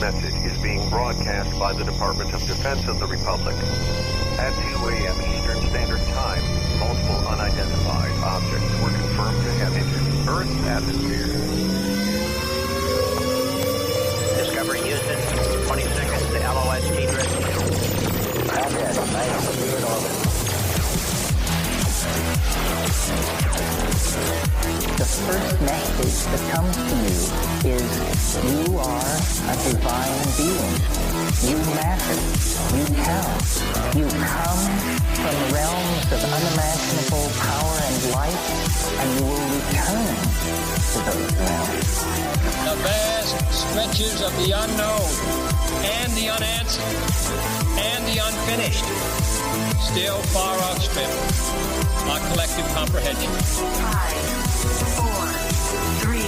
Message is being broadcast by the Department of Defense of the Republic. At 2 a.m. Eastern Standard Time, multiple unidentified objects were confirmed to have entered Earth's atmosphere. Discovery Houston, 20 seconds to LOS T-Drift. Contact, nice in orbit. The first message that comes to you is you are a divine being. You matter. You count. You come from realms of unimaginable power and light, and you will return to those realms. The vast stretches of the unknown and the unanswered and the unfinished still far outstrip our collective comprehension. 5, 4, 3, 2,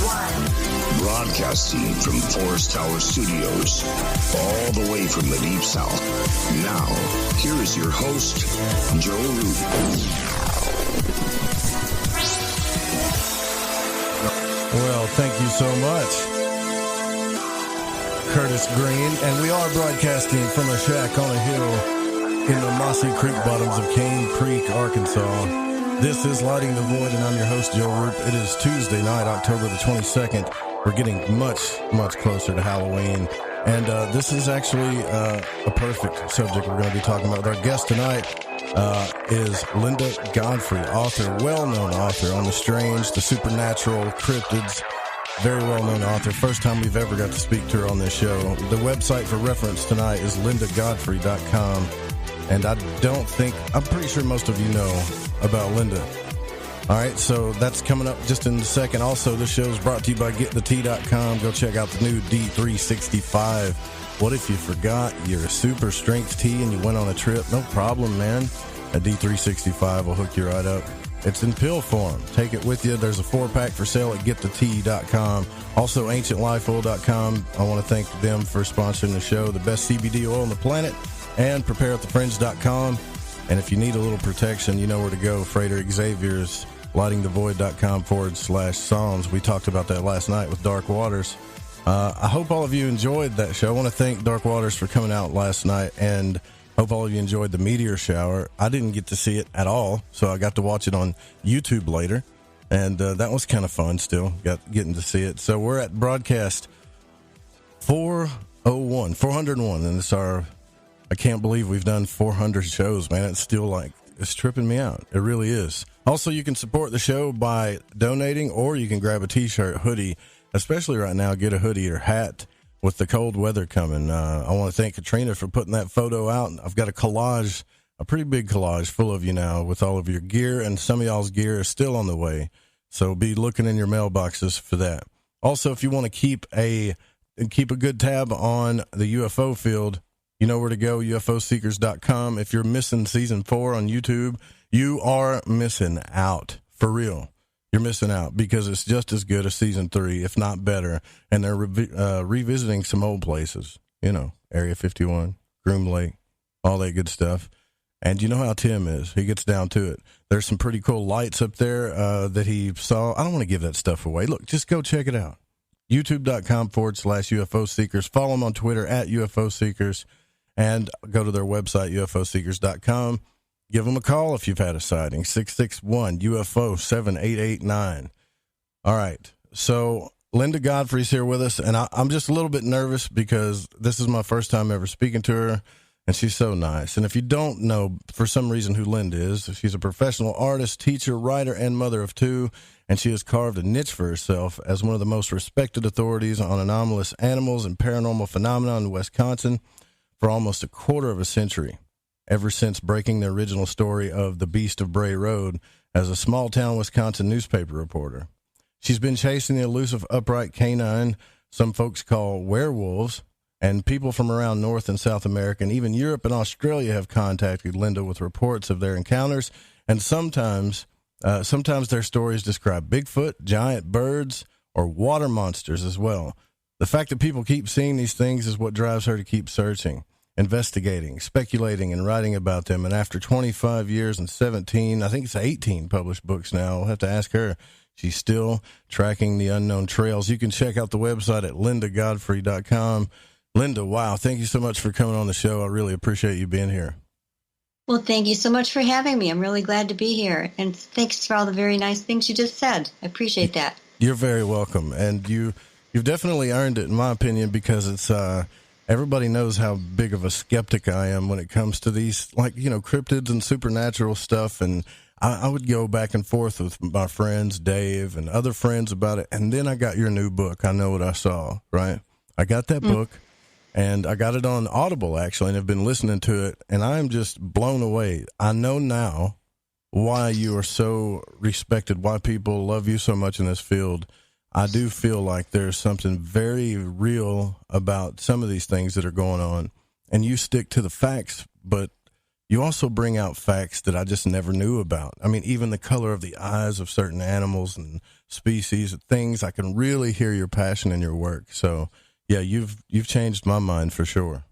1. Broadcasting from Forest Tower Studios, all the way from the Deep South. Now, here is your host, Joe Root. Well, thank you so much, Curtis Green. And we are broadcasting from a shack on a hill in the mossy creek bottoms of Cane Creek, Arkansas. This is Lighting the Void, and I'm your host, Joe Roop. It is Tuesday night, October the 22nd. We're getting much closer to Halloween. And this is actually a perfect subject we're going to be talking about. Our guest tonight is Linda Godfrey, author, well-known author on the strange, the supernatural, cryptids. Very well-known author. First time we've ever got to speak to her on this show. The website for reference tonight is lindagodfrey.com. And I'm pretty sure most of you know about Linda. All right, so that's coming up just in a second. Also, this show is brought to you by GetTheT.com. Go check out the new D365. What if you forgot your super strength tea and you went on a trip? No problem, man. A D365 will hook you right up. It's in pill form. Take it with you. There's a 4-pack for sale at GetTheT.com. Also, AncientLifeOil.com. I want to thank them for sponsoring the show. The best CBD oil on the planet. And PrepareWithTheFriends.com. And if you need a little protection, you know where to go. Freighter Xavier's lightingthevoid.com/songs. We talked about that last night with Dark Waters. I hope all of you enjoyed that show. I want to thank Dark Waters for coming out last night, and hope all of you enjoyed the meteor shower. I didn't get to see it at all, so I got to watch it on YouTube later, and that was kind of fun still, getting to see it. So we're at broadcast 401, and it's our... I can't believe we've done 400 shows, man. It's still it's tripping me out. It really is. Also, you can support the show by donating, or you can grab a t-shirt, hoodie, especially right now, get a hoodie or hat with the cold weather coming. I want to thank Katrina for putting that photo out. I've got a pretty big collage full of you now with all of your gear, and some of y'all's gear is still on the way. So be looking in your mailboxes for that. Also, if you want to keep a good tab on the UFO field, you know where to go, ufoseekers.com. If you're missing season 4 on YouTube, you are missing out. For real. You're missing out because it's just as good as season 3, if not better. And they're revisiting some old places. You know, Area 51, Groom Lake, all that good stuff. And you know how Tim is. He gets down to it. There's some pretty cool lights up there that he saw. I don't want to give that stuff away. Look, just go check it out. YouTube.com/UFO Seekers. Follow them on Twitter at UFO Seekers. And go to their website, ufoseekers.com. Give them a call if you've had a sighting, 661-UFO-7889. All right, so Linda Godfrey's here with us, and I'm just a little bit nervous because this is my first time ever speaking to her, and she's so nice. And if you don't know, for some reason, who Linda is, she's a professional artist, teacher, writer, and mother of 2, and she has carved a niche for herself as one of the most respected authorities on anomalous animals and paranormal phenomena in Wisconsin for almost a quarter of a century. ever since breaking the original story of the Beast of Bray Road as a small-town Wisconsin newspaper reporter. She's been chasing the elusive upright canine some folks call werewolves, and people from around North and South America and even Europe and Australia have contacted Linda with reports of their encounters, and sometimes their stories describe Bigfoot, giant birds, or water monsters as well. The fact that people keep seeing these things is what drives her to keep searching, investigating, speculating, and writing about them. And after 25 years and 17, I think it's 18 published books now, we'll have to ask her. She's still tracking the unknown trails. You can check out the website at lindagodfrey.com. Linda, wow, thank you so much for coming on the show. I really appreciate you being here. Well, thank you so much for having me. I'm really glad to be here. And thanks for all the very nice things you just said. I appreciate that. You're very welcome. And you've definitely earned it, in my opinion, because it's everybody knows how big of a skeptic I am when it comes to these, like, cryptids and supernatural stuff. And I would go back and forth with my friends, Dave, and other friends about it. And then I got your new book, I Know What I Saw, right? I got that book. And I got it on Audible, actually, and have been listening to it, and I'm just blown away. I know now why you are so respected, why people love you so much in this field. I do feel like there's something very real about some of these things that are going on, and you stick to the facts, but you also bring out facts that I just never knew about. I mean, even the color of the eyes of certain animals and species, things, I can really hear your passion in your work, so... yeah, you've changed my mind for sure.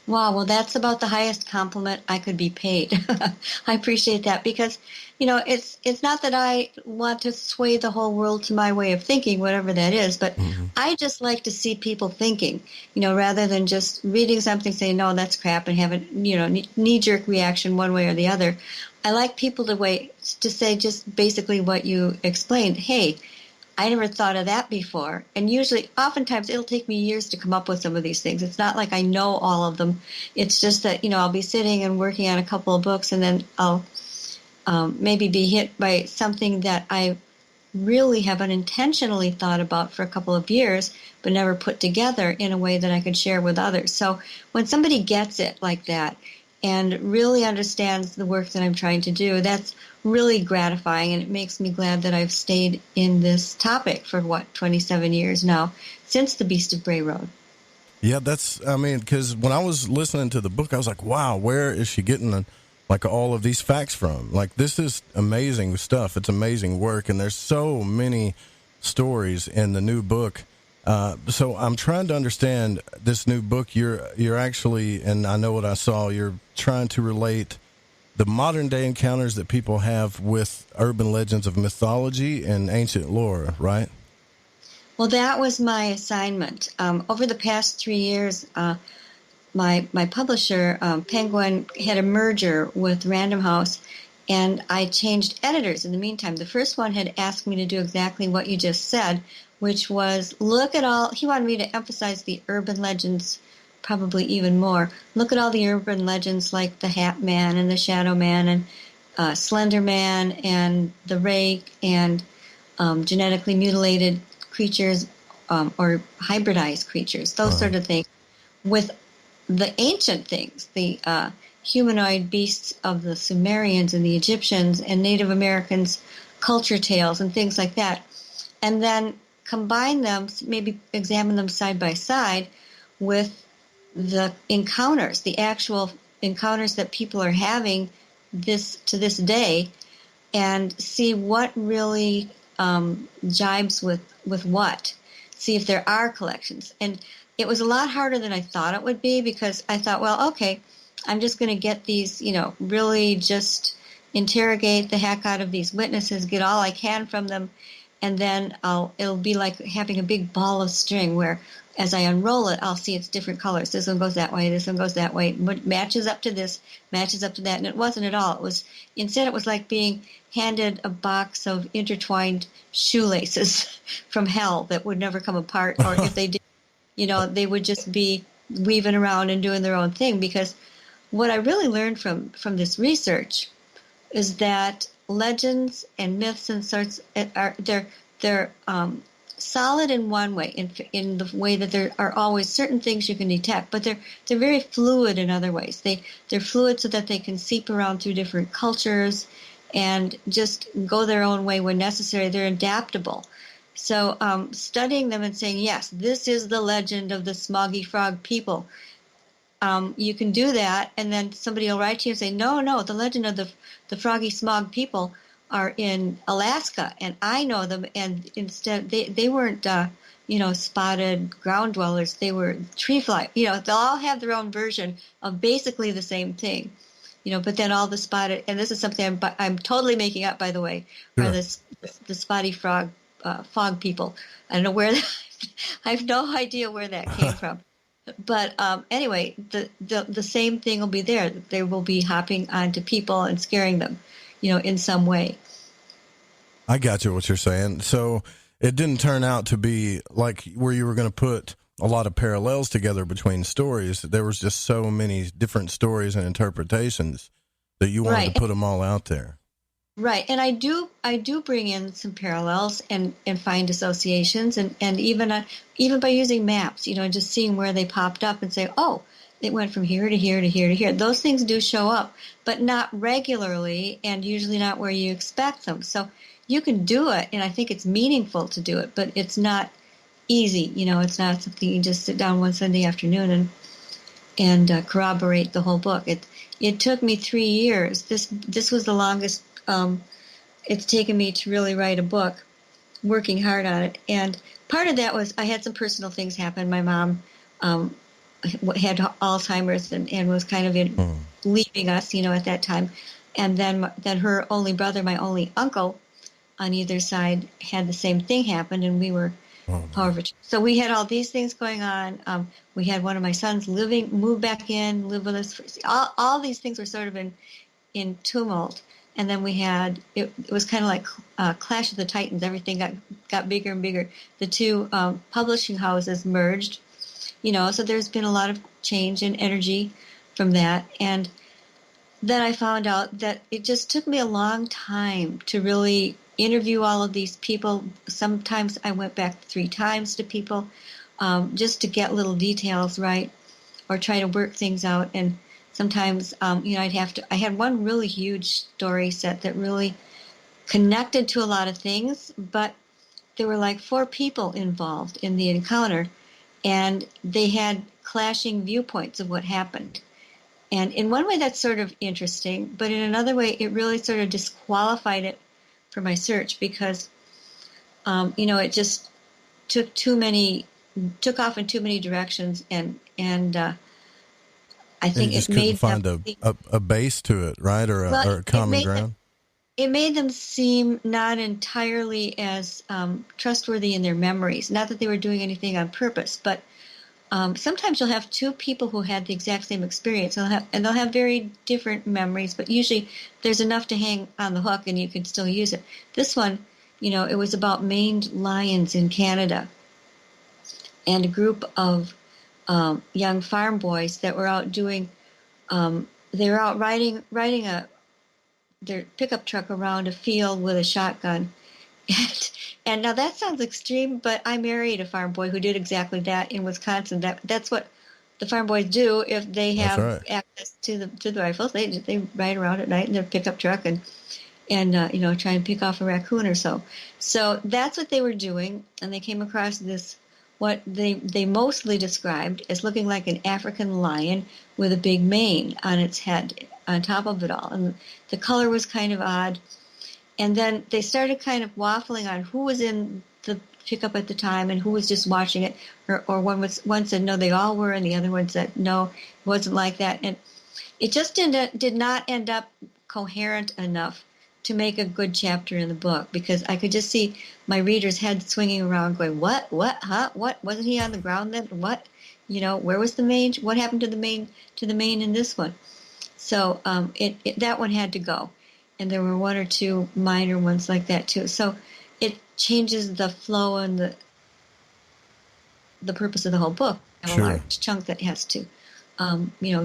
Wow, well, that's about the highest compliment I could be paid. I appreciate that because, it's not that I want to sway the whole world to my way of thinking, whatever that is, but I just like to see people thinking, rather than just reading something, saying, no, that's crap, and have a, knee-jerk reaction one way or the other. I like people to say just basically what you explained. Hey, I never thought of that before. And oftentimes, it'll take me years to come up with some of these things. It's not like I know all of them. It's just that, I'll be sitting and working on a couple of books, and then I'll maybe be hit by something that I really have unintentionally thought about for a couple of years, but never put together in a way that I could share with others. So when somebody gets it like that and really understands the work that I'm trying to do, that's really gratifying, and it makes me glad that I've stayed in this topic for 27 years now, since the Beast of Bray Road. Yeah, because when I was listening to the book, I was like, wow, where is she getting all of these facts from? Like, this is amazing stuff. It's amazing work, and there's so many stories in the new book. So I'm trying to understand this new book. You're actually, and I Know What I Saw, you're trying to relate the modern day encounters that people have with urban legends of mythology and ancient lore, right? Well, that was my assignment. Over the past 3 years, my publisher, Penguin, had a merger with Random House, and I changed editors in the meantime. The first one had asked me to do exactly what you just said, which was he wanted me to emphasize the urban legends probably even more. Look at all the urban legends like the Hat Man and the Shadow Man and Slender Man and the Rake and genetically mutilated creatures or hybridized creatures, those sort of things, with the ancient things, the humanoid beasts of the Sumerians and the Egyptians and Native Americans, culture tales and things like that, and then combine them, maybe examine them side by side with the encounters, the actual encounters that people are having to this day, and see what really jibes with what. See if there are collections. And it was a lot harder than I thought it would be, because I thought, well, okay, I'm just going to get these, really just interrogate the heck out of these witnesses, get all I can from them, and then it'll be like having a big ball of string where as I unroll it, I'll see it's different colors. This one goes that way, this one goes that way, matches up to this, matches up to that. And it wasn't at all. Instead it was like being handed a box of intertwined shoelaces from hell that would never come apart. Or if they did, they would just be weaving around and doing their own thing. Because what I really learned from this research is that legends and myths and sorts they're solid in one way, in the way that there are always certain things you can detect, but they're very fluid in other ways. They're fluid so that they can seep around through different cultures and just go their own way when necessary. They're adaptable. So studying them and saying, yes, this is the legend of the Smoggy Frog people. You can do that, and then somebody will write to you and say, no, the legend of the Froggy Smog people are in Alaska, and I know them, and instead they weren't, spotted ground dwellers. They were tree fly. They'll all have their own version of basically the same thing, but then all the spotted, and this is something I'm totally making up, by the way, are the spotty fog people. I don't know where I have no idea where that came from. But anyway, the same thing will be there. They will be hopping onto people and scaring them, in some way. I got you what you're saying. So it didn't turn out to be like where you were going to put a lot of parallels together between stories. There was just so many different stories and interpretations that you wanted to put them all out there. Right. And I do bring in some parallels and find associations and even by using maps, just seeing where they popped up and say, oh, it went from here to here to here to here. Those things do show up, but not regularly and usually not where you expect them. So you can do it, and I think it's meaningful to do it, but it's not easy. It's not something you just sit down one Sunday afternoon and corroborate the whole book. It took me 3 years. This was the longest it's taken me to really write a book, working hard on it. And part of that was I had some personal things happen. My mom had Alzheimer's and was kind of leaving us, at that time. And then her only brother, my only uncle on either side, had the same thing happen, and we were power. So we had all these things going on. We had one of my sons moved back in, live with us. All these things were sort of in tumult. And then we had, it was kind of like Clash of the Titans. Everything got bigger and bigger. The two publishing houses merged, so there's been a lot of change and energy from that. And then I found out that it just took me a long time to really interview all of these people. Sometimes I went back 3 times to people just to get little details right or try to work things out. And sometimes, I had one really huge story set that really connected to a lot of things, but there were like 4 people involved in the encounter, and they had clashing viewpoints of what happened. And in one way, that's sort of interesting, but in another way, it really sort of disqualified it for my search because, it just took off in too many directions, and I think it made them find a base to it, right, or a common ground. It made them seem not entirely as trustworthy in their memories. Not that they were doing anything on purpose, but sometimes you'll have 2 people who had the exact same experience, and they'll have very different memories, but usually there's enough to hang on the hook, and you can still use it. This one, it was about maned lions in Canada, and a group of young farm boys that were out doing, they were out riding their pickup truck around a field with a shotgun. And now that sounds extreme, but I married a farm boy who did exactly that in Wisconsin. That's what the farm boys do if they have access to the rifles. They ride around at night in their pickup truck and try and pick off a raccoon or so. So that's what they were doing, and they came across this, what they mostly described as looking like an African lion with a big mane on its head on top of it all. And the color was kind of odd. And then they started kind of waffling on who was in the pickup at the time and who was just watching it. Or one said, no, they all were, and the other one said, no, it wasn't like that. And it just did not end up coherent enough to make a good chapter in the book, because I could just see my reader's head swinging around going, what, wasn't he on the ground then? What, where was the mane? What happened to the mane in this one? So that one had to go. And there were 1 or 2 minor ones like that too. So it changes the flow and the purpose of the whole book. A large chunk that has to,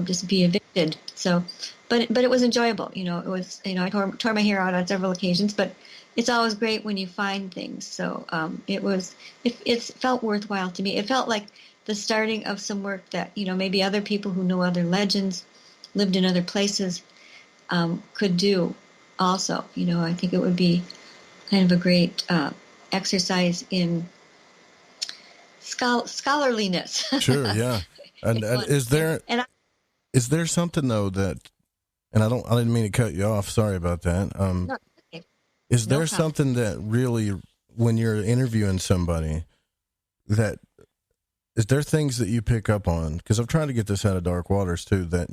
just be evicted. So, but it was enjoyable. It was, I tore my hair out on several occasions, but it's always great when you find things. So it felt worthwhile to me. It felt like the starting of some work that, maybe other people who know other legends, lived in other places, could do also. I think it would be kind of a great exercise in scholarliness. Sure, yeah. And is there something though that, and I didn't mean to cut you off. Sorry about that. No, okay. Is No there problem. something that really, when you're interviewing somebody, that is there things that you pick up on? Because I've tried to get this out of dark waters too. That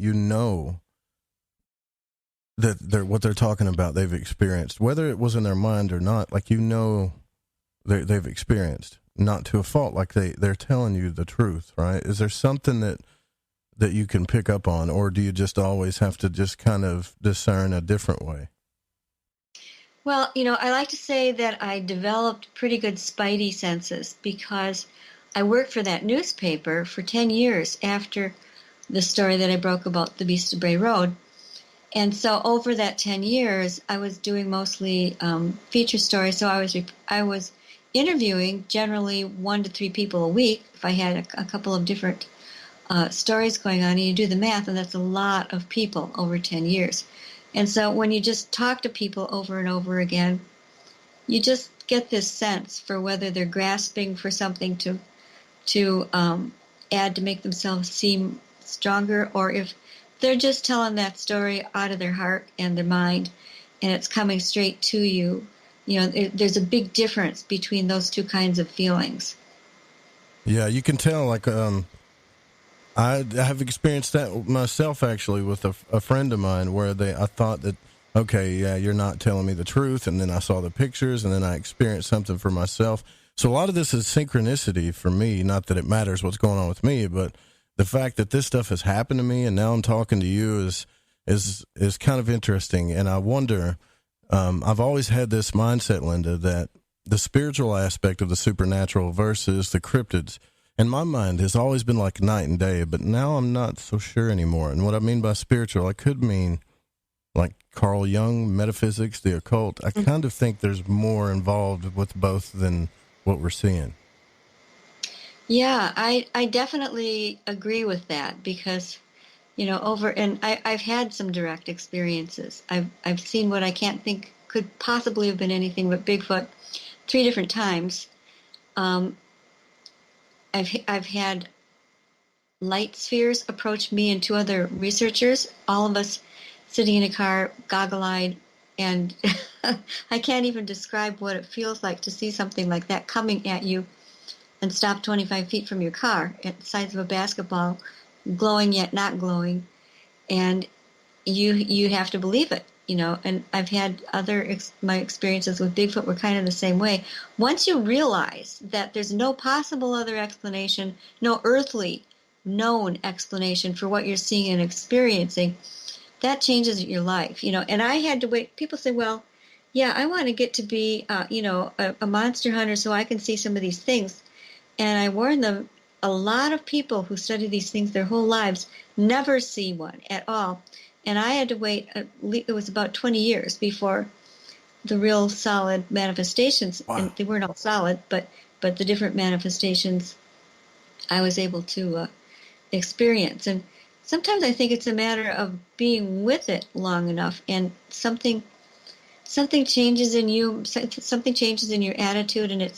that what they're talking about, they've experienced, whether it was in their mind or not. Like they've experienced, not to a fault. Like they're telling you the truth, right? Is there something that you can pick up on, or do you just always have to just kind of discern a different way? Well, I like to say that I developed pretty good spidey senses because I worked for that newspaper for 10 years after the story that I broke about the Beast of Bray Road. And so over that 10 years, I was doing mostly feature stories. So I was interviewing generally 1 to 3 people a week if I had a couple of different stories going on. And you do the math, and that's a lot of people over 10 years. And so when you just talk to people over and over again, you just get this sense for whether they're grasping for something to add to make themselves seem stronger, or if they're just telling that story out of their heart and their mind, and it's coming straight to you. There's a big difference between those two kinds of feelings. Yeah, you can tell. Like, I have experienced that myself, actually, with a friend of mine, where I thought that, okay, yeah, you're not telling me the truth, and then I saw the pictures, and then I experienced something for myself. So a lot of this is synchronicity for me. Not that it matters what's going on with me, but the fact that this stuff has happened to me and now I'm talking to you is kind of interesting. And I wonder, I've always had this mindset, Linda, that the spiritual aspect of the supernatural versus the cryptids, in my mind, has always been like night and day, but now I'm not so sure anymore. And what I mean by spiritual, I could mean like Carl Jung, metaphysics, the occult. I kind of think there's more involved with both than what we're seeing. Yeah, I definitely agree with that because, I've had some direct experiences. I've seen what I can't think could possibly have been anything but Bigfoot 3 different times. I've had light spheres approach me and 2 other researchers, all of us sitting in a car, goggle-eyed, and I can't even describe what it feels like to see something like that coming at you and stop 25 feet from your car at the size of a basketball, glowing yet not glowing, and you have to believe it, And I've had my experiences with Bigfoot were kind of the same way. Once you realize that there's no possible other explanation, no earthly known explanation for what you're seeing and experiencing, that changes your life, And I had to wait. People say, well, yeah, I want to get to be, a monster hunter so I can see some of these things. And I warn them, a lot of people who study these things their whole lives never see one at all. And I had to wait, it was about 20 years before the real solid manifestations, wow. And they weren't all solid, but the different manifestations I was able to experience. And sometimes I think it's a matter of being with it long enough, and something changes in you, something changes in your attitude, and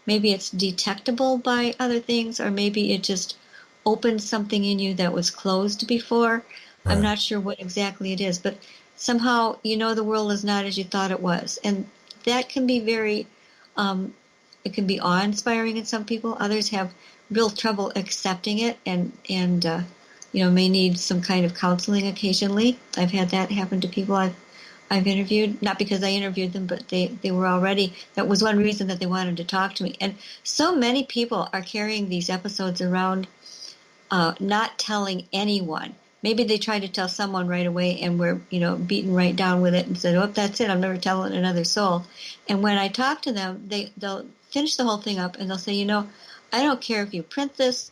maybe it's detectable by other things, or maybe it just opens something in you that was closed before. Right. I'm not sure what exactly it is, but somehow the world is not as you thought it was. And that can be very, it can be awe-inspiring in some people. Others have real trouble accepting it and may need some kind of counseling occasionally. I've had that happen to people I've interviewed, not because I interviewed them, but they were already, that was one reason that they wanted to talk to me. And so many people are carrying these episodes around, not telling anyone. Maybe they tried to tell someone right away and were, beaten right down with it and said, oh, that's it, I'm never telling another soul. And when I talk to them, they'll finish the whole thing up and they'll say, I don't care if you print this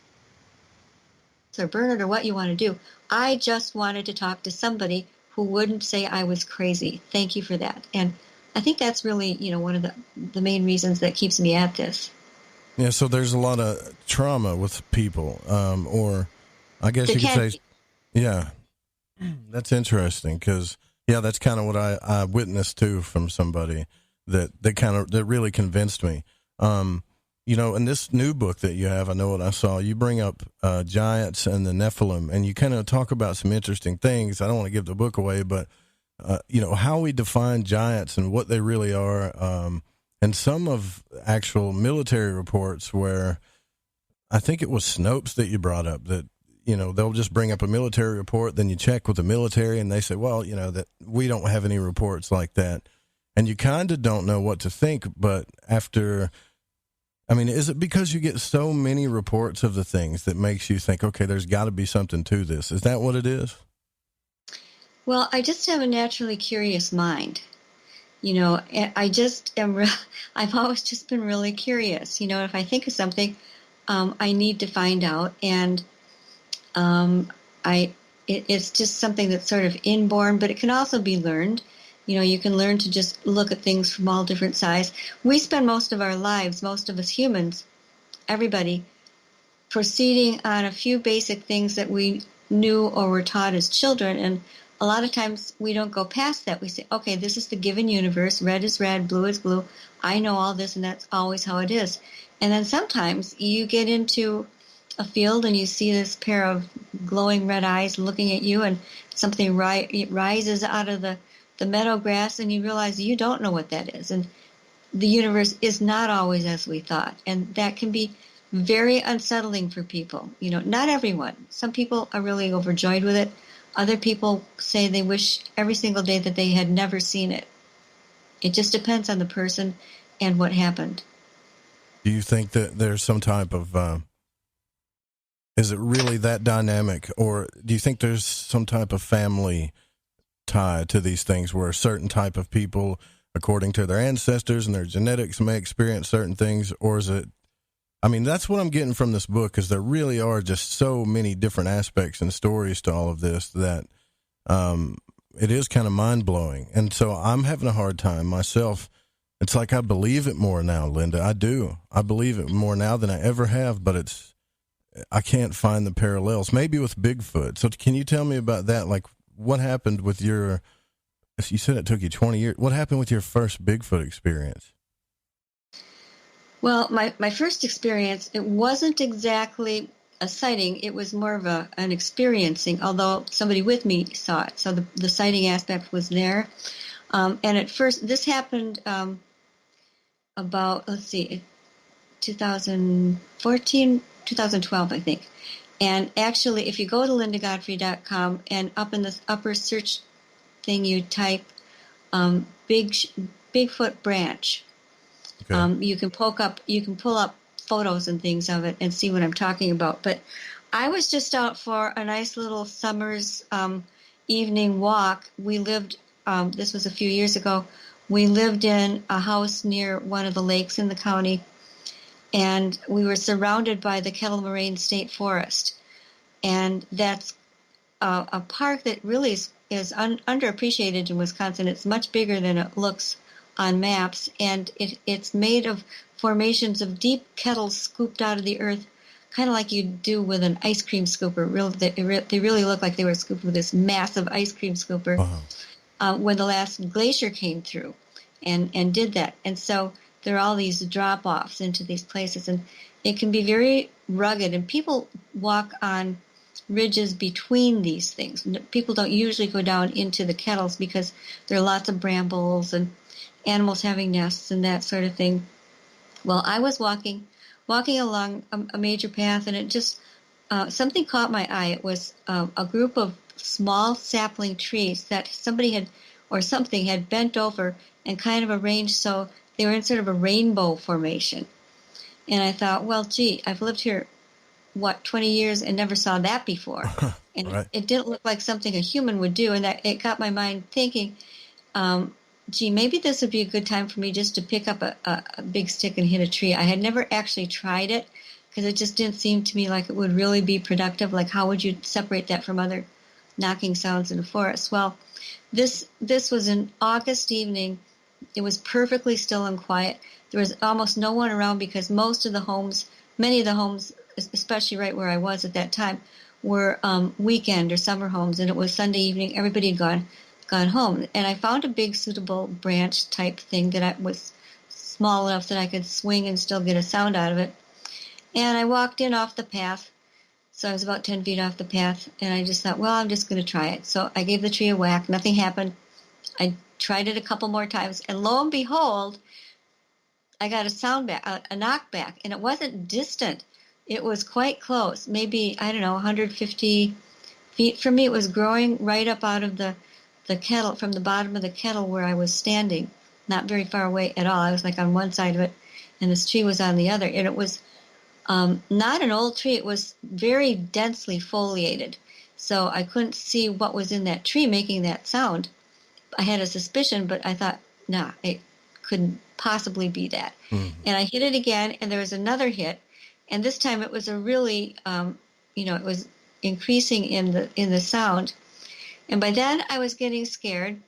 or burn it or what you want to do. I just wanted to talk to somebody who wouldn't say I was crazy. Thank you for that. And I think that's really, one of the main reasons that keeps me at this. Yeah, so there's a lot of trauma with people, or I guess you could say, yeah, that's interesting because, yeah, that's kind of what I witnessed too from somebody that really convinced me. In this new book that you have, I know what I saw, you bring up giants and the Nephilim, and you kind of talk about some interesting things. I don't want to give the book away, but, how we define giants and what they really are, and some of actual military reports where I think it was Snopes that you brought up that, they'll just bring up a military report, then you check with the military and they say, well, that we don't have any reports like that. And you kind of don't know what to think, but is it because you get so many reports of the things that makes you think, okay, there's got to be something to this? Is that what it is? Well, I just have a naturally curious mind. I just am, I've always just been really curious. If I think of something, I need to find out. And it's just something that's sort of inborn, but it can also be learned. You can learn to just look at things from all different sides. We spend most of our lives, most of us humans, everybody, proceeding on a few basic things that we knew or were taught as children. And a lot of times we don't go past that. We say, okay, this is the given universe. Red is red, blue is blue. I know all this, and that's always how it is. And then sometimes you get into a field and you see this pair of glowing red eyes looking at you, and something rises out of the meadow grass, and you realize you don't know what that is. And the universe is not always as we thought. And that can be very unsettling for people. Not everyone. Some people are really overjoyed with it. Other people say they wish every single day that they had never seen it. It just depends on the person and what happened. Do you think that there's some type of, is it really that dynamic, or do you think there's some type of family tie to these things where a certain type of people, according to their ancestors and their genetics, may experience certain things? Or is it, that's what I'm getting from this book, because there really are just so many different aspects and stories to all of this that it is kind of mind-blowing. And so I'm having a hard time myself. It's like I believe it more now, Linda. I do. I believe it more now than I ever have, but I can't find the parallels. Maybe with Bigfoot. So can you tell me about that? Like, what happened with you said it took you 20 years. What happened with your first Bigfoot experience? Well, my first experience, it wasn't exactly a sighting. It was more of an experiencing, although somebody with me saw it. So the sighting aspect was there. And at first, this happened about, 2014, 2012, I think. And actually, if you go to lindagodfrey.com and up in this upper search thing, you type Bigfoot branch. Okay. You can pull up photos and things of it and see what I'm talking about. But I was just out for a nice little summer's evening walk. We lived, this was a few years ago, we lived in a house near one of the lakes in the county, and we were surrounded by the Kettle Moraine State Forest. And that's a park that really is underappreciated in Wisconsin. It's much bigger than it looks on maps, and it's made of formations of deep kettles scooped out of the earth, kind of like you do with an ice cream scooper. They really look like they were scooped with this massive ice cream scooper when the last glacier came through and did that. And so there are all these drop-offs into these places, and it can be very rugged, and people walk on ridges between these things. People don't usually go down into the kettles because there are lots of brambles and animals having nests and that sort of thing. Well, I was walking along a major path, and it just something caught my eye. It was a group of small sapling trees that somebody had bent over and kind of arranged so they were in sort of a rainbow formation. And I thought, well, gee, I've lived here 20 years and never saw that before. And right. It didn't look like something a human would do, and it got my mind thinking, gee, maybe this would be a good time for me just to pick up a big stick and hit a tree. I had never actually tried it because it just didn't seem to me like it would really be productive. Like, how would you separate that from other knocking sounds in the forest? Well, this was an August evening. It was perfectly still and quiet. There was almost no one around because many of the homes, especially right where I was at that time, were weekend or summer homes, and it was Sunday evening. Everybody had gone home, and I found a big suitable branch type thing that was small enough that I could swing and still get a sound out of it. And I walked in off the path, so I was about 10 feet off the path, and I just thought, well, I'm just going to try it. So I gave the tree a whack. Nothing happened. I tried it a couple more times, and lo and behold, I got a sound back, a knock back, and it wasn't distant. It was quite close, maybe, I don't know, 150 feet from me. It was growing right up out of the kettle, from the bottom of the kettle where I was standing, not very far away at all. I was like on one side of it, and this tree was on the other, and it was not an old tree. It was very densely foliated, so I couldn't see what was in that tree making that sound. I had a suspicion, but I thought, nah, it couldn't possibly be that. Mm-hmm. And I hit it again, and there was another hit, and this time it was a really, it was increasing in the sound. And by then I was getting scared,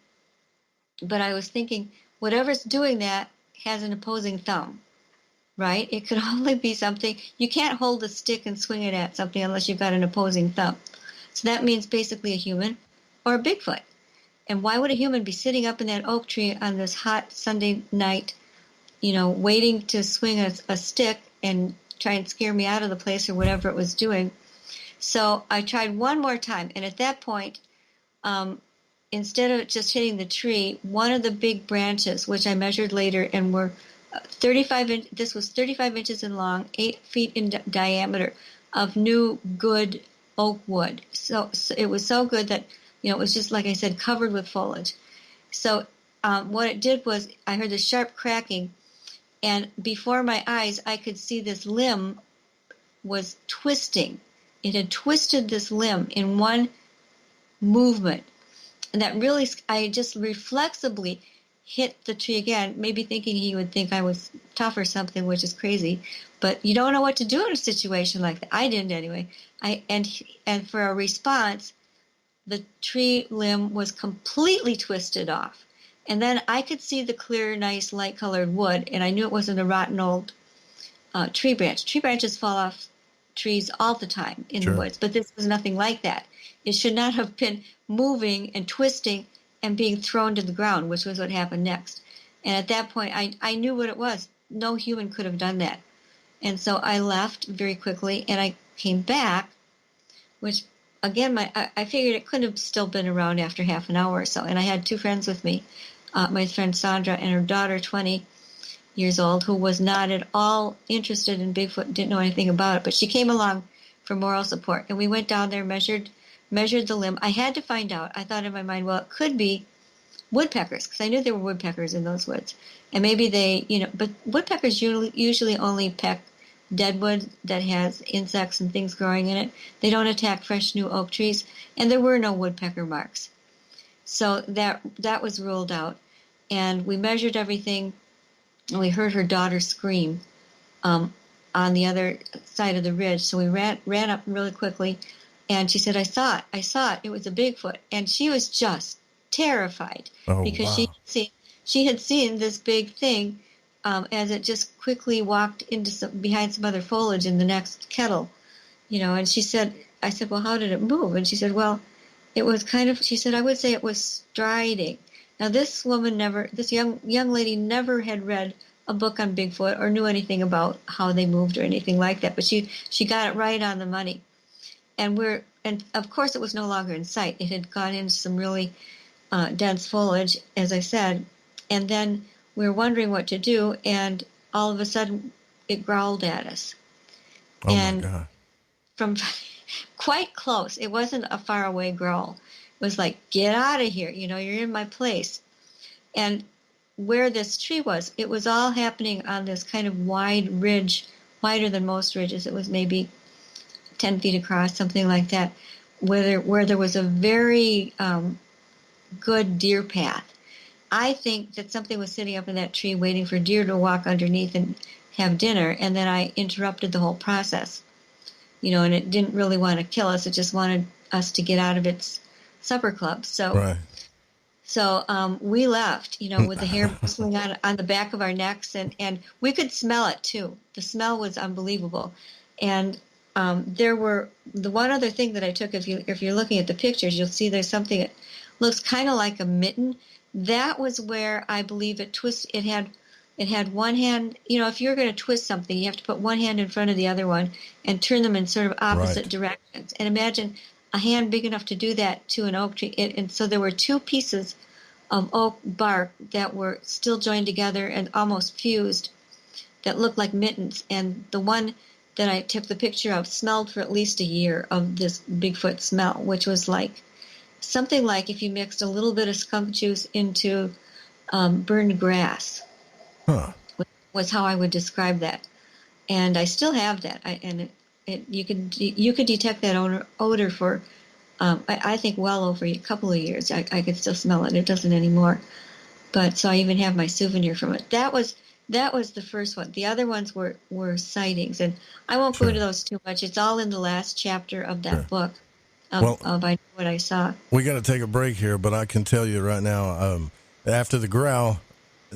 but I was thinking, whatever's doing that has an opposing thumb, right? It could only be something. You can't hold a stick and swing it at something unless you've got an opposing thumb. So that means basically a human or a Bigfoot. And why would a human be sitting up in that oak tree on this hot Sunday night, waiting to swing a stick and try and scare me out of the place or whatever it was doing? So I tried one more time, and at that point, instead of just hitting the tree, one of the big branches, which I measured later and were 35 this was 35 inches in long, 8 feet in diameter, of new good oak wood. So it was so good that, it was just, like I said, covered with foliage. So what it did was I heard the sharp cracking, and before my eyes I could see this limb was twisting. It had twisted this limb in one movement. And that really, I just reflexively hit the tree again, maybe thinking he would think I was tough or something, which is crazy. But you don't know what to do in a situation like that. I didn't anyway. And for a response, the tree limb was completely twisted off. And then I could see the clear, nice, light-colored wood, and I knew it wasn't a rotten old tree branch. Tree branches fall off trees all the time in the woods, but this was nothing like that. It should not have been moving and twisting and being thrown to the ground, which was what happened next. And at that point, I knew what it was. No human could have done that. And so I left very quickly, and I came back, which, again, I figured it could have still been around after half an hour or so. And I had two friends with me, my friend Sandra and her daughter, 20 years old, who was not at all interested in Bigfoot, didn't know anything about it. But she came along for moral support. And we went down there, measured the limb. I had to find out. I thought in my mind, well, it could be woodpeckers, because I knew there were woodpeckers in those woods. And maybe they, but woodpeckers usually only peck dead wood that has insects and things growing in it. They don't attack fresh new oak trees, and there were no woodpecker marks. So that was ruled out. And we measured everything, and we heard her daughter scream on the other side of the ridge. So we ran up really quickly, and she said, I saw it. It was a Bigfoot. And she was just terrified because she had seen this big thing as it just quickly walked into behind some other foliage in the next kettle, and I said, well, how did it move? And she said, well, it was she said, I would say it was striding. Now, this young lady never had read a book on Bigfoot or knew anything about how they moved or anything like that, but she got it right on the money. And of course it was no longer in sight. It had gone into some really dense foliage, as I said, and then we were wondering what to do, and all of a sudden it growled at us. Oh, and my God. From quite close. It wasn't a faraway growl. It was like, get out of here, you're in my place. And where this tree was, it was all happening on this kind of wide ridge, wider than most ridges. It was maybe 10 feet across, something like that, where there was a very good deer path. I think that something was sitting up in that tree waiting for deer to walk underneath and have dinner, and then I interrupted the whole process. And it didn't really want to kill us. It just wanted us to get out of its supper club. So, So we left, with the hair bristling on the back of our necks, and we could smell it too. The smell was unbelievable. And there were the one other thing that I took. If you're looking at the pictures, you'll see there's something that looks kind of like a mitten. That was where I believe it twists. It had one hand. If you're going to twist something, you have to put one hand in front of the other one and turn them in sort of opposite directions. And imagine a hand big enough to do that to an oak tree. And so there were two pieces of oak bark that were still joined together and almost fused that looked like mittens. And the one that I took the picture of smelled for at least a year of this Bigfoot smell, which was like something like if you mixed a little bit of skunk juice into burned grass. Huh. Was how I would describe that. And I still have that. You could detect that odor for I think well over a couple of years. I could still smell it. It doesn't anymore. But so I even have my souvenir from it. That was the first one. The other ones were sightings, and I won't go into those too much. It's all in the last chapter of that book of I Know What I Saw. We got to take a break here, but I can tell you right now, after the growl,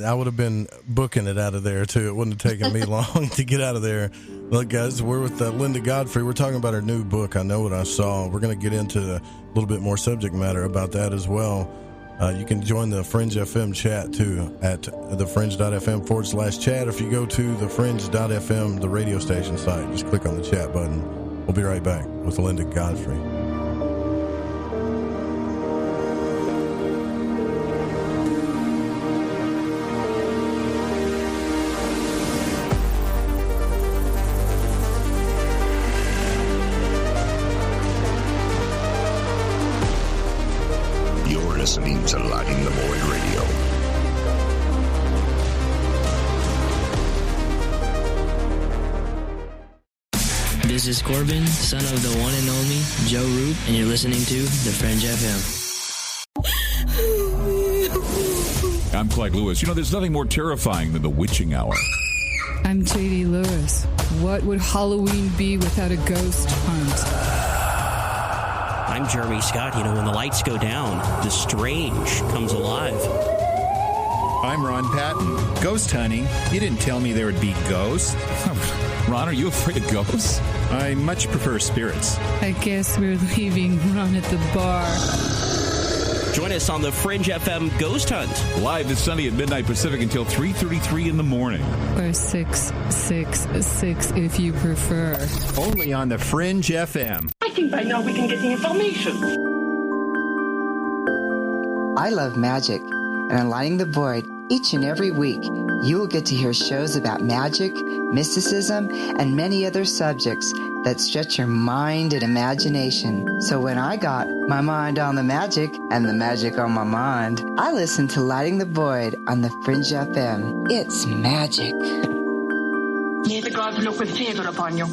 I would have been booking it out of there too. It wouldn't have taken me long to get out of there. Look, guys, we're with Linda Godfrey. We're talking about her new book, I Know What I Saw. We're going to get into a little bit more subject matter about that as well. You can join the Fringe FM chat too at thefringe.fm/chat. If you go to thefringe.fm, the radio station site, just click on the chat button. We'll be right back with Linda Godfrey. Listening to Lighting the Void Radio. This is Corbin, son of the one and only Joe Roop, and you're listening to The Fringe FM. I'm Clyde Lewis. There's nothing more terrifying than the witching hour. I'm J.D. Lewis. What would Halloween be without a ghost hunt? I'm Jeremy Scott. When the lights go down, the strange comes alive. I'm Ron Patton. Ghost hunting? You didn't tell me there would be ghosts. Ron, are you afraid of ghosts? I much prefer spirits. I guess we're leaving Ron at the bar. Join us on the Fringe FM Ghost Hunt. Live this Sunday at midnight Pacific until 3:33 in the morning. Or 666 if you prefer. Only on the Fringe FM. I think by now we can get the information. I love magic, and on Lighting the Void, each and every week, you will get to hear shows about magic, mysticism, and many other subjects that stretch your mind and imagination. So when I got my mind on the magic and the magic on my mind, I listened to Lighting the Void on the Fringe FM. It's magic. May the gods look with favor upon you.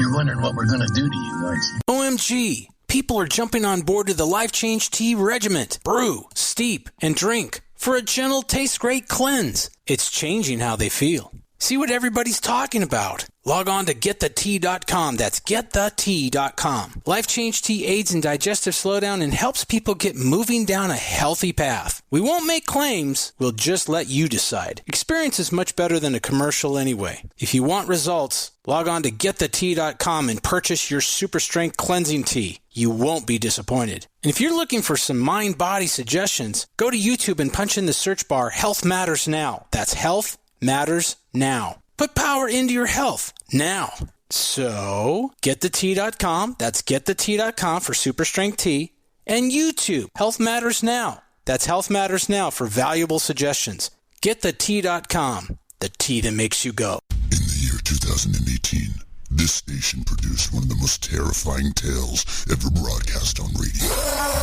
You're wondering what we're going to do to you, aren't you? OMG! People are jumping on board to the Life Change Tea Regiment. Brew, steep, and drink for a gentle, taste-great cleanse. It's changing how they feel. See what everybody's talking about. Log on to getthetea.com. That's getthetea.com. Life Change Tea aids in digestive slowdown and helps people get moving down a healthy path. We won't make claims. We'll just let you decide. Experience is much better than a commercial anyway. If you want results, log on to getthetea.com and purchase your super strength cleansing tea. You won't be disappointed. And if you're looking for some mind-body suggestions, go to YouTube and punch in the search bar Health Matters Now. That's Health Matters Now. Put power into your health now. So, getthetea.com. That's getthetea.com for super strength tea. And YouTube, Health Matters Now. That's Health Matters Now for valuable suggestions. Getthetea.com. The tea that makes you go. In the year 2018, this station produced one of the most terrifying tales ever broadcast on radio.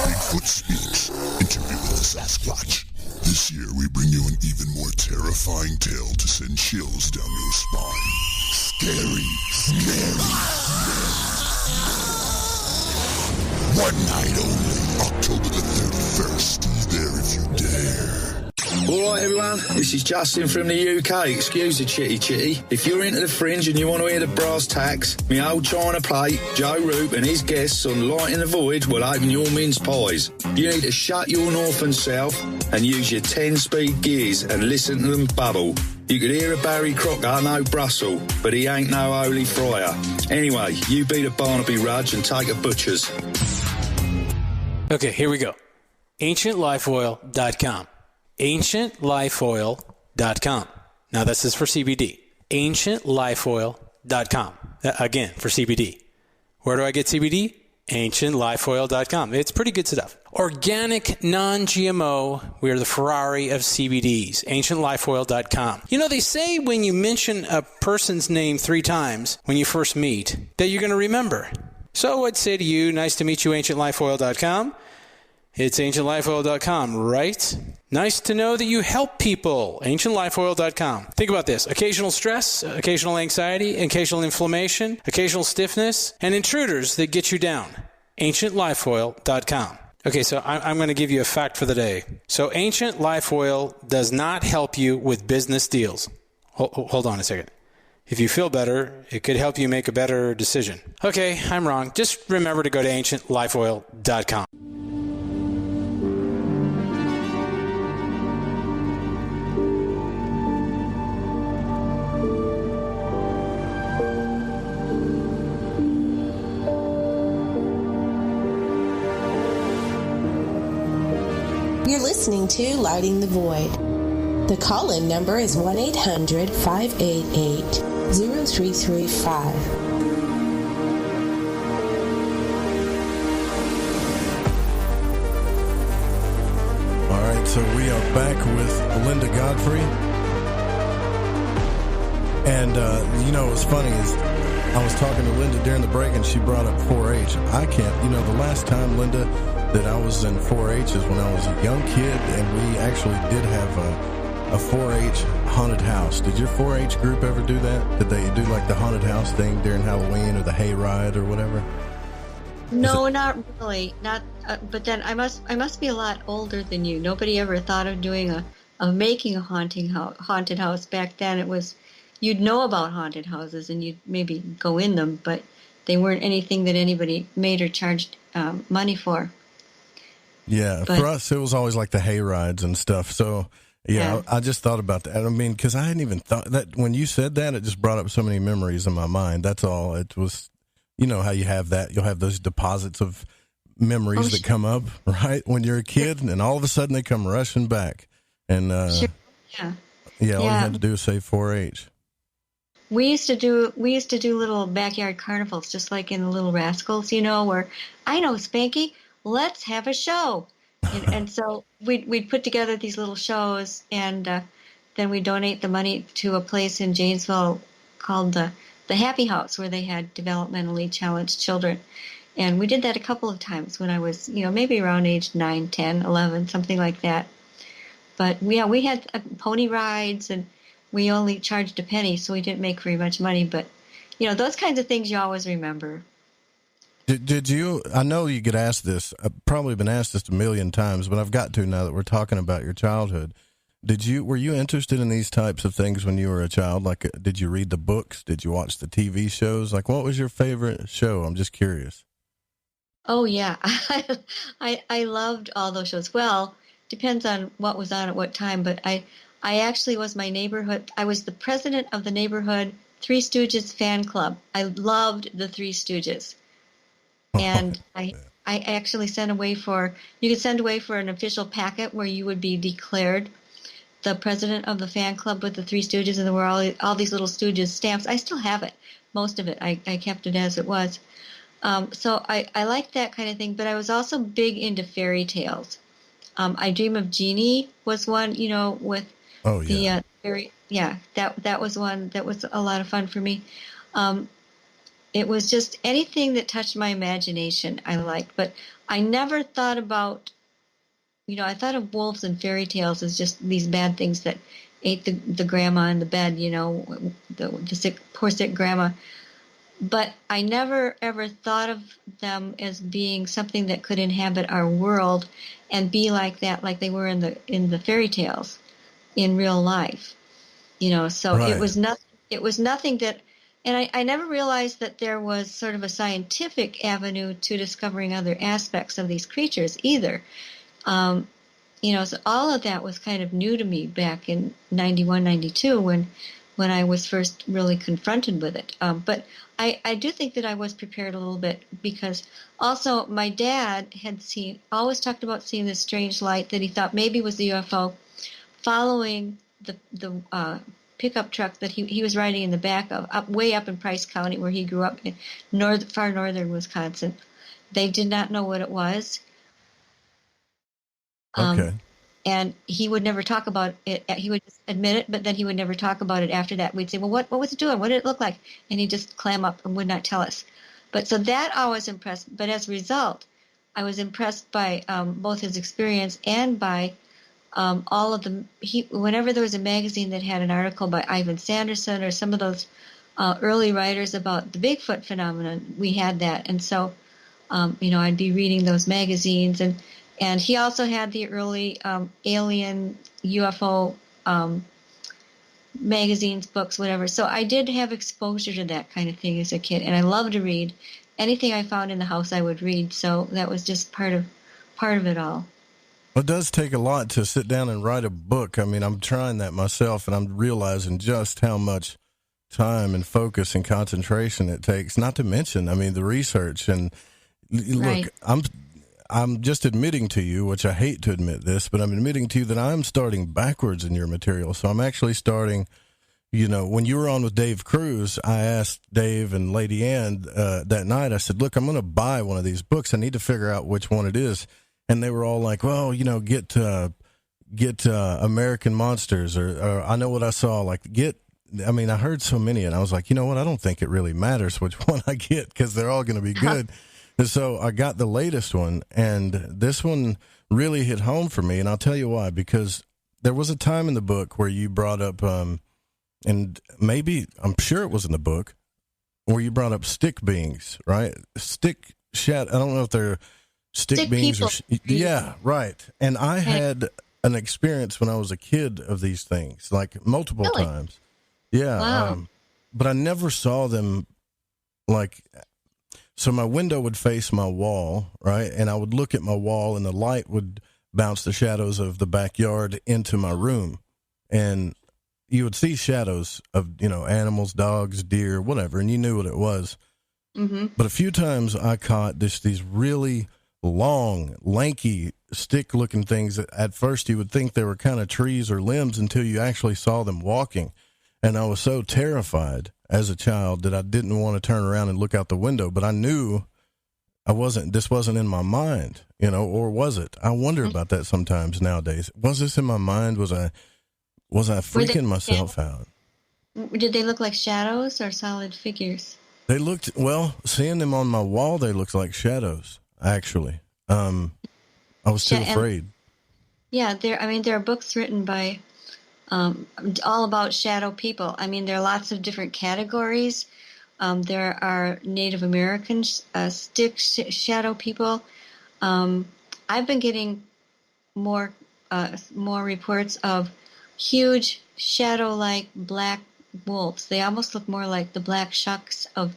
Bigfoot Speaks, Interview with the Sasquatch. This year, we bring you an even more terrifying tale to send chills down your spine. Scary, scary. One night only, October the 31st. Be there if you dare. All right, everyone, this is Justin from the UK. Excuse the chitty. If you're into the fringe and you want to hear the brass tacks, me old China plate, Joe Roop and his guests on Light in the Void will open your mince pies. You need to shut your north and south and use your 10-speed gears and listen to them bubble. You could hear a Barry Crocker, no Brussel, but he ain't no holy friar. Anyway, you beat a Barnaby Rudge and take a butcher's. Okay, here we go. AncientLifeOil.com. AncientLifeOil.com. Now, this is for CBD. AncientLifeOil.com. Again, for CBD. Where do I get CBD? AncientLifeOil.com. It's pretty good stuff. Organic, non-GMO. We are the Ferrari of CBDs. AncientLifeOil.com. You know, they say when you mention a person's name 3 times when you first meet, that you're going to remember. So I'd say to you, nice to meet you, AncientLifeOil.com. It's AncientLifeOil.com, right? Nice to know that you help people. AncientLifeOil.com. Think about this. Occasional stress, occasional anxiety, occasional inflammation, occasional stiffness, and intruders that get you down. AncientLifeOil.com. Okay, so I'm going to give you a fact for the day. So Ancient Life Oil does not help you with business deals. Hold on a second. If you feel better, it could help you make a better decision. Okay, I'm wrong. Just remember to go to AncientLifeOil.com. You're listening to Lighting the Void. The call-in number is 1-800-588-0335. All right, so we are back with Linda Godfrey. And, you know, what's funny is I was talking to Linda during the break, and she brought up 4-H. I can't, you know, the last time, Linda, that I was in 4-H is when I was a young kid, and we actually did have a 4-H haunted house. Did your 4-H group ever do that? Did they do like the haunted house thing during Halloween or the hayride or whatever? No, not really. Not. But then I must be a lot older than you. Nobody ever thought of doing making a haunted house back then. It was, you'd know about haunted houses and you'd maybe go in them, but they weren't anything that anybody made or charged money for. Yeah, for us, it was always like the hay rides and stuff. So, yeah, I just thought about that. I mean, because I hadn't even thought that when you said that, it just brought up so many memories in my mind. That's all. It was, you know, how you have that. You'll have those deposits of memories that come up, right, when you're a kid, and all of a sudden they come rushing back. And, all you had to do was say 4-H. We used to do little backyard carnivals, just like in the Little Rascals, you know, where, I know, Spanky, let's have a show. And so we'd put together these little shows, and then we donate the money to a place in Janesville called the Happy House, where they had developmentally challenged children. And we did that a couple of times when I was, you know, maybe around age 9, 10, 11, something like that. But we had pony rides, and we only charged a penny, so we didn't make very much money. But, you know, those kinds of things you always remember. Did you, I know you get asked this, I've probably been asked this a million times, but I've got to now that we're talking about your childhood. Were you interested in these types of things when you were a child? Like, did you read the books? Did you watch the TV shows? Like, what was your favorite show? I'm just curious. Oh, yeah. I loved all those shows. Well, depends on what was on at what time, but I actually was I was the president of the neighborhood Three Stooges fan club. I loved the Three Stooges. And I actually you could send away for an official packet where you would be declared the president of the fan club with the Three Stooges, and there were all these little Stooges stamps. I still have it, most of it. I kept it as it was. So I liked that kind of thing, but I was also big into fairy tales. I Dream of Jeannie was one, you know, with that was one that was a lot of fun for me. It was just anything that touched my imagination I liked, but I never thought about, you know, I thought of wolves and fairy tales as just these bad things that ate the grandma in the bed, you know, the poor sick grandma. But I never ever thought of them as being something that could inhabit our world and be like that, like they were in the fairy tales. in real life. So Right. it was nothing that, and I never realized that there was sort of a scientific avenue to discovering other aspects of these creatures either. So all of that was kind of new to me back in 91, 92 when I was first really confronted with it. But I do think that I was prepared a little bit, because also my dad had always talked about seeing this strange light that he thought maybe was the UFO following the pickup truck that he was riding in the back of, way up in Price County, where he grew up in far northern Wisconsin. They did not know what it was. Okay. And he would never talk about it. He would just admit it, but then he would never talk about it after that. We'd say, well, what was it doing? What did it look like? And he'd just clam up and would not tell us. But so that I was impressed. But as a result, I was impressed by both his experience and by all of the, whenever there was a magazine that had an article by Ivan Sanderson or some of those early writers about the Bigfoot phenomenon, we had that. And so, I'd be reading those magazines, and he also had the early alien UFO magazines, books, whatever. So I did have exposure to that kind of thing as a kid, and I loved to read. Anything I found in the house, I would read. So that was just part of it all. It does take a lot to sit down and write a book. I mean, I'm trying that myself, and I'm realizing just how much time and focus and concentration it takes, not to mention, I mean, the research. And Right. look, I'm just admitting to you, which I hate to admit this, but I'm admitting to you that I'm starting backwards in your material. So I'm actually starting, when you were on with Dave Cruz, I asked Dave and Lady Ann that night, I said, look, I'm going to buy one of these books. I need to figure out which one it is. And they were all like, well, get American Monsters, or I Know What I Saw. Like, I heard so many, and I was like, you know what? I don't think it really matters which one I get, because they're all going to be good. And so I got the latest one, and this one really hit home for me. And I'll tell you why, because there was a time in the book where you brought up, and maybe, I'm sure it was in the book, where you brought up stick beings, right? I don't know if they're stick beings or yeah, right. And I had an experience when I was a kid of these things, like multiple times. Yeah. Wow. But I never saw them, like, so my window would face my wall, right? And I would look at my wall, and the light would bounce the shadows of the backyard into my room. And you would see shadows of, animals, dogs, deer, whatever, and you knew what it was. Mm-hmm. But a few times I caught these really long, lanky, stick-looking things that at first you would think they were kind of trees or limbs until you actually saw them walking. And I was so terrified as a child that I didn't want to turn around and look out the window. But I knew this wasn't in my mind, or was it? I wonder about that sometimes nowadays. Was this in my mind? Was I freaking myself out? Did they look like shadows or solid figures? They looked, seeing them on my wall, they looked like shadows, actually. I was too afraid. Yeah, there are books written by all about shadow people. I mean, there are lots of different categories. There are Native American stick shadow people. I've been getting more reports of huge shadow-like black wolves. They almost look more like the black shucks of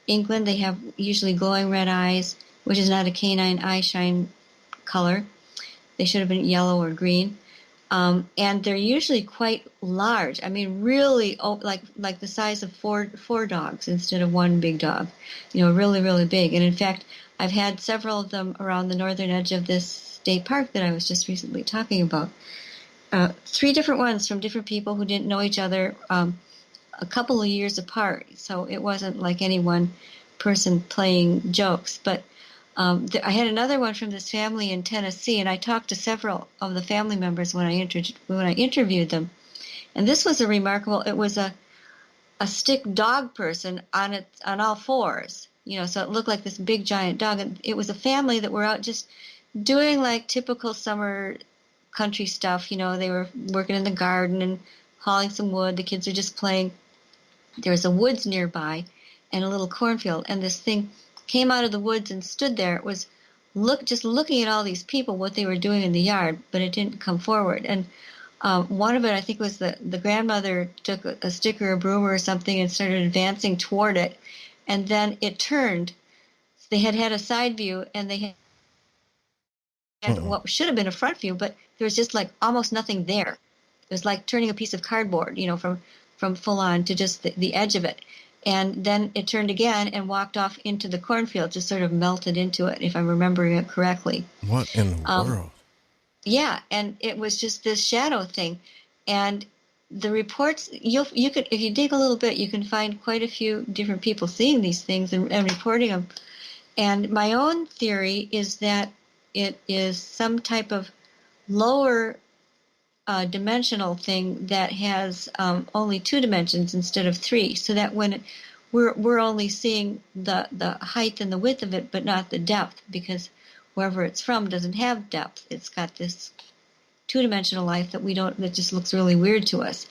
England. They have usually glowing red eyes, which is not a canine eye shine color. They should have been yellow or green. And they're usually quite large. I mean, really, like the size of four dogs instead of one big dog. Really, really big. And in fact, I've had several of them around the northern edge of this state park that I was just recently talking about. 3 different ones from different people who didn't know each other, a couple of years apart. So it wasn't like any one person playing jokes. But I had another one from this family in Tennessee, and I talked to several of the family members when I interviewed them. And this was a remarkable. It was a stick dog person on all fours, so it looked like this big giant dog. And it was a family that were out just doing like typical summer country stuff. They were working in the garden and hauling some wood. The kids are just playing. There was a woods nearby and a little cornfield, and this thing came out of the woods and stood there. It was just looking at all these people, what they were doing in the yard, but it didn't come forward. And One of it, I think, was the grandmother took a stick or a broom or something and started advancing toward it, and then it turned. They had a side view, and they had what should have been a front view, but there was just like almost nothing there. It was like turning a piece of cardboard, from full on to just the edge of it. And then it turned again and walked off into the cornfield, just sort of melted into it, if I'm remembering it correctly. What in the world? Yeah, and it was just this shadow thing. And the reports, you could, if you dig a little bit, you can find quite a few different people seeing these things and reporting them. And my own theory is that it is some type of lower dimensional thing that has only 2 dimensions instead of 3, so that when we're only seeing the height and the width of it, but not the depth, because wherever it's from doesn't have depth. It's got this 2-dimensional life that just looks really weird to us,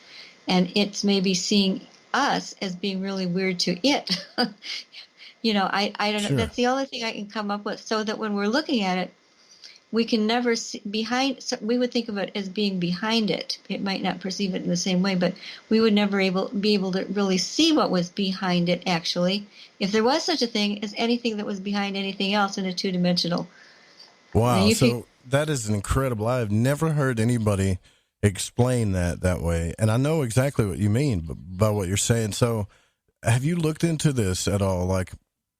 and it's maybe seeing us as being really weird to it. I don't know. That's the only thing I can come up with, so that when we're looking at it, we can never see behind. So we would think of it as being behind it. It might not perceive it in the same way, but we would never be able to really see what was behind it, actually, if there was such a thing as anything that was behind anything else in a 2-dimensional. Wow, so that is incredible. I have never heard anybody explain that way, and I know exactly what you mean by what you're saying. So have you looked into this at all, like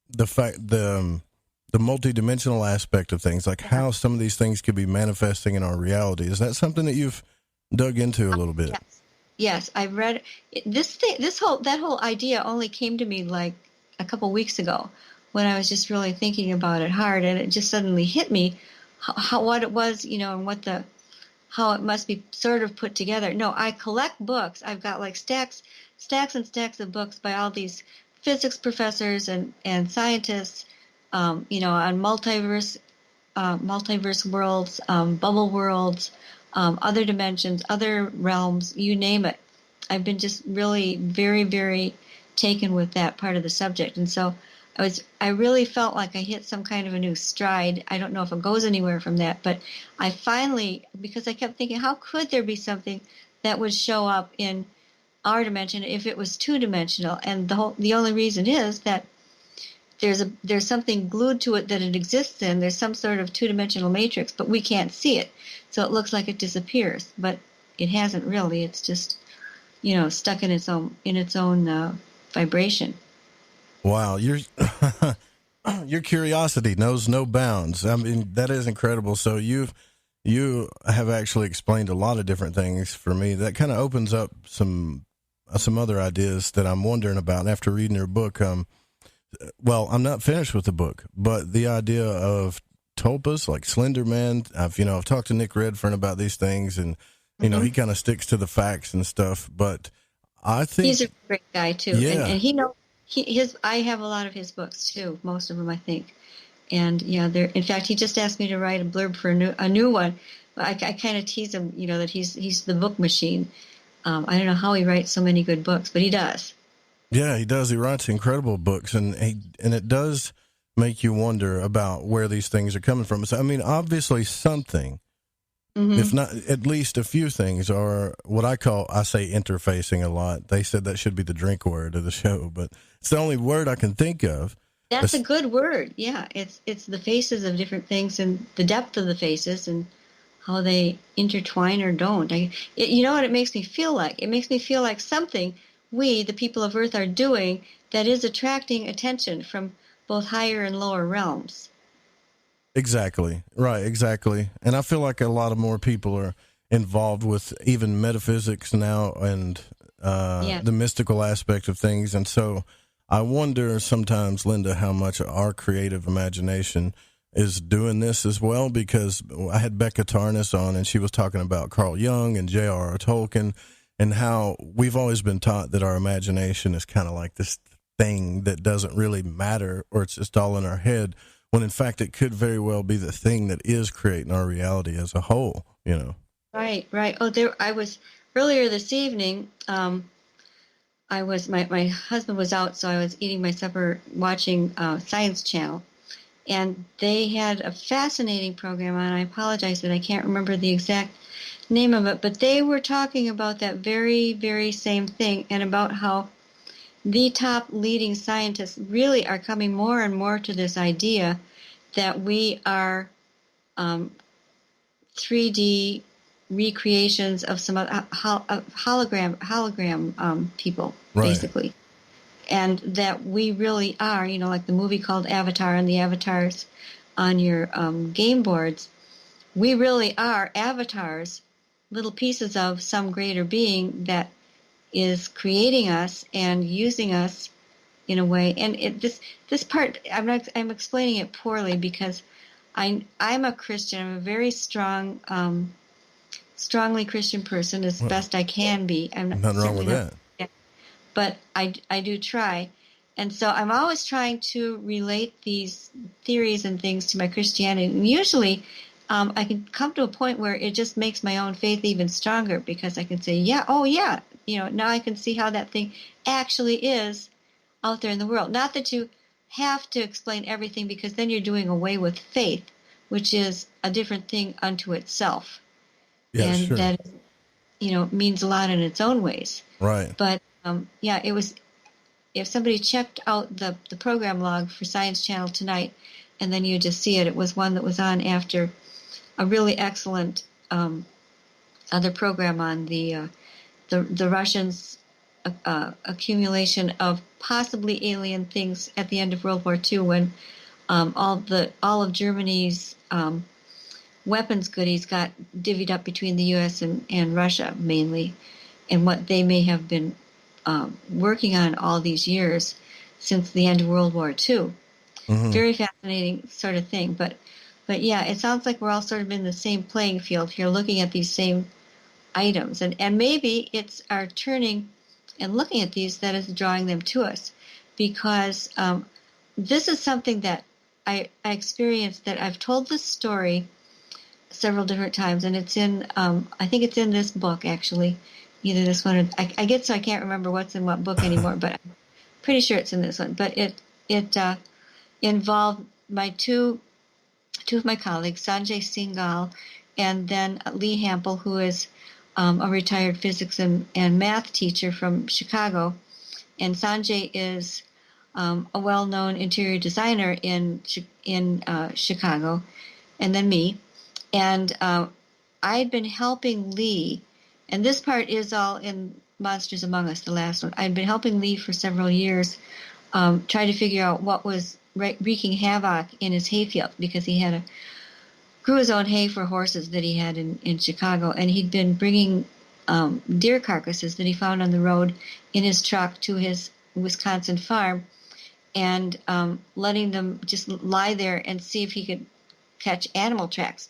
the fact the multidimensional aspect of things, like how some of these things could be manifesting in our reality? Is that something that you've dug into a little bit? Yes, I've read that whole idea only came to me like a couple weeks ago, when I was just really thinking about it hard, and it just suddenly hit me what it was, and how it must be sort of put together. No, I collect books. I've got like stacks and stacks of books by all these physics professors and scientists, on multiverse worlds, bubble worlds, other dimensions, other realms, you name it. I've been just really very, very taken with that part of the subject. And so I really felt like I hit some kind of a new stride. I don't know if it goes anywhere from that, but I finally, because I kept thinking, how could there be something that would show up in our dimension if it was 2-dimensional? And the only reason is that there's something glued to it that it exists in. There's some sort of 2-dimensional matrix, but we can't see it. So it looks like it disappears, but it hasn't really. It's just, stuck in its own vibration. Wow, your curiosity knows no bounds. I mean, that is incredible. So you have actually explained a lot of different things for me. That kind of opens up some other ideas that I'm wondering about after reading your book. Well, I'm not finished with the book, but the idea of tulpas, like Slender Man, I've talked to Nick Redfern about these things, and he kind of sticks to the facts and stuff. But I think he's a great guy too, yeah. and he knows I have a lot of his books too, most of them I think, and in fact, he just asked me to write a blurb for a new one. I kind of tease him, that he's the book machine. I don't know how he writes so many good books, but he does. Yeah, he does. He writes incredible books, and it does make you wonder about where these things are coming from. So, I mean, obviously something, if not at least a few things, are what I say interfacing a lot. They said that should be the drink word of the show, but it's the only word I can think of. That's a good word. Yeah, it's the faces of different things and the depth of the faces and how they intertwine or don't. You know what it makes me feel like? It makes me feel like something we, the people of Earth, are doing that is attracting attention from both higher and lower realms. Exactly. Right, exactly. And I feel like a lot of more people are involved with even metaphysics now and the mystical aspect of things. And so I wonder sometimes, Linda, how much our creative imagination is doing this as well, because I had Becca Tarnas on, and she was talking about Carl Jung and J.R.R. Tolkien, and how we've always been taught that our imagination is kind of like this thing that doesn't really matter, or it's just all in our head, when in fact it could very well be the thing that is creating our reality as a whole, Right. Oh, I was earlier this evening. My husband was out, so I was eating my supper watching Science Channel, and they had a fascinating program on. I apologize that I can't remember the exact name of it, but they were talking about that very, very same thing, and about how the top leading scientists really are coming more and more to this idea that we are 3D recreations of some hologram people, basically. And that we really are, like the movie called Avatar and the avatars on your game boards, we really are avatars, little pieces of some greater being that is creating us and using us in a way. And this part, I'm explaining it poorly because I'm a Christian. I'm a very strongly Christian person, as best I can be. I'm nothing wrong with that. But I do try. And so I'm always trying to relate these theories and things to my Christianity. And usually I can come to a point where it just makes my own faith even stronger, because I can say, now I can see how that thing actually is out there in the world. Not that you have to explain everything, because then you're doing away with faith, which is a different thing unto itself. Yeah, and sure. that, means a lot in its own ways. Right. But it was, if somebody checked out the program log for Science Channel tonight, and then you just see it, it was one that was on after a really excellent other program on the Russians' accumulation of possibly alien things at the end of World War II, when all of Germany's weapons goodies got divvied up between the U.S. and Russia mainly, and what they may have been working on all these years since the end of World War II. Mm-hmm. Very fascinating sort of thing. But yeah, it sounds like we're all sort of in the same playing field here, looking at these same items. And maybe it's our turning and looking at these that is drawing them to us, because this is something that I experienced, that I've told this story several different times, and it's in, I think it's in this book, actually. Either this one or, I get so I can't remember what's in what book anymore, but I'm pretty sure it's in this one. But it involved my two of my colleagues, Sanjay Singhal and then Lee Hampel, who is a retired physics and math teacher from Chicago. And Sanjay is a well-known interior designer in Chicago, and then me. And I'd been helping Lee, and this part is all in Monsters Among Us, the last one. I'd been helping Lee for several years, try to figure out what was wreaking havoc in his hayfield, because he had grew his own hay for horses that he had in Chicago, and he'd been bringing deer carcasses that he found on the road in his truck to his Wisconsin farm, and letting them just lie there and see if he could catch animal tracks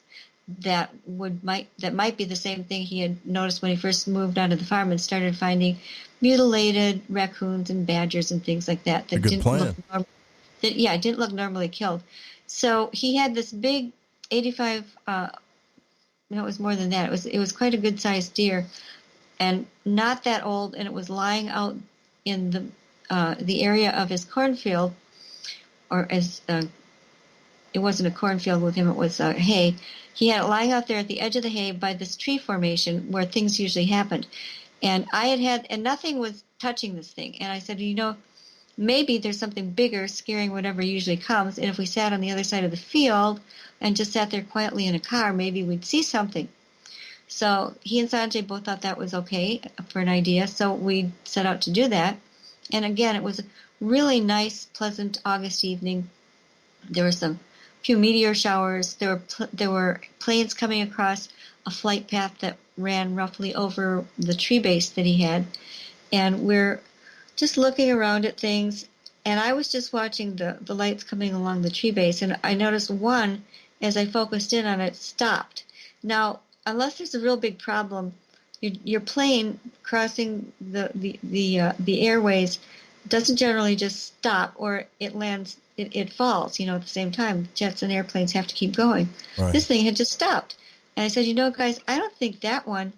that might be the same thing he had noticed when he first moved onto the farm and started finding mutilated raccoons and badgers and things like that. That didn't look normally killed. So he had this big 85. It was more than that. It was quite a good sized deer, and not that old. And it was lying out in the area of his cornfield, or as it wasn't a cornfield with him. It was hay. He had it lying out there at the edge of the hay by this tree formation where things usually happened. And and nothing was touching this thing. And I said, maybe there's something bigger scaring whatever usually comes. And if we sat on the other side of the field and just sat there quietly in a car, maybe we'd see something. So he and Sanjay both thought that was okay for an idea. So we set out to do that. And again, it was a really nice, pleasant August evening. There were some few meteor showers. There were planes coming across a flight path that ran roughly over the tree base that he had. And we're just looking around at things, and I was just watching the lights coming along the tree base, and I noticed one, as I focused in on it, stopped. Now, unless there's a real big problem, your plane crossing the airways doesn't generally just stop, or it lands, it falls, at the same time. Jets and airplanes have to keep going. Right. This thing had just stopped. And I said, guys, I don't think that one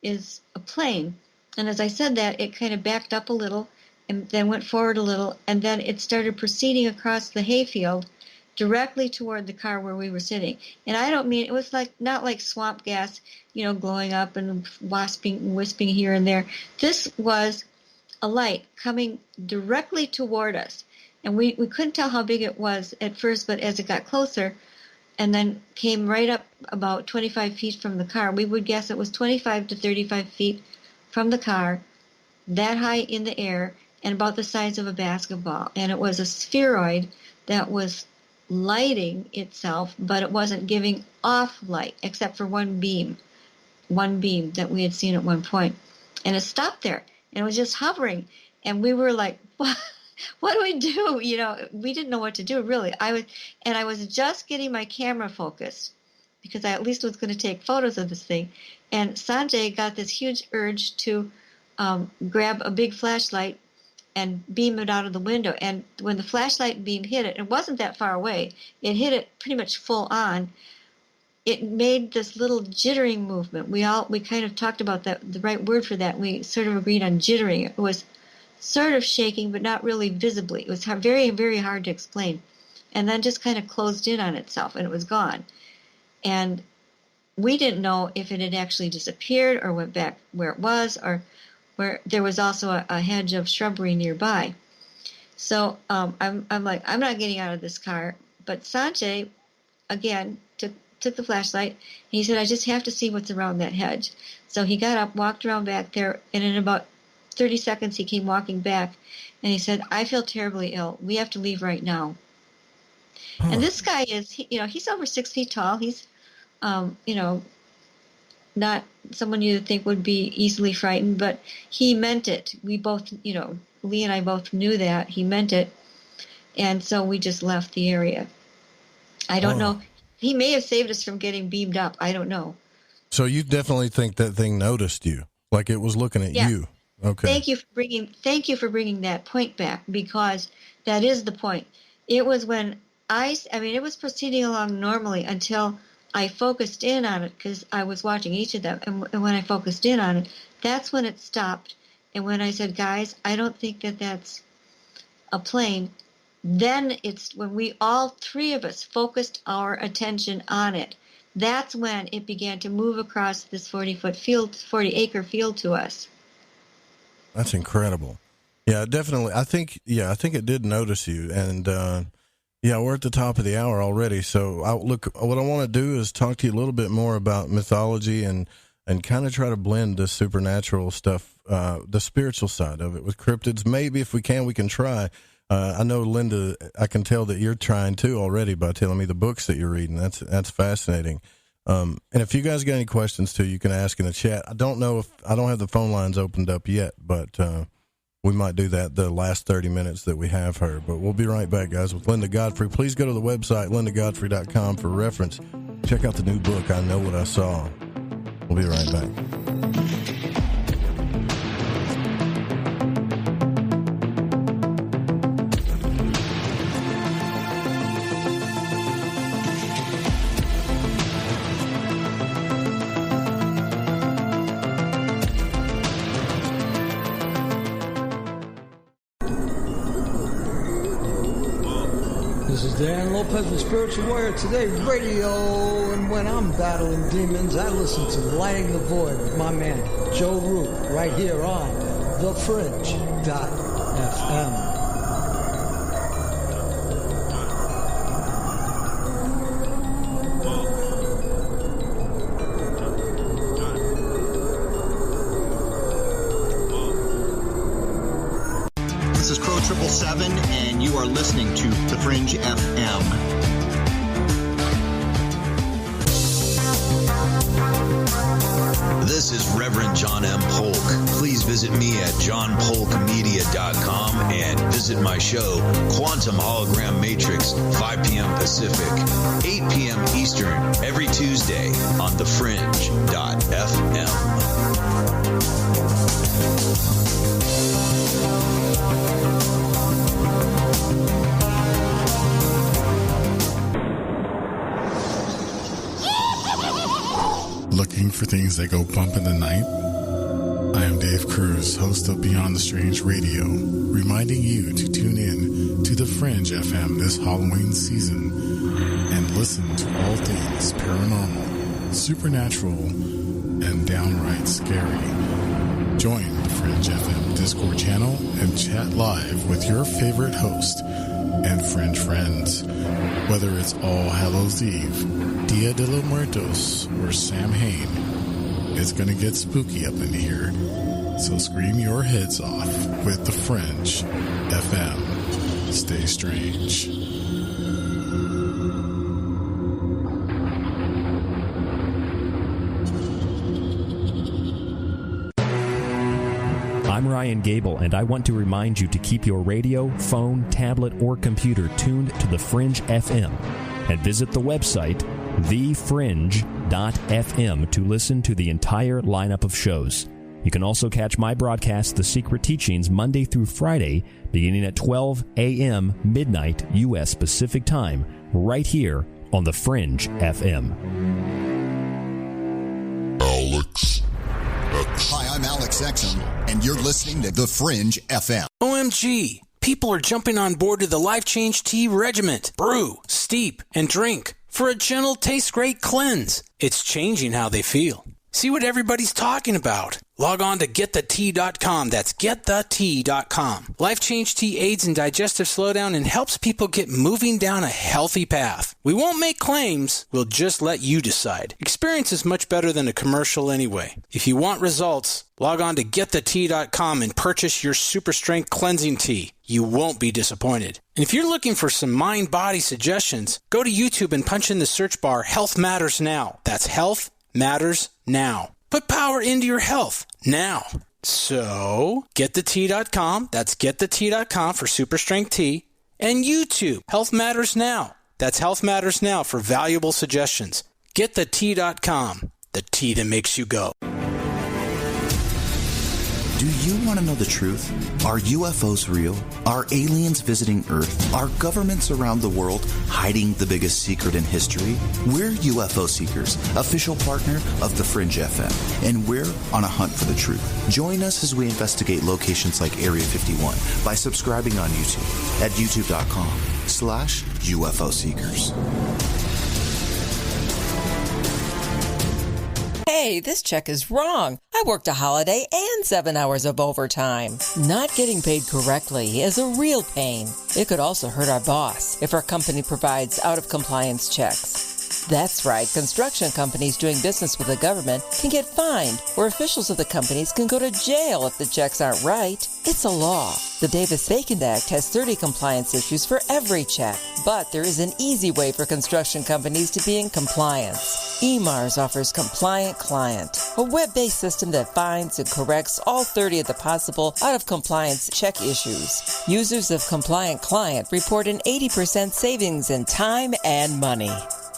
is a plane. And as I said that, it kind of backed up a little and then went forward a little, and then it started proceeding across the hayfield directly toward the car where we were sitting. And I don't mean, it was like, not like swamp gas, glowing up and wisping here and there. This was a light coming directly toward us. And we couldn't tell how big it was at first, but as it got closer and then came right up about 25 feet from the car, we would guess it was 25 to 35 feet from the car, that high in the air, and about the size of a basketball. And it was a spheroid that was lighting itself, but it wasn't giving off light except for one beam that we had seen at one point. And it stopped there, and it was just hovering. And we were like, what do we do? We didn't know what to do, really. I was just getting my camera focused because I at least was going to take photos of this thing. And Sanjay got this huge urge to grab a big flashlight and beam it out of the window. And when the flashlight beam hit it, it wasn't that far away. It hit it pretty much full on. It made this little jittering movement. We kind of talked about that, the right word for that. We sort of agreed on jittering. It was sort of shaking, but not really visibly. It was very, very hard to explain. And then just kind of closed in on itself, and it was gone. And we didn't know if it had actually disappeared or went back where it was, or where there was also a hedge of shrubbery nearby. So I'm like, I'm not getting out of this car. But Sanjay, again, took the flashlight, and he said, I just have to see what's around that hedge. So he got up, walked around back there, and in about 30 seconds he came walking back, and he said, I feel terribly ill. We have to leave right now. Huh. And this guy is, he's over 6 feet tall. He's, not someone you'd think would be easily frightened, but he meant it. We both, Lee and I both knew that he meant it. And so we just left the area. I don't know. He may have saved us from getting beamed up. I don't know. So you definitely think that thing noticed you, like it was looking at you. Okay. Thank you for bringing that point back, because that is the point. It was when it was proceeding along normally until I focused in on it, because I was watching each of them. And when I focused in on it, that's when it stopped. And when I said, guys, I don't think that that's a plane, then it's when we, all three of us, focused our attention on it. That's when it began to move across this 40-acre field to us. That's incredible. Yeah, definitely. I think it did notice you. And, we're at the top of the hour already. So what I want to do is talk to you a little bit more about mythology and kind of try to blend the supernatural stuff, the spiritual side of it with cryptids. Maybe if we can try. I know, Linda, I can tell that you're trying too already by telling me the books that you're reading. That's fascinating. And if you guys got any questions too, you can ask in the chat. I don't have the phone lines opened up yet, but we might do that the last 30 minutes that we have her. But we'll be right back, guys, with Linda Godfrey. Please go to the website, lindagodfrey.com, for reference. Check out the new book, I Know What I Saw. We'll be right back. Dan Lopez with Spiritual Warrior Today Radio, and when I'm battling demons, I listen to Lighting the Void with my man Joe Root right here on thefringe.fm. This is Crow 777, and you are listening to The Fringe FM. This is Reverend John M. Polk. Please visit me at johnpolkmedia.com and visit my show, Quantum Hologram Matrix, 5 p.m. Pacific, 8 p.m. Eastern, every Tuesday on thefringe.fm. Looking for things that go bump in the night? I am Dave Cruz, host of Beyond the Strange Radio, reminding you to tune in to The Fringe FM this Halloween season and listen to all things paranormal, supernatural, and downright scary. Join the Fringe FM Discord channel and chat live with your favorite host and Fringe friends. Whether it's All Hallows Eve, Dia de los Muertos, or Sam Hain, it's going to get spooky up in here. So scream your heads off with the Fringe FM. Stay strange. I'm Ryan Gable, and I want to remind you to keep your radio, phone, tablet, or computer tuned to the Fringe FM, and visit the website thefringe.fm to listen to the entire lineup of shows. You can also catch my broadcast, The Secret Teachings, Monday through Friday, beginning at 12 a.m. midnight U.S. Pacific Time, right here on the Fringe FM. Alex X. Hi, I'm Alex Exum, and you're listening to The Fringe FM. OMG! People are jumping on board to the Life Change Tea Regiment. Brew, steep, and drink for a gentle, taste-great cleanse. It's changing how they feel. See what everybody's talking about. Log on to getthetea.com. That's getthetea.com. Life Change Tea aids in digestive slowdown and helps people get moving down a healthy path. We won't make claims. We'll just let you decide. Experience is much better than a commercial anyway. If you want results, log on to getthetea.com and purchase your super strength cleansing tea. You won't be disappointed. And if you're looking for some mind-body suggestions, go to YouTube and punch in the search bar Health Matters Now. That's Health Matters Now. Put power into your health now. So, getthetea.com. That's getthetea.com for super strength tea. And YouTube, Health Matters Now. That's Health Matters Now for valuable suggestions. Getthetea.com. The tea that makes you go. Do you want to know the truth? Are UFOs real? Are aliens visiting Earth? Are governments around the world hiding the biggest secret in history? We're UFO Seekers, official partner of the Fringe FM, and we're on a hunt for the truth. Join us as we investigate locations like Area 51 by subscribing on YouTube at youtube.com/UFO Seekers. Hey, this check is wrong. I worked a holiday and 7 hours of overtime. Not getting paid correctly is a real pain. It could also hurt our boss if our company provides out-of-compliance checks. That's right, construction companies doing business with the government can get fined, or officials of the companies can go to jail if the checks aren't right. It's a law. The Davis-Bacon Act has 30 compliance issues for every check, but there is an easy way for construction companies to be in compliance. EMARS offers Compliant Client, a web-based system that finds and corrects all 30 of the possible out-of-compliance check issues. Users of Compliant Client report an 80% savings in time and money.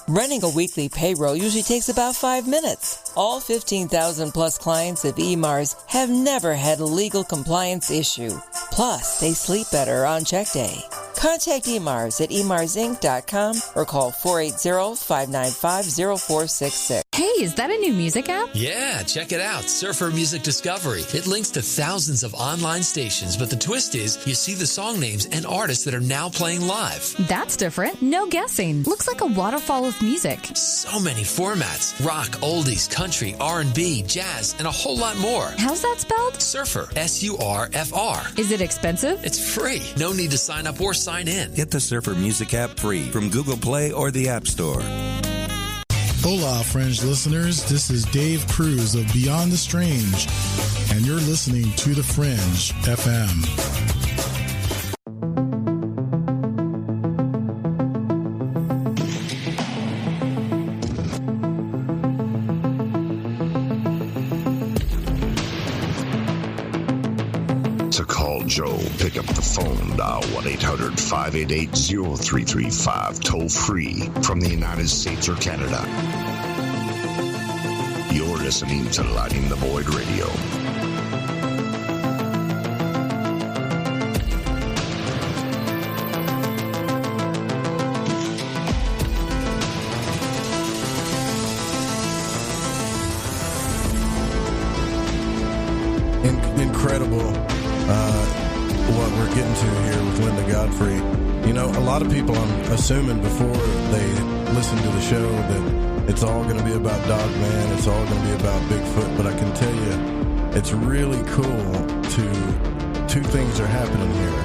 Running a weekly payroll usually takes about 5 minutes. All 15,000 plus clients of EMARS have never had a legal compliance issue. Plus, they sleep better on check day. Contact EMARS at emarsinc.com or call 480-595-0466. Hey, is that a new music app? Yeah, check it out. Surfer Music Discovery. It links to thousands of online stations, but the twist is you see the song names and artists that are now playing live. That's different. No guessing. Looks like a waterfall of music. So many formats. Rock, oldies, country, R&B, jazz, and a whole lot more. How's that spelled? Surfer. S-U-R-F-R. Is it expensive? It's free. No need to sign up or sign in. Get the Surfer Music app free from Google Play or the App Store. Hola, Fringe listeners. This is Dave Cruz of Beyond the Strange, and you're listening to The Fringe FM. To call Joe, pick up the phone, dial 1-800-588-0335, toll free from the United States or Canada. You're listening to Lighting the Void Radio. incredible what we're getting to here with Linda Godfrey. You know, a lot of people, I'm assuming before they listen to the show that it's all going to be about Dogman, it's all going to be about Bigfoot, but I can tell you it's really cool two things are happening here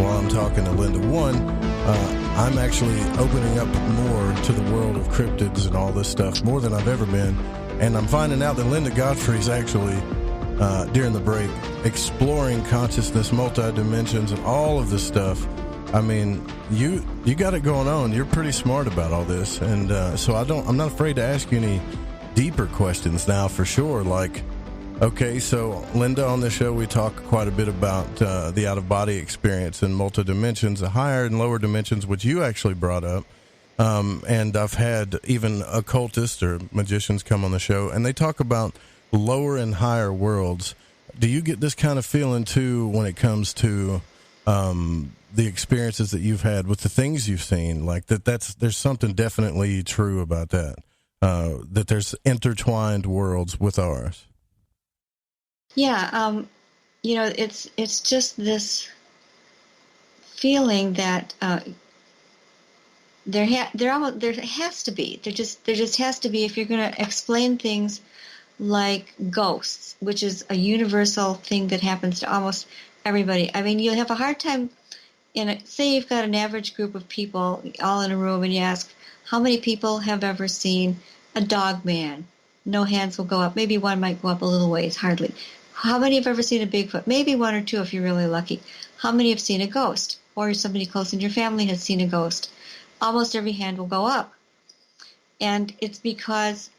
while I'm talking to Linda. One, I'm actually opening up more to the world of cryptids and all this stuff more than I've ever been, and I'm finding out that Linda Godfrey's actually during the break exploring consciousness, multi-dimensions, and all of this stuff. I mean, you got it going on. You're pretty smart about all this, and so I'm not afraid to ask you any deeper questions now, for sure. Like, okay, so Linda, on this show we talk quite a bit about the out-of-body experience and multi-dimensions, the higher and lower dimensions, which you actually brought up. And I've had even occultists or magicians come on the show, and they talk about lower and higher worlds. Do you get this kind of feeling too when it comes to the experiences that you've had with the things you've seen? Like there's something definitely true about that, that there's intertwined worlds with ours. Yeah, you know, it's just this feeling that there has to be. There just has to be, if you're going to explain things like ghosts, which is a universal thing that happens to almost everybody. I mean, you'll have a hard time say you've got an average group of people all in a room, and you ask how many people have ever seen a dog man. No hands will go up. Maybe one might go up a little ways, hardly. How many have ever seen a Bigfoot? Maybe one or two if you're really lucky. How many have seen a ghost? Or somebody close in your family has seen a ghost? Almost every hand will go up. And it's because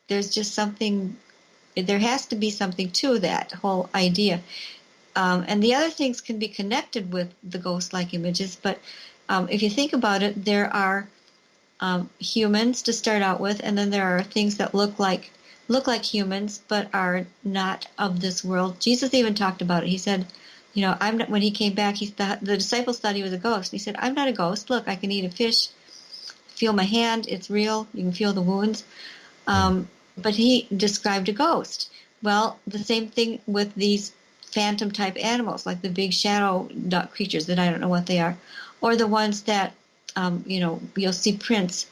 there's just something, there has to be something to that whole idea. And the other things can be connected with the ghost-like images, but if you think about it, there are humans to start out with, and then there are things that look like humans but are not of this world. Jesus even talked about it. He said, you know, I'm not, when he came back, the disciples thought he was a ghost. He said, I'm not a ghost. Look, I can eat a fish, feel my hand, it's real, you can feel the wounds. But he described a ghost. Well, the same thing with these phantom type animals, like the big shadow creatures that I don't know what they are, or the ones that you know, you'll see prints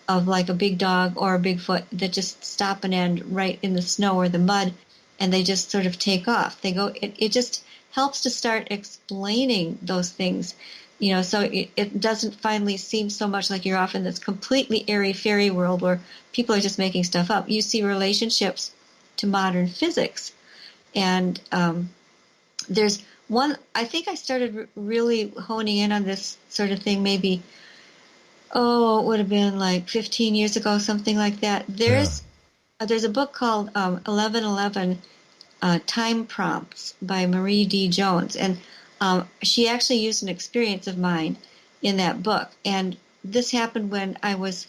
of like a big dog or a Bigfoot that just stop and end right in the snow or the mud, and they just sort of take off. They go. It just helps to start explaining those things, you know, so it doesn't finally seem so much like you're off in this completely airy-fairy world where people are just making stuff up. You see relationships to modern physics, and there's one. I think I started really honing in on this sort of thing maybe. Oh, it would have been like 15 years ago, something like that. There's a book called 1111 Time Prompts by Marie D. Jones, and she actually used an experience of mine in that book. And this happened when I was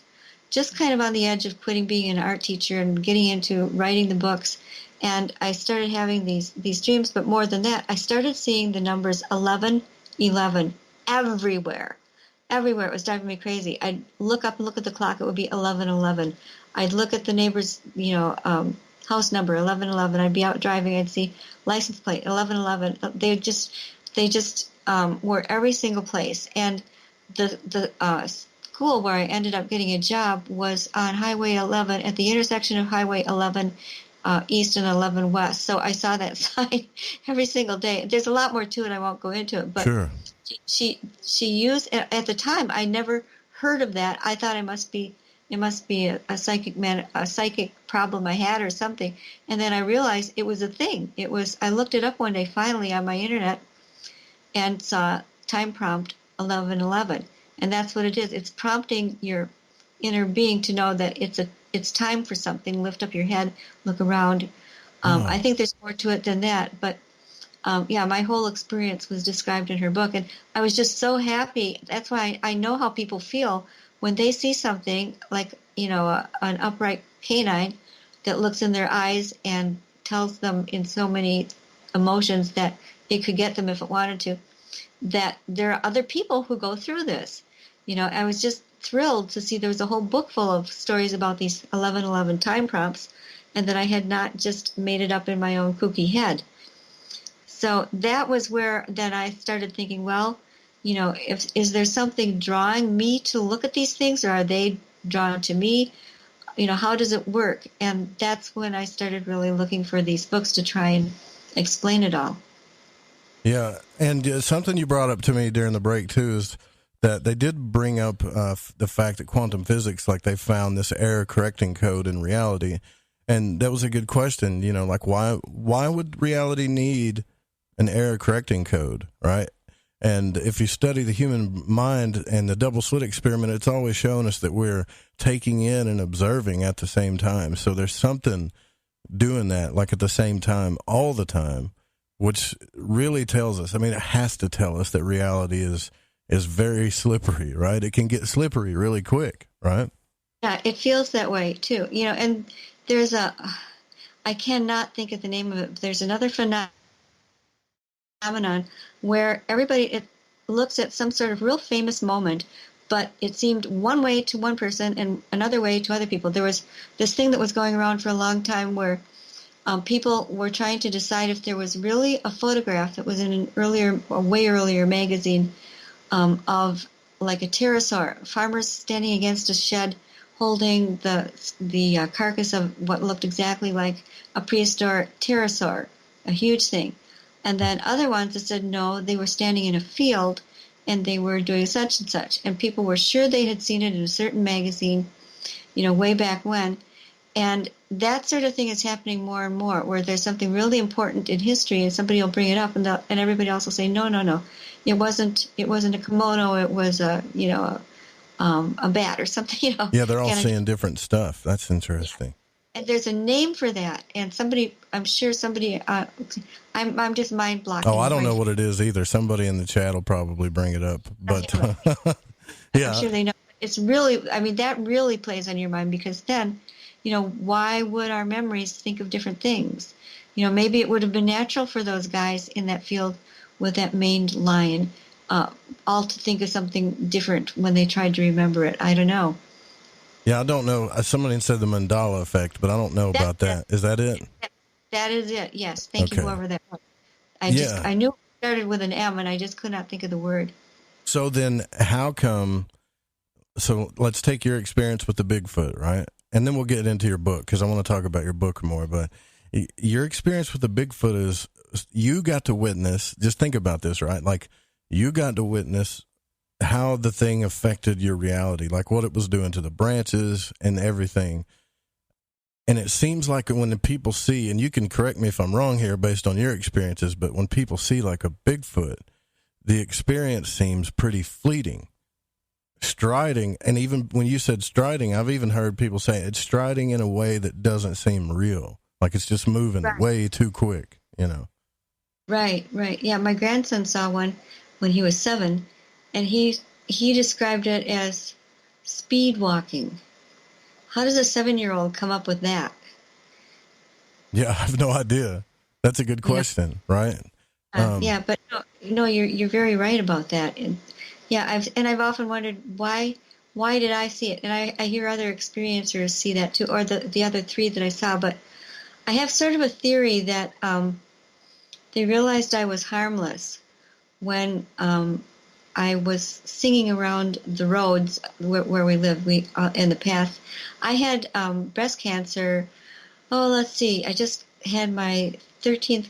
just kind of on the edge of quitting being an art teacher and getting into writing the books. And I started having these dreams, but more than that, I started seeing the numbers 1111 everywhere. Everywhere. It was driving me crazy. I'd look up and look at the clock. It would be 11:11. I'd look at the neighbor's, you know, house number 11:11. I'd be out driving. I'd see license plate 11:11. They just were every single place. And the school where I ended up getting a job was on Highway 11 at the intersection of Highway 11 East and 11 West. So I saw that sign every single day. There's a lot more to it. I won't go into it, but. Sure. She used, at the time I never heard of that. I thought it must be a psychic problem I had or something. And then I realized it was a thing. I looked it up one day finally on my internet and saw time prompt 1111, and that's what it is. It's prompting your inner being to know that it's time for something. Lift up your head, look around. I think there's more to it than that, but. Yeah, my whole experience was described in her book, and I was just so happy. That's why I know how people feel when they see something like, you know, an upright canine that looks in their eyes and tells them in so many emotions that it could get them if it wanted to, that there are other people who go through this. You know, I was just thrilled to see there was a whole book full of stories about these 1111 time prompts, and that I had not just made it up in my own kooky head. So that was where then I started thinking, well, is there something drawing me to look at these things, or are they drawn to me? How does it work? And that's when I started really looking for these books to try and explain it all. Yeah, and something you brought up to me during the break, too, is that they did bring up the fact that quantum physics, like they found this error-correcting code in reality. And that was a good question, like why would reality need an error-correcting code, right? And if you study the human mind and the double slit experiment, it's always shown us that we're taking in and observing at the same time. So there's something doing that, like at the same time, all the time, which really tells us, it has to tell us that reality is very slippery, right? It can get slippery really quick, right? Yeah, it feels that way too. And there's I cannot think of the name of it, but there's another phenomenon where it looks at some sort of real famous moment, but it seemed one way to one person and another way to other people. There was this thing that was going around for a long time where people were trying to decide if there was really a photograph that was in a way earlier magazine of like a pterosaur, farmers standing against a shed holding the carcass of what looked exactly like a prehistoric pterosaur, a huge thing. And then other ones that said no, they were standing in a field and they were doing such and such. And people were sure they had seen it in a certain magazine, way back when. And that sort of thing is happening more and more, where there's something really important in history and somebody will bring it up and everybody else will say, no. It wasn't a kimono, it was a bat or something, Yeah, they're all seeing different stuff. That's interesting. And there's a name for that, and I'm sure somebody, I'm just mind blocking. Oh, I don't know what it is either. Somebody in the chat will probably bring it up, but yeah. I'm sure they know. It's really, that really plays on your mind, because then, why would our memories think of different things? Maybe it would have been natural for those guys in that field with that maned lion, all to think of something different when they tried to remember it. I don't know. Yeah, I don't know. Somebody said the Mandela effect, but I don't know about that. Is that it? That is it. Yes. Thank you, whoever that was. I knew it started with an M, and I just could not think of the word. So then how come, so let's take your experience with the Bigfoot, right? And then we'll get into your book, because I want to talk about your book more. But your experience with the Bigfoot is you got to witness, just think about this, right? Like you got to witness how the thing affected your reality, like what it was doing to the branches and everything. And it seems like when the people see, and you can correct me if I'm wrong here based on your experiences, but when people see like a Bigfoot, the experience seems pretty fleeting. Striding, and even when you said striding, I've even heard people say it's striding in a way that doesn't seem real. Like it's just moving way too quick, Right. Yeah, my grandson saw one when he was 7. And he described it as speed walking. How does a 7-year-old come up with that? Yeah, I have no idea. That's a good question, right? Yeah, but no, you're very right about that. And yeah, I've often wondered why did I see it? And I hear other experiencers see that too, or the other 3 that I saw. But I have sort of a theory that they realized I was harmless when I was singing around the roads where we live, in the path. I had breast cancer. Oh, let's see. I just had my 13th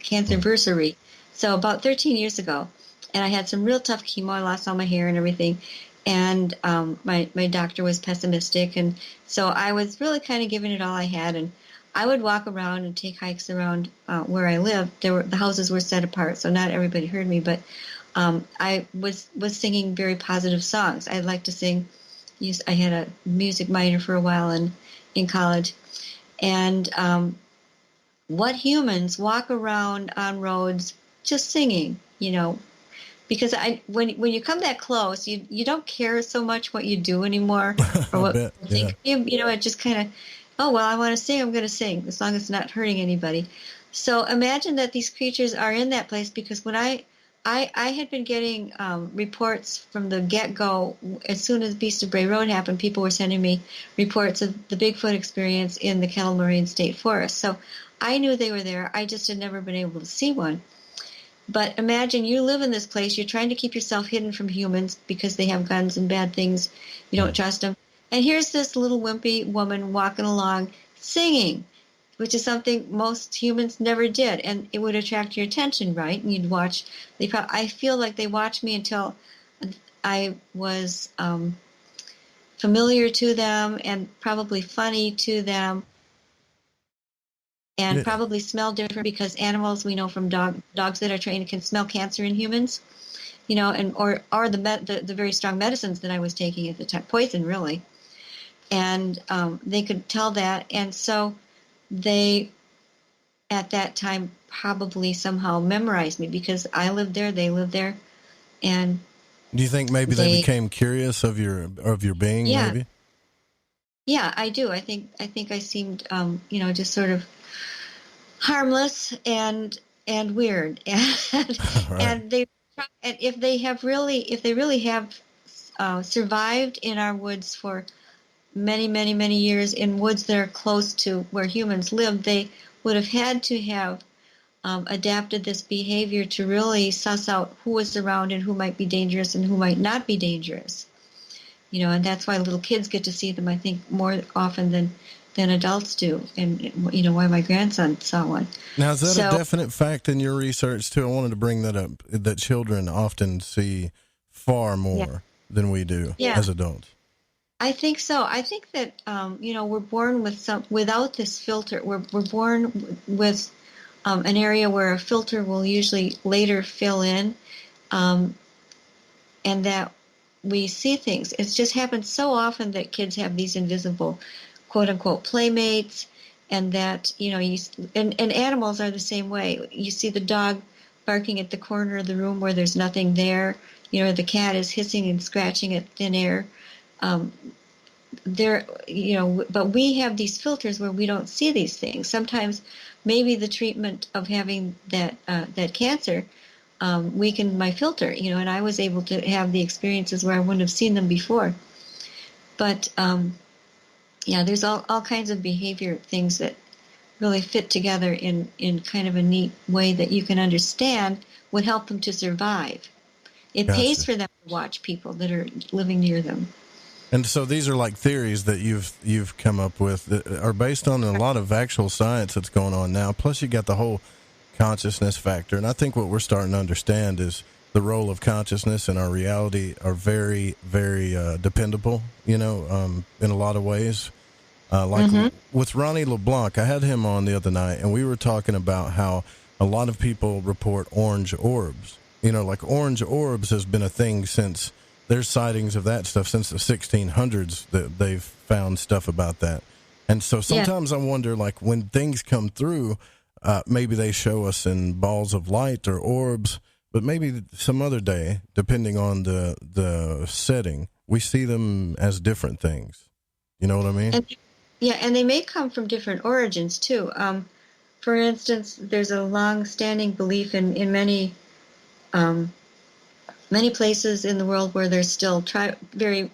cancerversary. So about 13 years ago. And I had some real tough chemo. I lost all my hair and everything. And my doctor was pessimistic. And so I was really kind of giving it all I had. And I would walk around and take hikes around where I lived. The houses were set apart, so not everybody heard me, but I was singing very positive songs. I'd like to sing. I had a music minor for a while in college. And what humans walk around on roads just singing, because when you come that close, you don't care so much what you do anymore or what people think. It just kind of, oh, well, I want to sing, I'm going to sing, as long as it's not hurting anybody. So imagine that these creatures are in that place, because when I I had been getting reports from the get-go. As soon as Beast of Bray Road happened, people were sending me reports of the Bigfoot experience in the Kettle Moraine State Forest. So I knew they were there. I just had never been able to see one. But imagine you live in this place. You're trying to keep yourself hidden from humans because they have guns and bad things. You don't trust them. And here's this little wimpy woman walking along singing, which is something most humans never did. And it would attract your attention, right? And you'd watch. I feel like they watched me until I was familiar to them and probably funny to them. And probably smell different because animals, we know from dogs that are trained, can smell cancer in humans, and or the very strong medicines that I was taking at the time, poison really, and they could tell that, and so they at that time probably somehow memorized me because I lived there, they lived there, and do you think maybe they became curious of your being? Yeah, maybe. Yeah, I do. I think I seemed just sort of harmless and weird, and right. and if they really have survived in our woods for many years in woods that are close to where humans live, they would have had to have adapted this behavior to really suss out who was around and who might be dangerous and who might not be dangerous. And that's why little kids get to see them, I think, more often than adults do, and why my grandson saw one. Now, is that a definite fact in your research too? I wanted to bring that up, that children often see far more than we do as adults. I think so. I think that we're born without this filter. We're born with an area where a filter will usually later fill in, and that we see things. It's just happens so often that kids have these invisible, quote unquote, playmates, and that and animals are the same way. You see the dog barking at the corner of the room where there's nothing there. The cat is hissing and scratching at thin air. But we have these filters where we don't see these things. Sometimes maybe the treatment of having that cancer weakened my filter, and I was able to have the experiences where I wouldn't have seen them before. But there's all kinds of behavior things that really fit together in kind of a neat way that you can understand would help them to survive. It pays for them to watch people that are living near them. And so these are like theories that you've come up with that are based on a lot of actual science that's going on now. Plus you got the whole consciousness factor. And I think what we're starting to understand is the role of consciousness and our reality are very, very dependable, in a lot of ways. With Ronnie LeBlanc, I had him on the other night, and we were talking about how a lot of people report orange orbs. Like orange orbs has been a thing since there's sightings of that stuff since the 1600s that they've found stuff about that. And so sometimes I wonder, like, when things come through, maybe they show us in balls of light or orbs, but maybe some other day, depending on the setting, we see them as different things. You know what I mean? And they may come from different origins, too. For instance, there's a long-standing belief in many places in the world where there's still very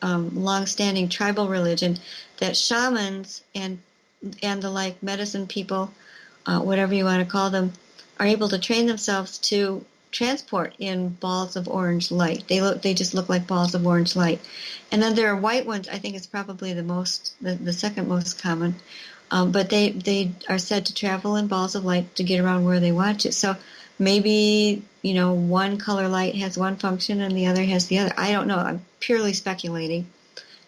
long-standing tribal religion that shamans and the like medicine people, whatever you want to call them, are able to train themselves to transport in balls of orange light. They just look like balls of orange light. And then there are white ones. I think it's probably the second most common. But they are said to travel in balls of light to get around where they want to. So maybe, one color light has one function and the other has the other. I don't know. I'm purely speculating,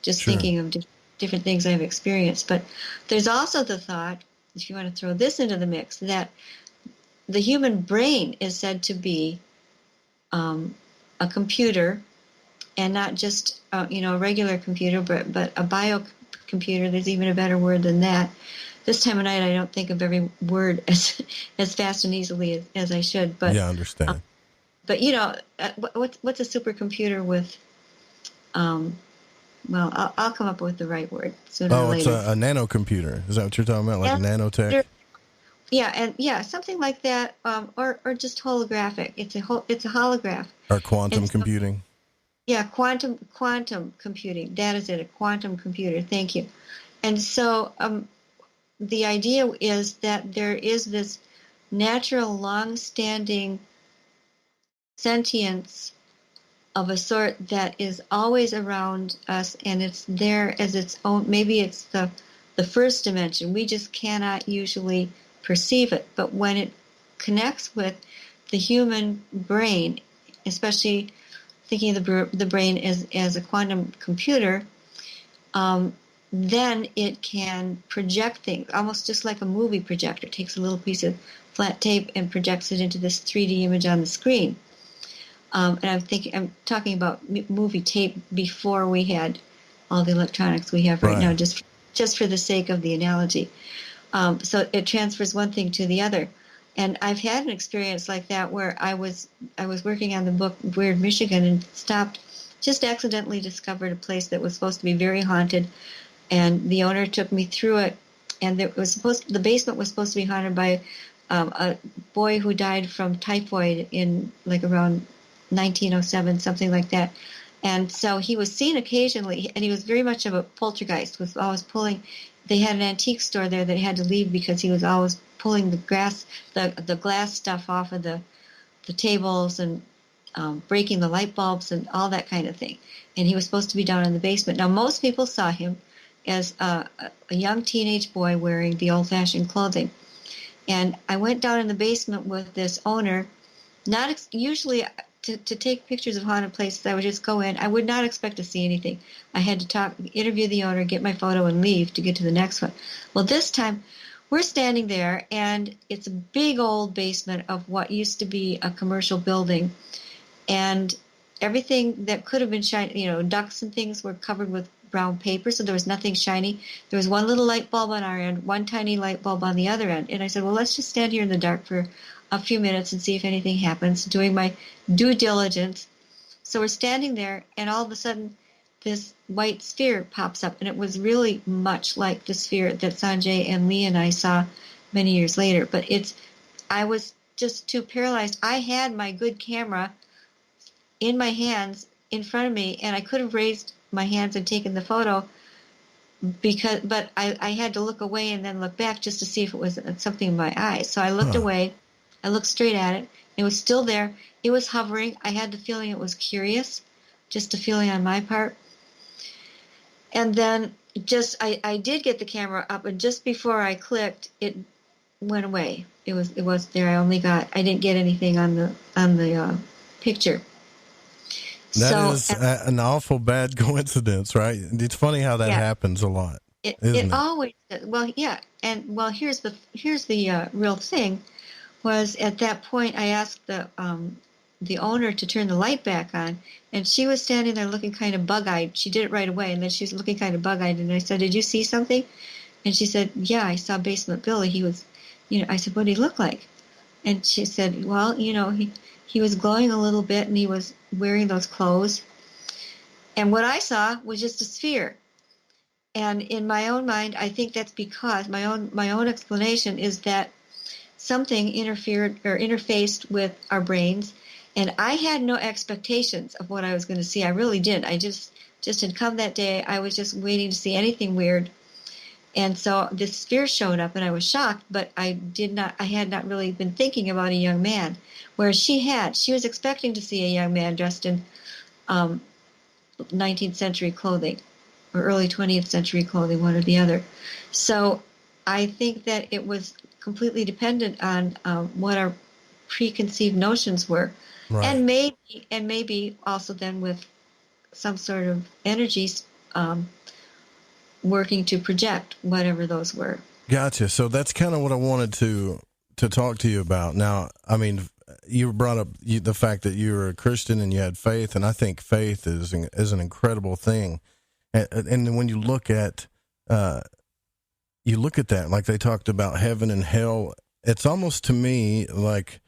just thinking of different things I've experienced. But there's also the thought, if you want to throw this into the mix, that the human brain is said to be a computer, and not just a regular computer, but a biocomputer. There's even a better word than that. This time of night, I don't think of every word as fast and easily as I should. But I understand. But what's a supercomputer with? Well, I'll come up with the right word sooner or later. It's a nanocomputer. Is that what you're talking about, like nanotech? something like that, or just holographic. It's a holograph. Or quantum computing. Yeah, quantum computing. That is it, a quantum computer. Thank you. And so the idea is that there is this natural, long-standing sentience of a sort that is always around us, and it's there as its own. Maybe it's the first dimension. We just cannot usually perceive it. But when it connects with the human brain, especially thinking of the brain as a quantum computer, then it can project things, almost just like a movie projector. It takes a little piece of flat tape and projects it into this 3D image on the screen. And I'm talking about movie tape before we had all the electronics we have right now, just for the sake of the analogy. So it transfers one thing to the other. And I've had an experience like that where I was working on the book Weird Michigan and just accidentally discovered a place that was supposed to be very haunted, and the owner took me through it, and the basement was supposed to be haunted by a boy who died from typhoid in like around 1907, something like that. And so he was seen occasionally, and he was very much of a poltergeist, was always pulling. They had an antique store there that he had to leave because he was always pulling the glass stuff off of the tables and breaking the light bulbs and all that kind of thing. And he was supposed to be down in the basement. Now, most people saw him as a young teenage boy wearing the old-fashioned clothing. And I went down in the basement with this owner, not usually to take pictures of haunted places. I would just go in. I would not expect to see anything. I had to interview the owner, get my photo, and leave to get to the next one. Well, this time, we're standing there, and it's a big old basement of what used to be a commercial building. And everything that could have been shiny, ducks and things were covered with brown paper, so there was nothing shiny. There was one little light bulb on our end, one tiny light bulb on the other end. And I said, well, let's just stand here in the dark for a few minutes and see if anything happens, doing my due diligence. So we're standing there, and all of a sudden, this white sphere pops up, and it was really much like the sphere that Sanjay and Lee and I saw many years later. But I was just too paralyzed. I had my good camera in my hands in front of me, and I could have raised my hands and taken the photo, but I had to look away and then look back just to see if it was something in my eyes. So I looked away, I looked straight at it. It was still there. It was hovering. I had the feeling it was curious, just a feeling on my part. And then I did get the camera up, and just before I clicked, it went away. It was there. I didn't get anything on the picture. That is an awful bad coincidence, right? It's funny how that happens a lot. It always does. Well, yeah, and here's the real thing. Was at that point I asked the owner to turn the light back on, and she was standing there looking kind of bug-eyed. She did it right away, and then she was looking kind of bug-eyed, and I said, "Did you see something?" And she said, "Yeah, I saw Basement Billy. He was, I said, "What did he look like?" And she said, "Well, he was glowing a little bit, and he was wearing those clothes. And what I saw was just a sphere." And in my own mind, I think that's because my own explanation is that something interfered or interfaced with our brains, and I had no expectations of what I was going to see. I really didn't. I just had come that day. I was just waiting to see anything weird. And so this sphere showed up, and I was shocked, but I had not really been thinking about a young man, whereas she was expecting to see a young man dressed in 19th century clothing or early 20th century clothing, one or the other. So I think that it was completely dependent on what our preconceived notions were. Right. And maybe also then with some sort of energies working to project whatever those were. Gotcha. So that's kind of what I wanted to talk to you about. Now, I mean, you brought up the fact that you were a Christian and you had faith, and I think faith is an incredible thing. And when you look at that, like they talked about heaven and hell, it's almost to me like,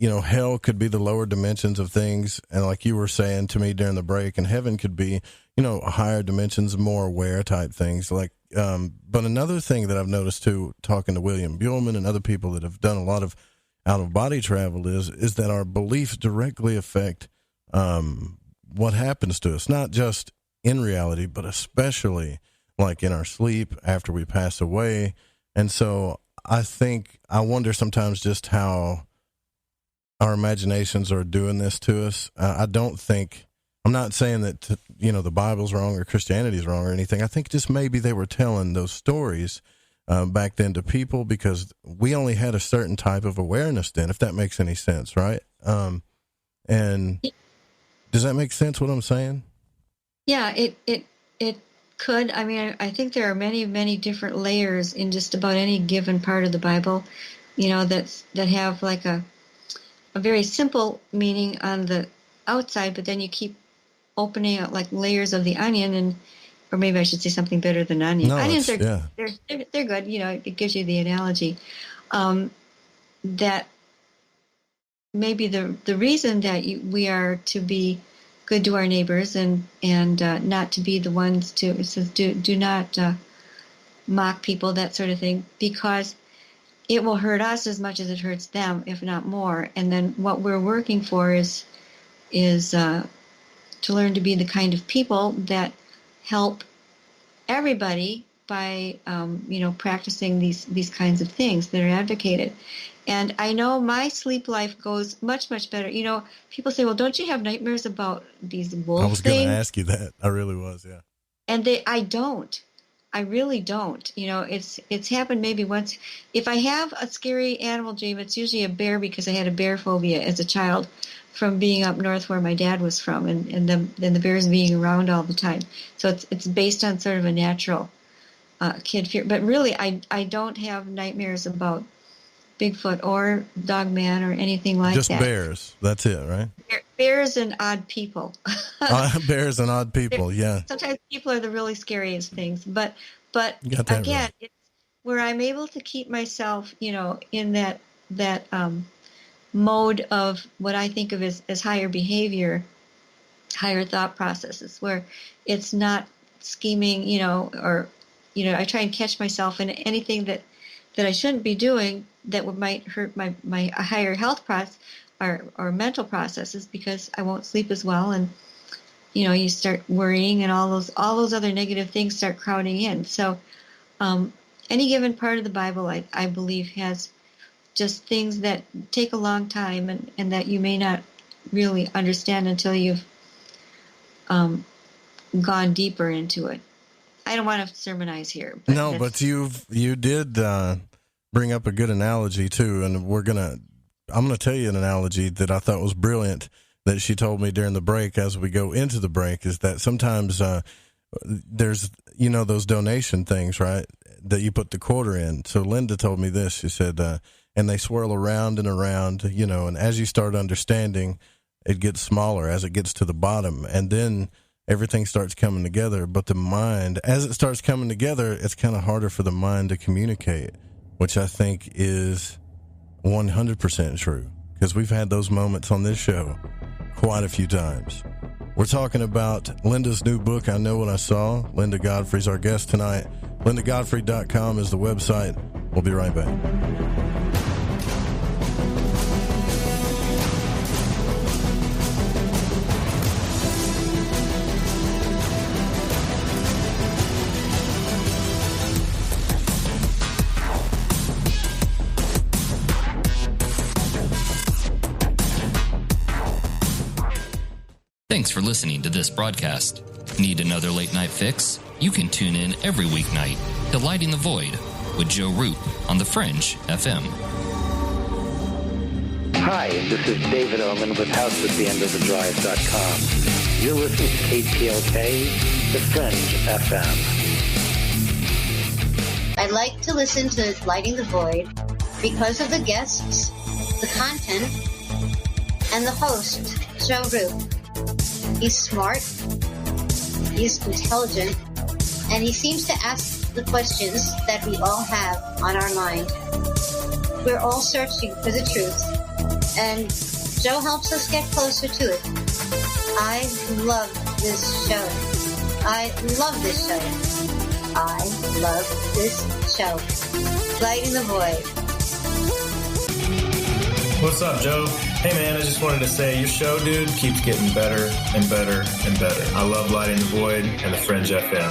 hell could be the lower dimensions of things. And like you were saying to me during the break, and heaven could be, higher dimensions, more aware type things. Like But another thing that I've noticed too, talking to William Buellman and other people that have done a lot of out-of-body travel, is that our beliefs directly affect what happens to us, not just in reality, but especially like in our sleep after we pass away. And so I wonder sometimes just how our imaginations are doing this to us. I'm not saying that, the Bible's wrong or Christianity's wrong or anything. I think just maybe they were telling those stories back then to people because we only had a certain type of awareness then, if that makes any sense, right? And does that make sense what I'm saying? Yeah, it could. I mean, I think there are many, many different layers in just about any given part of the Bible, that have like a very simple meaning on the outside, but then you keep opening up like layers of the onion, or maybe I should say something better than onion. No, onions are they're good. It gives you the analogy that maybe the reason that we are to be good to our neighbors and not to be the ones to, it says do not mock people, that sort of thing, because it will hurt us as much as it hurts them, if not more. And then what we're working for is to learn to be the kind of people that help everybody by, practicing these kinds of things that are advocated. And I know my sleep life goes much, much better. People say, well, don't you have nightmares about these wolf things? I was going to ask you that. I really was, yeah. And I don't. I really don't. It's happened maybe once. If I have a scary animal dream, it's usually a bear because I had a bear phobia as a child from being up north where my dad was from, and the bears being around all the time. So it's based on sort of a natural kid fear. But really, I don't have nightmares about Bigfoot or Dogman or anything like that. Just bears. That's it, right? Bears and odd people. Bears and odd people, yeah. Sometimes people are the really scariest things. But again, right. It's where I'm able to keep myself, in that mode of what I think of as higher behavior, higher thought processes, where it's not scheming, or I try and catch myself in anything that I shouldn't be doing that might hurt my higher health process or mental processes, because I won't sleep as well, and you start worrying, and all those other negative things start crowding in. So any given part of the Bible, I believe, has just things that take a long time and that you may not really understand until you've gone deeper into it. I don't want to sermonize here. But you did bring up a good analogy too, and I'm gonna tell you an analogy that I thought was brilliant that she told me during the break as we go into the break, is that sometimes there's those donation things, right, that you put the quarter in. So Linda told me this. She said, and they swirl around and around, and as you start understanding, it gets smaller as it gets to the bottom, and then everything starts coming together. But the mind, as it starts coming together, it's kind of harder for the mind to communicate, which I think is 100% true, because we've had those moments on this show quite a few times. We're talking about Linda's new book, I Know What I Saw. Linda Godfrey's our guest tonight. LindaGodfrey.com is the website. We'll be right back. Thanks for listening to this broadcast. Need another late night fix? You can tune in every weeknight to Lighting the Void with Joe Roop on The Fringe FM. Hi, this is David Oman with HouseAtTheEndOfTheDrive.com. You're listening to KTLK, The Fringe FM. I like to listen to Lighting the Void because of the guests, the content, and the host, Joe Roop. He's smart, he's intelligent, and he seems to ask the questions that we all have on our mind. We're all searching for the truth, and Joe helps us get closer to it. I love this show. I love this show. I love this show. Lighting the Void. What's up, Joe? Hey, man, I just wanted to say your show, dude, keeps getting better and better and better. I love Lighting the Void and the Fringe FM.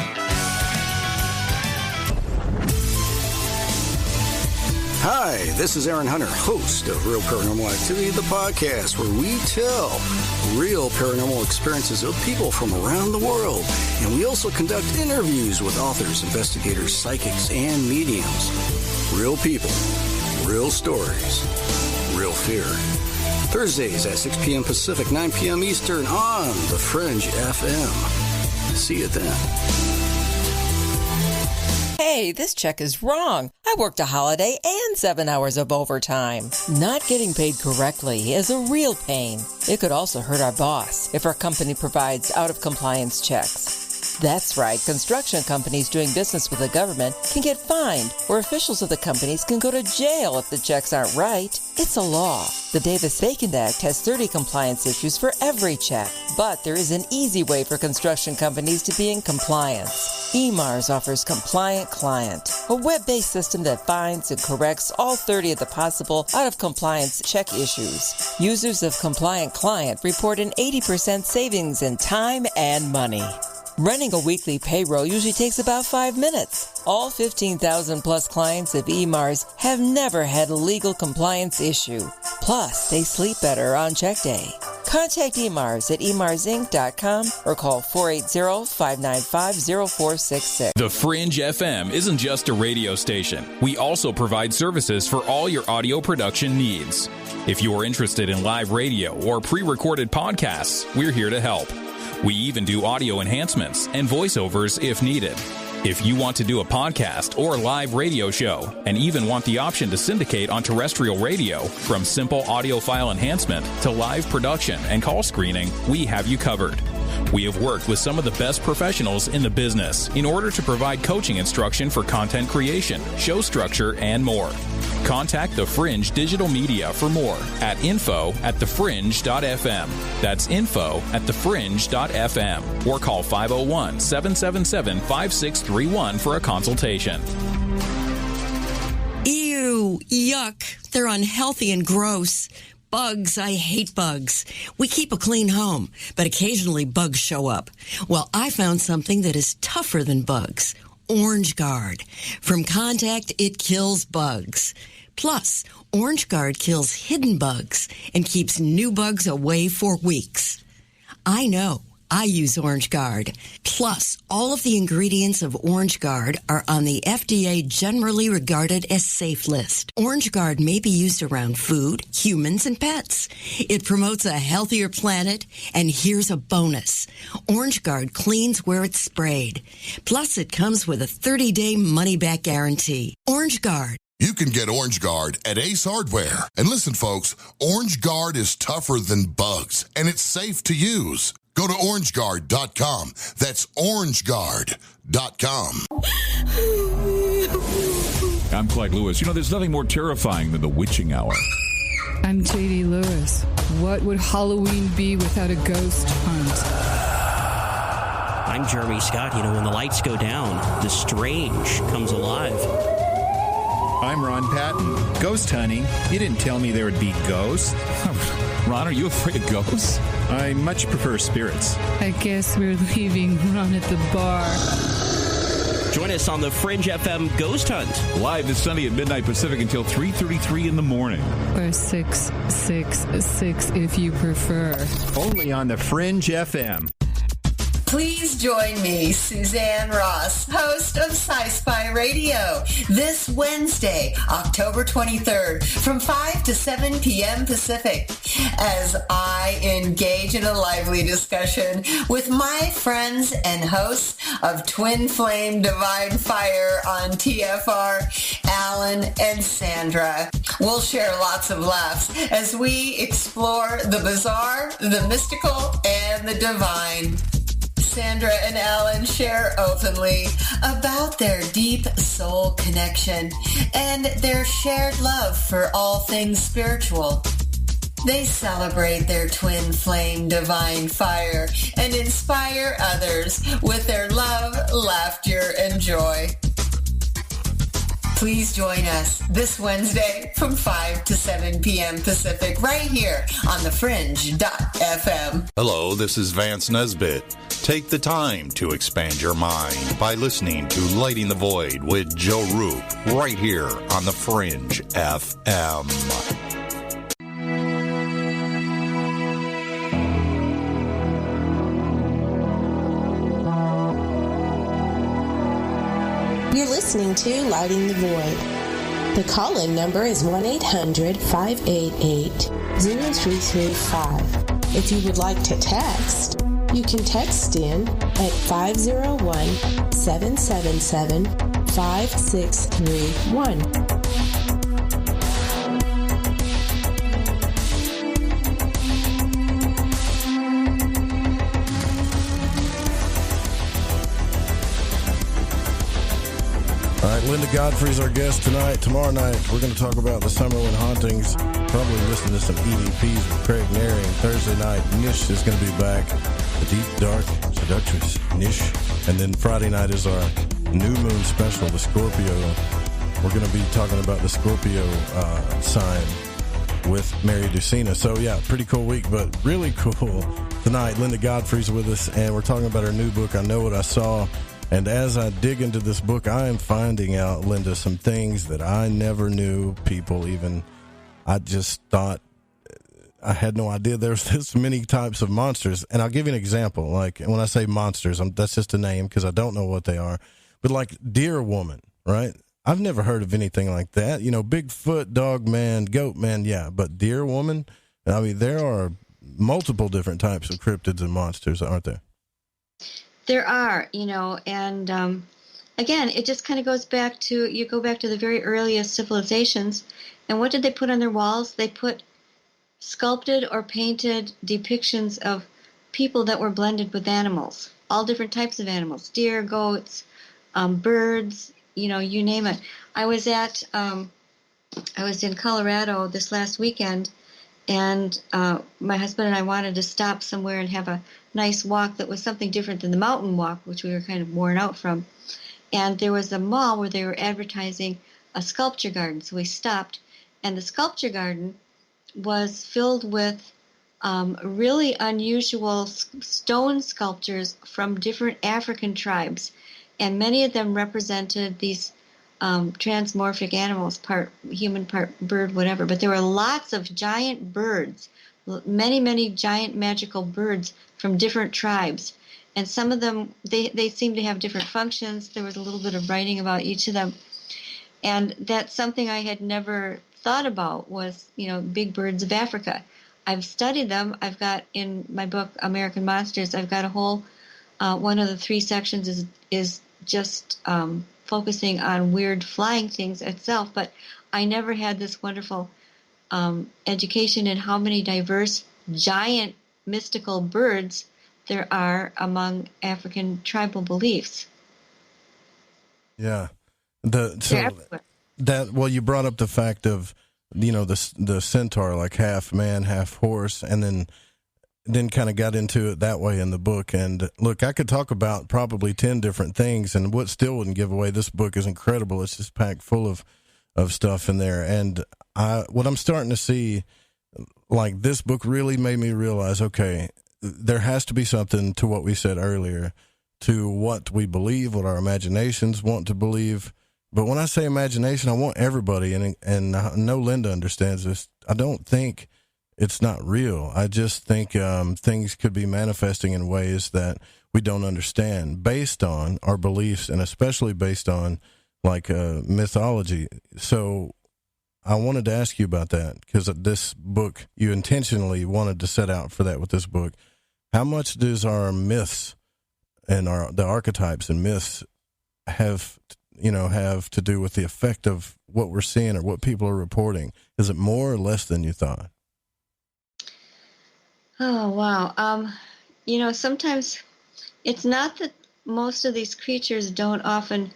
Hi, this is Aaron Hunter, host of Real Paranormal Activity, the podcast where we tell real paranormal experiences of people from around the world. And we also conduct interviews with authors, investigators, psychics, and mediums. Real people, real stories, real fear. Thursdays at 6 p.m. Pacific, 9 p.m. Eastern on The Fringe FM. See you then. Hey, this check is wrong. I worked a holiday and 7 hours of overtime. Not getting paid correctly is a real pain. It could also hurt our boss if our company provides out-of-compliance checks. That's right, construction companies doing business with the government can get fined, or officials of the companies can go to jail if the checks aren't right. It's a law. The Davis-Bacon Act has 30 compliance issues for every check, but there is an easy way for construction companies to be in compliance. EMARS offers Compliant Client, a web-based system that finds and corrects all 30 of the possible out-of-compliance check issues. Users of Compliant Client report an 80% savings in time and money. Running a weekly payroll usually takes about 5 minutes. All 15,000 plus clients of EMARS have never had a legal compliance issue. Plus, they sleep better on check day. Contact EMARS at emarsinc.com or call 480-595-0466. The Fringe FM isn't just a radio station. We also provide services for all your audio production needs. If you are interested in live radio or pre-recorded podcasts, we're here to help. We even do audio enhancements and voiceovers if needed. If you want to do a podcast or live radio show and even want the option to syndicate on terrestrial radio, from simple audio file enhancement to live production and call screening, we have you covered. We have worked with some of the best professionals in the business in order to provide coaching instruction for content creation, show structure, and more. Contact The Fringe Digital Media for more at info@thefringe.fm. That's info@thefringe.fm. Or call 501-777-5631 for a consultation. Ew, yuck. They're unhealthy and gross. Bugs, I hate bugs. We keep a clean home, but occasionally bugs show up. Well, I found something that is tougher than bugs. Orange Guard. From contact, it kills bugs. Plus, Orange Guard kills hidden bugs and keeps new bugs away for weeks. I know. I use Orange Guard. Plus, all of the ingredients of Orange Guard are on the FDA generally regarded as safe list. Orange Guard may be used around food, humans, and pets. It promotes a healthier planet, and here's a bonus. Orange Guard cleans where it's sprayed. Plus, it comes with a 30-day money-back guarantee. Orange Guard. You can get Orange Guard at Ace Hardware. And listen, folks, Orange Guard is tougher than bugs, and it's safe to use. Go to orangeguard.com. That's orangeguard.com. I'm Clyde Lewis. You know, there's nothing more terrifying than the witching hour. I'm J.D. Lewis. What would Halloween be without a ghost hunt? I'm Jeremy Scott. You know, when the lights go down, the strange comes alive. I'm Ron Patton. Ghost hunting? You didn't tell me there would be ghosts. Ron, are you afraid of ghosts? I much prefer spirits. I guess we're leaving Ron at the bar. Join us on the Fringe FM Ghost Hunt. Live this Sunday at midnight Pacific until 3:33 in the morning. Or 666 if you prefer. Only on the Fringe FM. Please join me, Suzanne Ross, host of Sci-Spy Radio, this Wednesday, October 23rd, from 5 to 7 p.m. Pacific, as I engage in a lively discussion with my friends and hosts of Twin Flame Divine Fire on TFR, Alan and Sandra. We'll share lots of laughs as we explore the bizarre, the mystical, and the divine. Sandra and Alan share openly about their deep soul connection and their shared love for all things spiritual. They celebrate their twin flame divine fire and inspire others with their love, laughter, and joy. Please join us this Wednesday from 5 to 7 p.m. Pacific right here on thefringe.fm. Hello, this is Vance Nesbitt. Take the time to expand your mind by listening to Lighting the Void with Joe Roop right here on The Fringe FM. You're listening to Lighting the Void. The call-in number is 1-800-588-0335. If you would like to text, you can text in at 501-777-5631. All right, Linda Godfrey's our guest tonight. Tomorrow night, we're going to talk about the Summerlin hauntings. Probably listen to some EVPs with Craig Neri. And Thursday night, Nish is going to be back. The deep, dark, seductress Nish. And then Friday night is our new moon special, the Scorpio. We're going to be talking about the Scorpio sign with Mary Ducina. So, yeah, pretty cool week, but really cool. Tonight, Linda Godfrey's with us, and we're talking about her new book, I Know What I Saw. And as I dig into this book, I am finding out, Linda, some things that I never knew people even. I just thought, I had no idea there's this many types of monsters. And I'll give you an example. Like, when I say monsters, that's just a name because I don't know what they are. But like deer woman, right? I've never heard of anything like that. You know, Bigfoot, dog man, goat man, yeah. But deer woman, I mean, there are multiple different types of cryptids and monsters, aren't there? There are, you know, and again, it just kind of goes back to, you go back to the very earliest civilizations, and what did they put on their walls? They put sculpted or painted depictions of people that were blended with animals, all different types of animals, deer, goats, birds, you know, you name it. I was in Colorado this last weekend, and my husband and I wanted to stop somewhere and have a nice walk that was something different than the mountain walk, which we were kind of worn out from. And there was a mall where they were advertising a sculpture garden. So we stopped, and the sculpture garden was filled with really unusual stone sculptures from different African tribes. And many of them represented these transmorphic animals, part human, part bird, whatever. But there were lots of giant birds, many, many giant magical birds from different tribes. And some of them, they seem to have different functions. There was a little bit of writing about each of them. And that's something I had never thought about was, you know, big birds of Africa. I've studied them. I've got in my book, American Monsters, I've got a whole, one of the 3 sections is just focusing on weird flying things itself. But I never had this wonderful education in how many diverse, giant, mystical birds there are among African tribal beliefs. Yeah. Well, you brought up the fact of, you know, the centaur, like half man, half horse, and then kind of got into it that way in the book. And look, I could talk about probably 10 different things, and what still wouldn't give away. This book is incredible. It's just packed full of stuff in there. And what I'm starting to see, like, this book really made me realize, okay, there has to be something to what we said earlier, to what we believe, what our imaginations want to believe. But when I say imagination, I want everybody, and I know Linda understands this. I don't think it's not real. I just think things could be manifesting in ways that we don't understand based on our beliefs, and especially based on, like, mythology. So I wanted to ask you about that, because this book, you intentionally wanted to set out for that with this book. How much does our myths and the archetypes and myths have to do with the effect of what we're seeing or what people are reporting? Is it more or less than you thought? Oh, wow. You know, sometimes it's not that most of these creatures don't often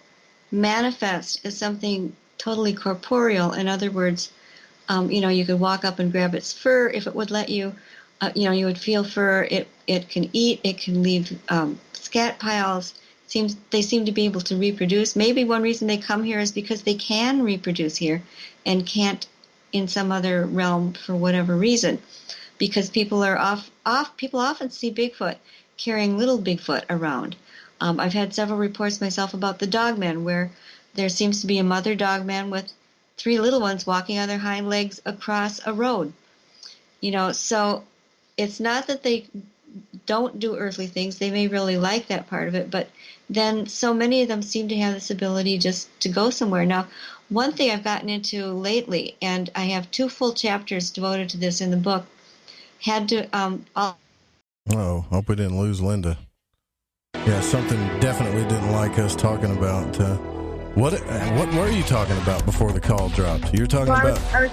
manifest as something totally corporeal. In other words, You could walk up and grab its fur if it would let you. You would feel fur. It can eat. It can leave scat piles. They seem to be able to reproduce. Maybe one reason they come here is because they can reproduce here and can't in some other realm for whatever reason. Because people often see Bigfoot carrying little Bigfoot around. I've had several reports myself about the dogman, where there seems to be a mother dogman with 3 little ones walking on their hind legs across a road. So it's not that they don't do earthly things. They may really like that part of it, but then so many of them seem to have this ability just to go somewhere. Now, one thing I've gotten into lately, and I have 2 full chapters devoted to this in the book, hope we didn't lose Linda. Yeah, something definitely didn't like us talking about. What were you talking about before the call dropped? You were talking about. I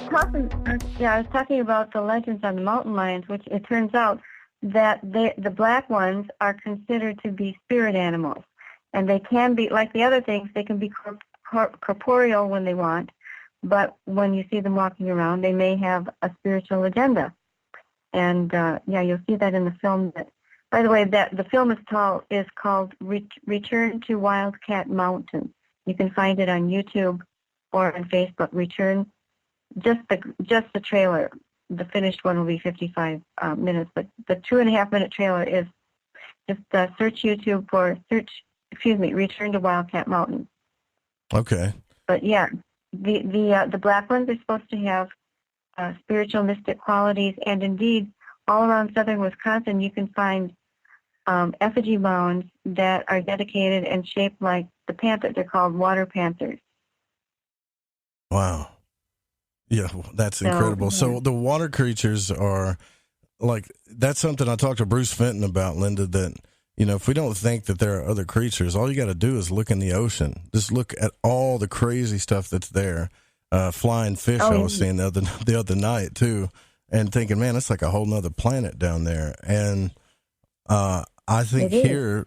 was talking about the legends on the mountain lions, which it turns out that the black ones are considered to be spirit animals, and they can be like the other things. They can be corporeal when they want, but when you see them walking around, they may have a spiritual agenda. And you'll see that in the film. By the way, that the film is called Return to Wildcat Mountain. You can find it on YouTube or on Facebook. Return, just the trailer. The finished one will be 55 minutes, but the 2.5-minute trailer is just search YouTube for Return to Wildcat Mountain. Okay. But yeah, the black ones are supposed to have spiritual mystic qualities, and indeed, all around southern Wisconsin, you can find effigy mounds that are dedicated and shaped like the panther. They're called water panthers. Wow. Yeah, that's incredible. So the water creatures are that's something I talked to Bruce Fenton about, Linda, that, if we don't think that there are other creatures, all you got to do is look in the ocean. Just look at all the crazy stuff that's there. Flying fish I was seeing the other night too, and thinking, man, it's like a whole nother planet down there. And I think here,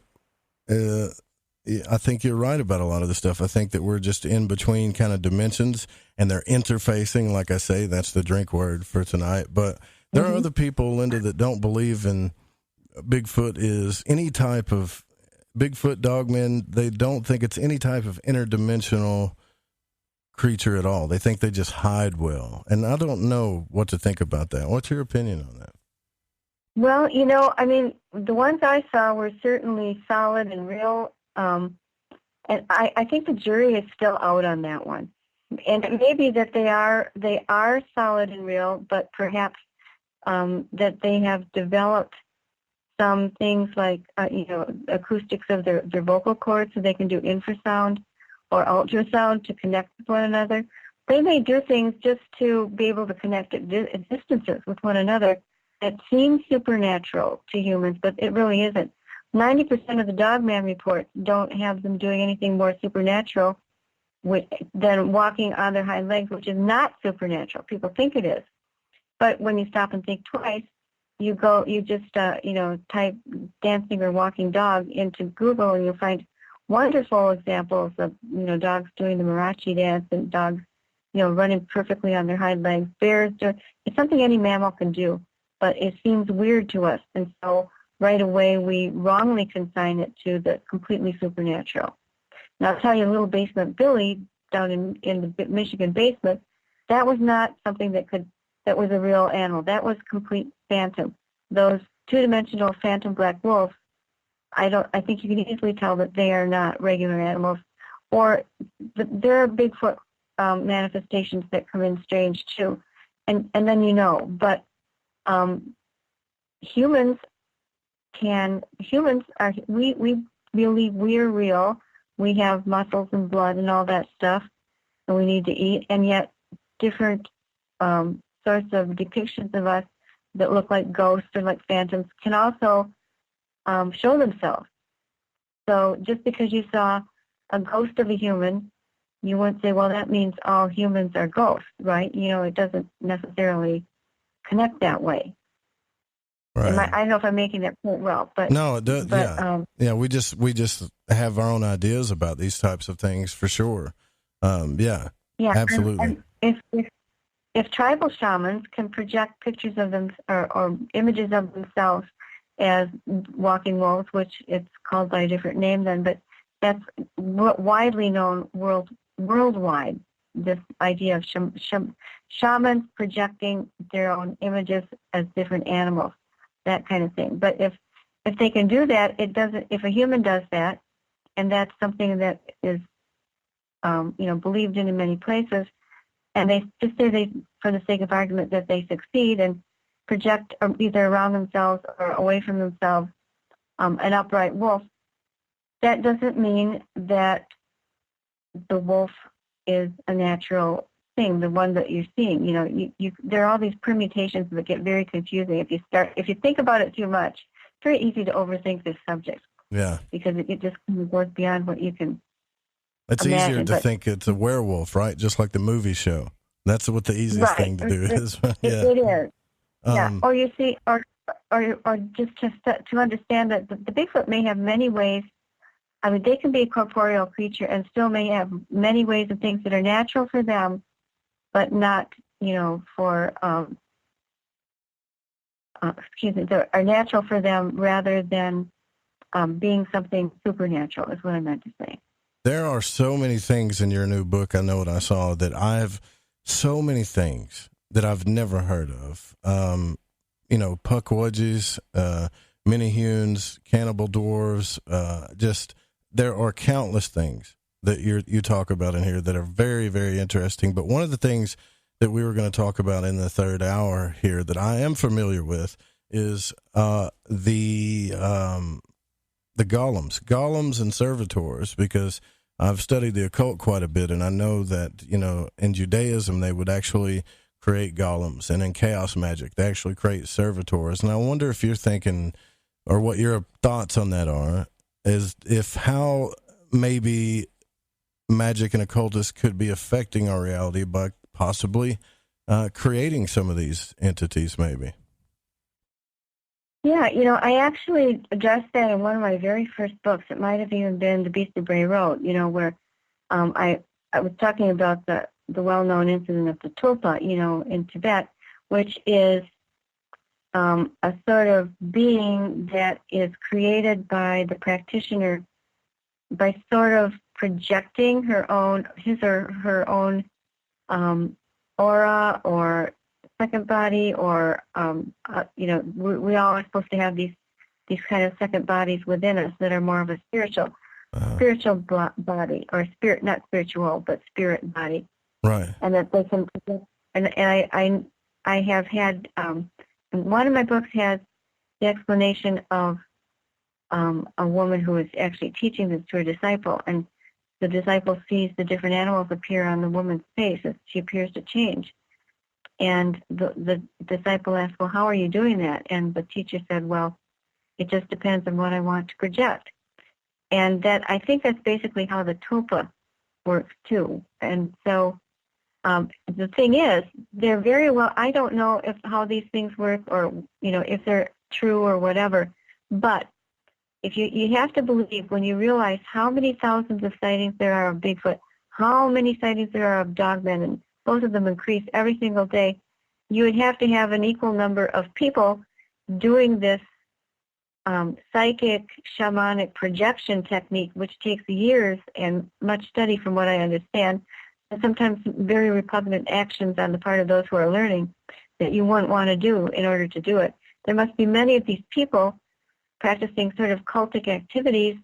I think you're right about a lot of the stuff. I think that we're just in between kind of dimensions, and they're interfacing. Like I say, that's the drink word for tonight. But there are other people, Linda, that don't believe in Bigfoot is any type of Bigfoot dogmen. They don't think it's any type of interdimensional creature at all. They think they just hide well. And I don't know what to think about that. What's your opinion on that? Well, the ones I saw were certainly solid and real. And I think the jury is still out on that one. And it may be that they are solid and real, but perhaps that they have developed some things like, acoustics of their vocal cords, so they can do infrasound or ultrasound to connect with one another. They may do things just to be able to connect at distances with one another that seem supernatural to humans, but it really isn't. 90% of the dogman reports don't have them doing anything more supernatural than walking on their hind legs, which is not supernatural. People think it is. But when you stop and think twice, you just type dancing or walking dog into Google, and you'll find wonderful examples of, dogs doing the Marachi dance and dogs, running perfectly on their hind legs. Bears it's something any mammal can do, but it seems weird to us. And so right away we wrongly consign it to the completely supernatural. Now I'll tell you, Little Basement Billy down in the Michigan basement, that was not something that was a real animal. That was complete phantom. Those 2-dimensional phantom black wolves, I think you can easily tell that they are not regular animals. Or there are Bigfoot manifestations that come in strange too, and then But humans we believe we're real. We have muscles and blood and all that stuff, and we need to eat. And yet, different sorts of depictions of us that look like ghosts or like phantoms can also show themselves. So just because you saw a ghost of a human, you wouldn't say, well, that means all humans are ghosts, right? It doesn't necessarily connect that way. Right. I don't know if I'm making that point well, but no, it does. Yeah, we just have our own ideas about these types of things for sure. Yeah, absolutely. And if tribal shamans can project pictures of them or images of themselves as walking wolves, which it's called by a different name then, but that's widely known worldwide, this idea of shamans projecting their own images as different animals, that kind of thing. But if they can do that, it doesn't. If a human does that, and that's something that is, believed in many places, and they just say for the sake of argument, that they succeed and project either around themselves or away from themselves an upright wolf, that doesn't mean that the wolf is a natural thing, the one that you're seeing. There are all these permutations that get very confusing if you think about it too much. It's very easy to overthink this subject. Yeah. Because it just goes beyond what you can. It's easier to think it's a werewolf, right? Just like the movie show. That's what the easiest thing to do is. Yeah. It is. Yeah. Or you see, or just to understand that the Bigfoot may have many ways. I mean, they can be a corporeal creature and still may have many ways of things that are natural for them, but not, for, that are natural for them rather than being something supernatural, is what I meant to say. There are so many things in your new book, I know what I saw, that so many things that I've never heard of. Puckwudgies, mini-huns, cannibal dwarves, there are countless things that you talk about in here that are very, very interesting. But one of the things that we were going to talk about in the third hour here that I am familiar with is the golems and servitors, because I've studied the occult quite a bit, and I know that, in Judaism, they would actually create golems, and in chaos magic, they actually create servitors. And I wonder if you're thinking, or what your thoughts on that are, is if how maybe magic and occultists could be affecting our reality by possibly creating some of these entities, maybe. Yeah, I actually addressed that in one of my very first books. It might have even been The Beast of Bray Road, where I was talking about the well-known incident of the tulpa, in Tibet, which is a sort of being that is created by the practitioner by sort of projecting his or her own aura or second body, or we all are supposed to have these kind of second bodies within us that are more of a spiritual body, or spirit, not spiritual, but spirit body. Right. And that they can project. And I have had one of my books has the explanation of a woman who is actually teaching this to her disciple, and the disciple sees the different animals appear on the woman's face as she appears to change. And the disciple asked, well, how are you doing that? And the teacher said, well, it just depends on what I want to project. And I think that's basically how the tulpa works too. And so the thing is, they're very well, I don't know how these things work, or, if they're true or whatever, but if you have to believe, when you realize how many thousands of sightings there are of Bigfoot, how many sightings there are of dogmen, and both of them increase every single day, you would have to have an equal number of people doing this psychic shamanic projection technique, which takes years and much study from what I understand, and sometimes very repugnant actions on the part of those who are learning that you wouldn't want to do in order to do it. There must be many of these people practicing sort of cultic activities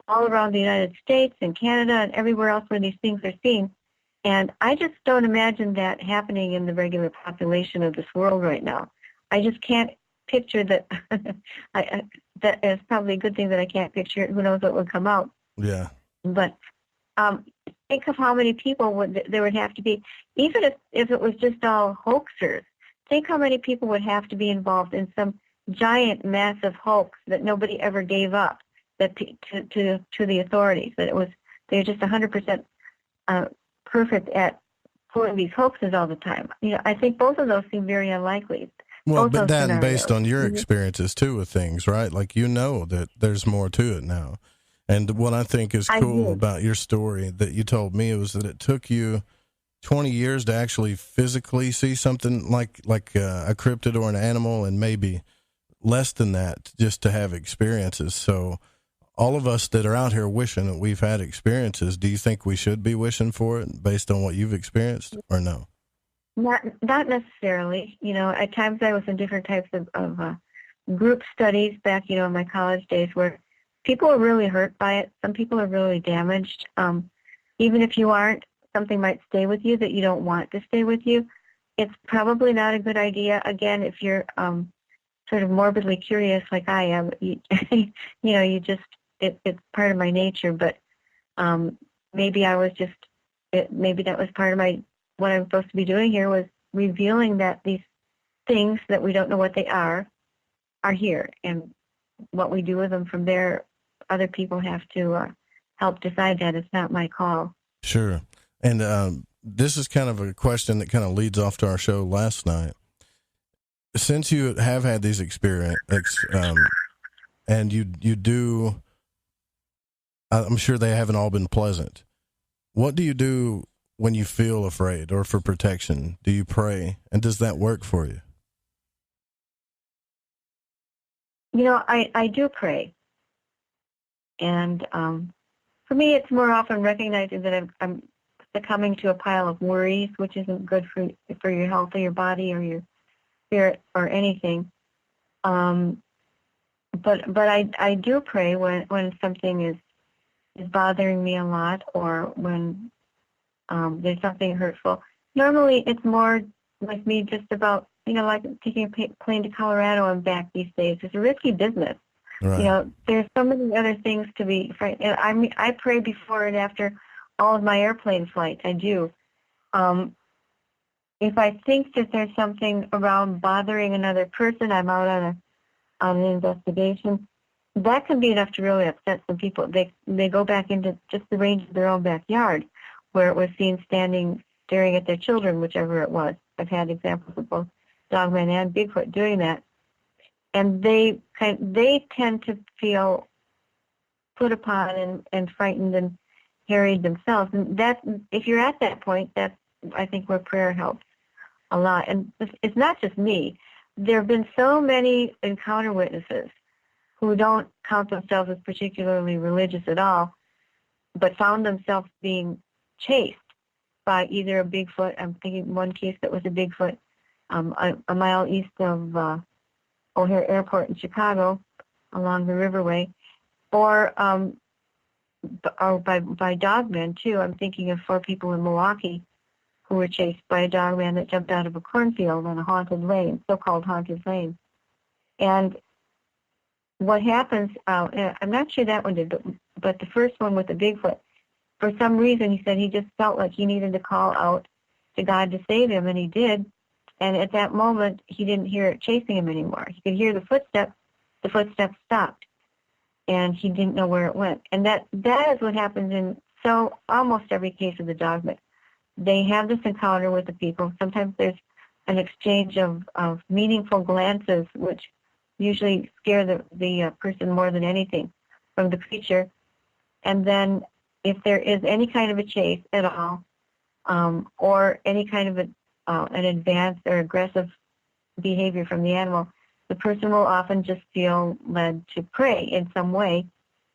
all around the United States and Canada and everywhere else where these things are seen. And I just don't imagine that happening in the regular population of this world right now. I just can't picture that. That is probably a good thing that I can't picture it. Who knows what would come out. Yeah. But think of how many people there would have to be. Even if it was just all hoaxers, think how many people would have to be involved in some giant, massive hoax that nobody ever gave up to the authorities. That they're just 100% perfect at pulling these hoaxes all the time. I think both of those seem very unlikely. Well, but then based on your experiences too with things, right? Like, that there's more to it now. And what I think is cool about your story that you told me was that it took you 20 years to actually physically see something like a cryptid or an animal, and maybe less than that just to have experiences. So all of us that are out here wishing that we've had experiences, do you think we should be wishing for it based on what you've experienced, or no? Not necessarily. At times I was in different types of group studies back, in my college days, where people are really hurt by it. Some people are really damaged. Even if you aren't, something might stay with you that you don't want to stay with you. It's probably not a good idea. Again, if you're sort of morbidly curious like I am, it's part of my nature. But maybe I was maybe that was part of what I'm supposed to be doing here, was revealing that these things that we don't know what they are here, and what we do with them from there, other people have to help decide that. It's not my call. Sure. And this is kind of a question that kind of leads off to our show last night. Since you have had these experiences, and you do, I'm sure they haven't all been pleasant. What do you do when you feel afraid or for protection? Do you pray? And does that work for you? I do pray. And for me, it's more often recognizing that I'm succumbing to a pile of worries, which isn't good for your health or your body or your spirit or anything. But I do pray when something is bothering me a lot, or when there's something hurtful. Normally, it's more like me just about, like taking a plane to Colorado and back these days. It's a risky business. Right. There's so many other things to be frightened. I pray before and after all of my airplane flights. I do. If I think that there's something around bothering another person, I'm out on an investigation. That can be enough to really upset some people. They go back into just the range of their own backyard, where it was seen staring at their children, whichever it was. I've had examples of both Dogman and Bigfoot doing that. And they tend to feel put upon and frightened and harried themselves. And if you're at that point, that's, I think, where prayer helps a lot. And it's not just me. There have been so many encounter witnesses who don't count themselves as particularly religious at all, but found themselves being chased by either a Bigfoot. I'm thinking one case that was a Bigfoot a mile east of O'Hare Airport in Chicago, along the Riverway, or by dogmen too. I'm thinking of 4 people in Milwaukee who were chased by a dogman that jumped out of a cornfield on a haunted lane, so-called haunted lane. And what happens? I'm not sure that one did, but the first one with the Bigfoot, for some reason, he said he just felt like he needed to call out to God to save him, and he did. And at that moment, he didn't hear it chasing him anymore. He could hear the footsteps. The footsteps stopped, and he didn't know where it went. And that is what happens in almost every case of the dogman. They have this encounter with the people. Sometimes there's an exchange of meaningful glances, which usually scare the person more than anything from the creature. And then if there is any kind of a chase at all, or any kind of an advanced or aggressive behavior from the animal, the person will often just feel led to pray in some way,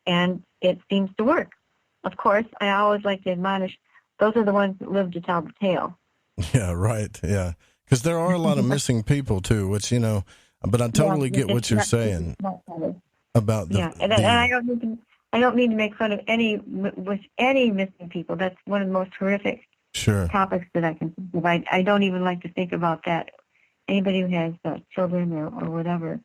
and it seems to work. Of course, I always like to admonish, those are the ones that live to tell the tale. Yeah, right, yeah. Because there are a lot of missing people, too, which, but I totally get what you're saying about the... Yeah, and I don't need to make fun of any missing people. That's one of the most horrific topics that I can think of. I don't even like to think about that. Anybody who has children or whatever.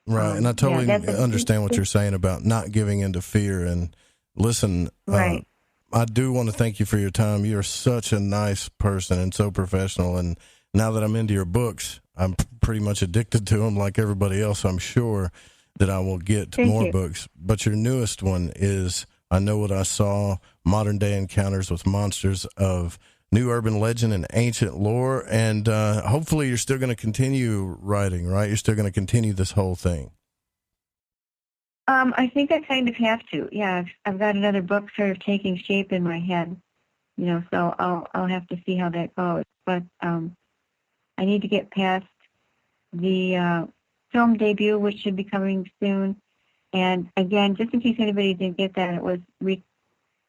Right, and I totally understand what you're saying about not giving into fear. And listen, right. I do want to thank you for your time. You're such a nice person and so professional. And now that I'm into your books, I'm pretty much addicted to them like everybody else. I'm sure that I will get more books. But your newest one is I Know What I Saw, Modern Day Encounters with Monsters of New Urban Legend and Ancient Lore. And hopefully you're still going to continue writing, right? You're still going to continue this whole thing. I think I kind of have to. Yeah, I've got another book sort of taking shape in my head So I'll have to see how that goes. But I need to get past the film debut, which should be coming soon. And again, just in case anybody didn't get that, it was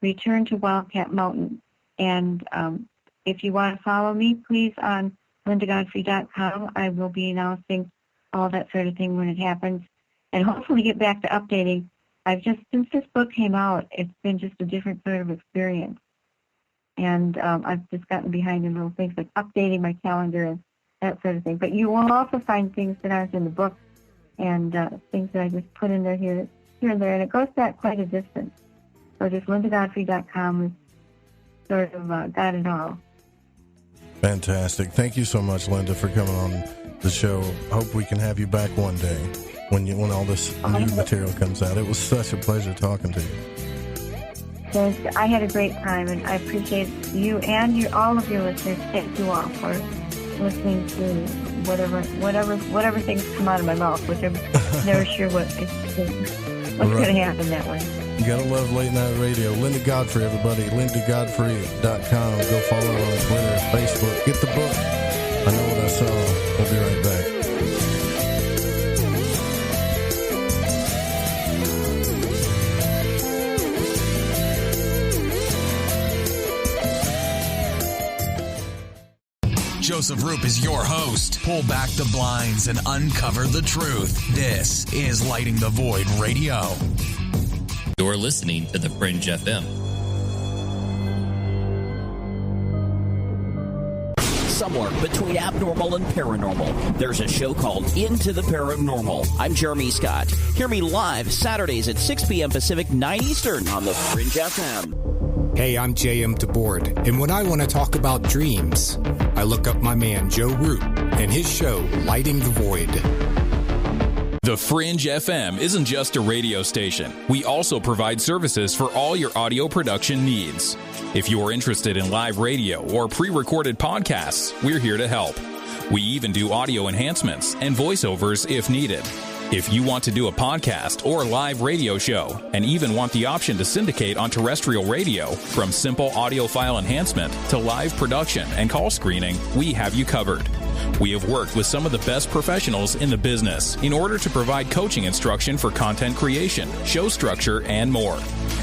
Return to Wildcat Mountain. And if you want to follow me, please on lindagodfrey.com. I will be announcing all that sort of thing when it happens, and hopefully get back to updating. Since this book came out, it's been just a different sort of experience. And I've just gotten behind in little things like updating my calendar and that sort of thing. But you will also find things that aren't in the book and things that I just put in there here and there. And it goes back quite a distance. So just lindagodfrey.com is sort of got it all. Fantastic. Thank you so much, Linda, for coming on the show. Hope we can have you back one day when all this new material comes out. It was such a pleasure talking to you. Thanks. I had a great time, and I appreciate you and all of your listeners. Thank you all for listening to whatever things come out of my mouth, which I'm never sure what's going to happen that way. You gotta love late night radio. Linda Godfrey, everybody. LindaGodfrey.com. Go follow her on Twitter, Facebook. Get the book. I Know What I Saw. We'll be right back. Joseph Roop is your host. Pull back the blinds and uncover the truth. This is Lighting the Void Radio. You're listening to The Fringe FM. Somewhere between abnormal and paranormal, there's a show called Into the Paranormal. I'm Jeremy Scott. Hear me live Saturdays at 6 p.m. Pacific, 9 Eastern on The Fringe FM. Hey, I'm J.M. DeBoard, and when I want to talk about dreams, I look up my man Joe Root and his show, Lighting the Void. The Fringe FM isn't just a radio station. We also provide services for all your audio production needs. If you are interested in live radio or pre-recorded podcasts, we're here to help. We even do audio enhancements and voiceovers if needed. If you want to do a podcast or live radio show and even want the option to syndicate on terrestrial radio, from simple audio file enhancement to live production and call screening, we have you covered. We have worked with some of the best professionals in the business in order to provide coaching instruction for content creation, show structure, and more.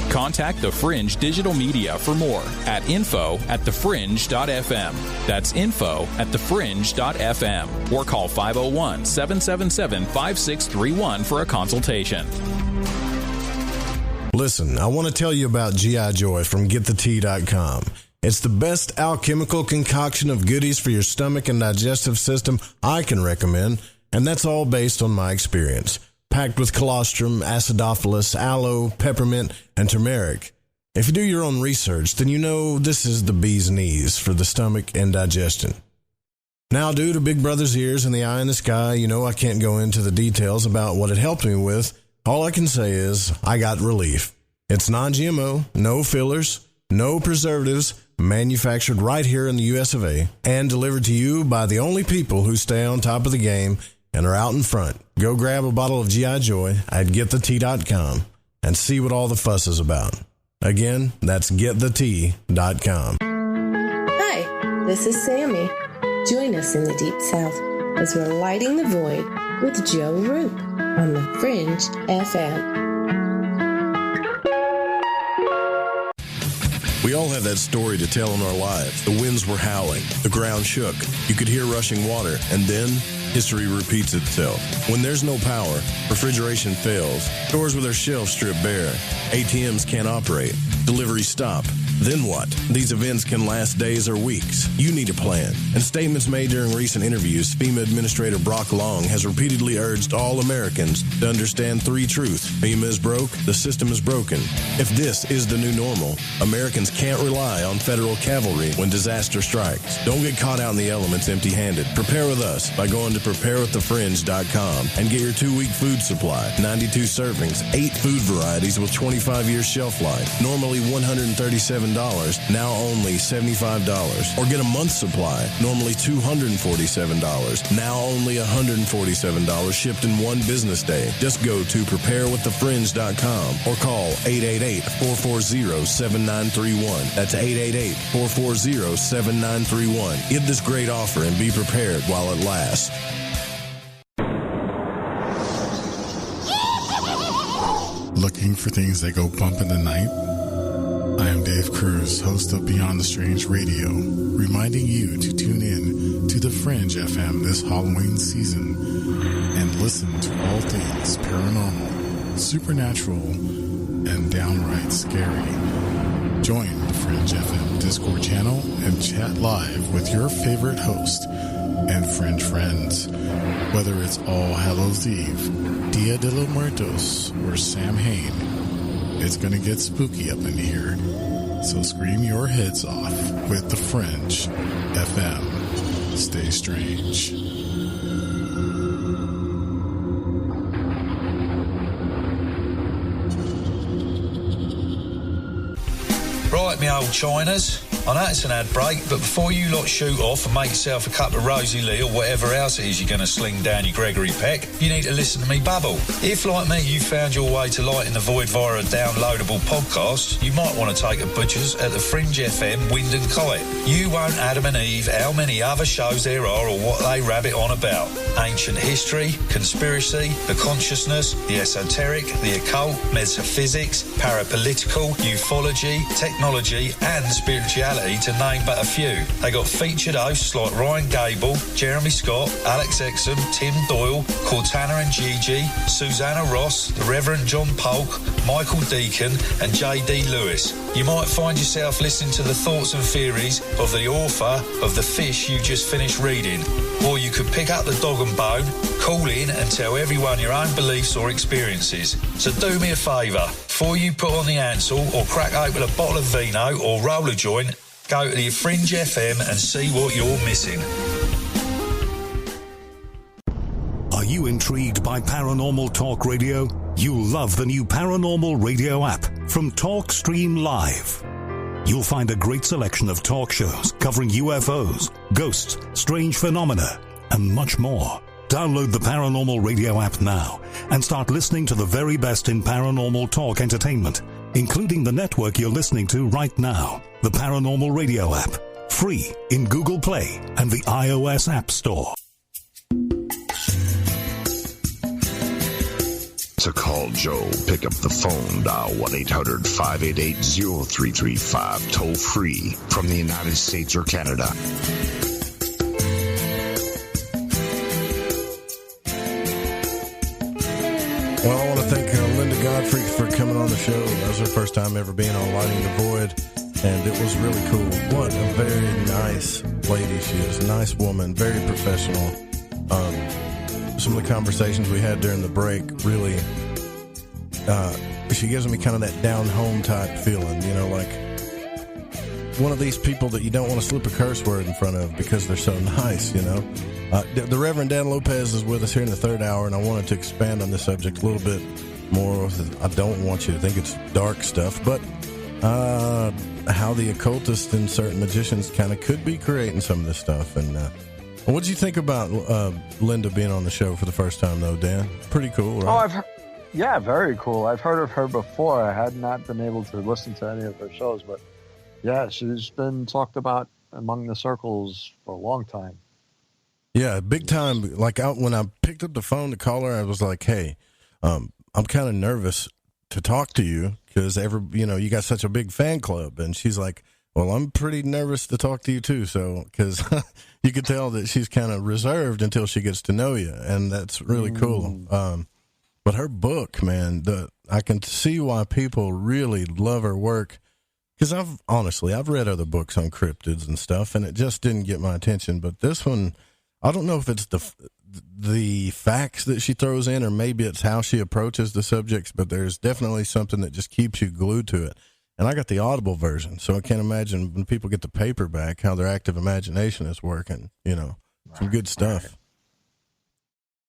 Contact The Fringe Digital Media for more at info@thefringe.fm. That's info@thefringe.fm. Or call 501-777-5631 for a consultation. Listen, I want to tell you about G.I. Joy from GetTheT.com. It's the best alchemical concoction of goodies for your stomach and digestive system I can recommend, and that's all based on my experience. Packed with colostrum, acidophilus, aloe, peppermint, and turmeric. If you do your own research, then you know this is the bee's knees for the stomach and digestion. Now, due to Big Brother's ears and the eye in the sky, you know I can't go into the details about what it helped me with. All I can say is I got relief. It's non-GMO, no fillers, no preservatives, manufactured right here in the US of A, and delivered to you by the only people who stay on top of the game and are out in front. Go grab a bottle of G.I. Joy at GetTheT.com and see what all the fuss is about. Again, that's GetTheT.com. Hi, this is Sammy. Join us in the Deep South as we're lighting the void with Joe Roop on the Fringe FM. We all have that story to tell in our lives. The winds were howling, the ground shook, you could hear rushing water, and then history repeats itself. When there's no power, refrigeration fails, stores with their shelves stripped bare, ATMs can't operate, deliveries stop. Then what? These events can last days or weeks. You need a plan. In statements made during recent interviews, FEMA Administrator Brock Long has repeatedly urged all Americans to understand three truths. FEMA is broke, the system is broken. If this is the new normal, Americans can't rely on federal cavalry when disaster strikes. Don't get caught out in the elements empty-handed. Prepare with us by going to preparewiththefringe.com and get your 2-week food supply. 92 servings, 8 food varieties with 25 years shelf life. Normally $137. now only $75. Or get a month's supply, normally $247, now only $147, shipped in one business day. Just go to preparewiththefringe.com or call 888-440-7931. That's 888-440-7931. Get this great offer and be prepared while it lasts. Looking for things that go bump in the night? I am Dave Cruz, host of Beyond the Strange Radio, reminding you to tune in to The Fringe FM this Halloween season and listen to all things paranormal, supernatural, and downright scary. Join the Fringe FM Discord channel and chat live with your favorite host and Fringe friends. Whether it's All Hallows Eve, Dia de los Muertos, or Sam Hain, it's going to get spooky up in here. So scream your heads off with the Fringe FM. Stay strange. Right, me old Chinas. I know it's an ad break, but before you lot shoot off and make yourself a cup of Rosie Lee or whatever else it is you're going to sling down your Gregory Peck, you need to listen to me babble. If, like me, you found your way to Light in the Void via a downloadable podcast, you might want to take a butcher's at the Fringe FM Wind and Kite. You won't Adam and Eve how many other shows there are or what they rabbit on about. Ancient history, conspiracy, the consciousness, the esoteric, the occult, metaphysics, parapolitical, ufology, technology and spirituality, to name but a few. They got featured hosts like Ryan Gable, Jeremy Scott, Alex Exum, Tim Doyle, Cortana and Gigi, Susanna Ross, the Reverend John Polk, Michael Deacon and J.D. Lewis. You might find yourself listening to the thoughts and theories of the author of The Fish you just finished reading. Or you could pick up the dog and bone, call in and tell everyone your own beliefs or experiences. So do me a favour, before you put on the Ansel or crack open a bottle of vino or roll a joint, go to the Fringe FM and see what you're missing. Are you intrigued by Paranormal Talk Radio? You'll love the new Paranormal Radio app from TalkStream Live. You'll find a great selection of talk shows covering UFOs, ghosts, strange phenomena, and much more. Download the Paranormal Radio app now and start listening to the very best in paranormal talk entertainment, including the network you're listening to right now. The Paranormal Radio app, free in Google Play and the iOS App Store. To call Joe, pick up the phone, dial 1-800-588-0335, toll free from the United States or Canada. Well, I want to thank Linda Godfrey for coming on the show. That was her first time ever being on Lighting the Void, and it was really cool. What a very nice lady she is. Nice woman, very professional. Some of the conversations we had during the break really, she gives me kind of that down-home type feeling, you know, like one of these people that you don't want to slip a curse word in front of because they're so nice, you know. The Reverend Dan Lopez is with us here in the third hour, and I wanted to expand on this subject a little bit more. I don't want you to think it's dark stuff, but how the occultists and certain magicians kind of could be creating some of this stuff. And what did you think about Linda being on the show for the first time, though, Dan? Pretty cool, right? Oh, yeah, very cool. I've heard of her before. I had not been able to listen to any of her shows, but yeah, she's been talked about among the circles for a long time. Yeah, big time. Like when I picked up the phone to call her, I was like, "Hey, I'm kind of nervous to talk to you because you got such a big fan club." And she's like, "Well, I'm pretty nervous to talk to you too." So because you could tell that she's kind of reserved until she gets to know you, and that's really cool. But her book, man, I can see why people really love her work. Because I've read other books on cryptids and stuff, and it just didn't get my attention. But this one, I don't know if it's the facts that she throws in, or maybe it's how she approaches the subjects, but there's definitely something that just keeps you glued to it. And I got the Audible version, so I can't imagine when people get the paperback how their active imagination is working, some good stuff.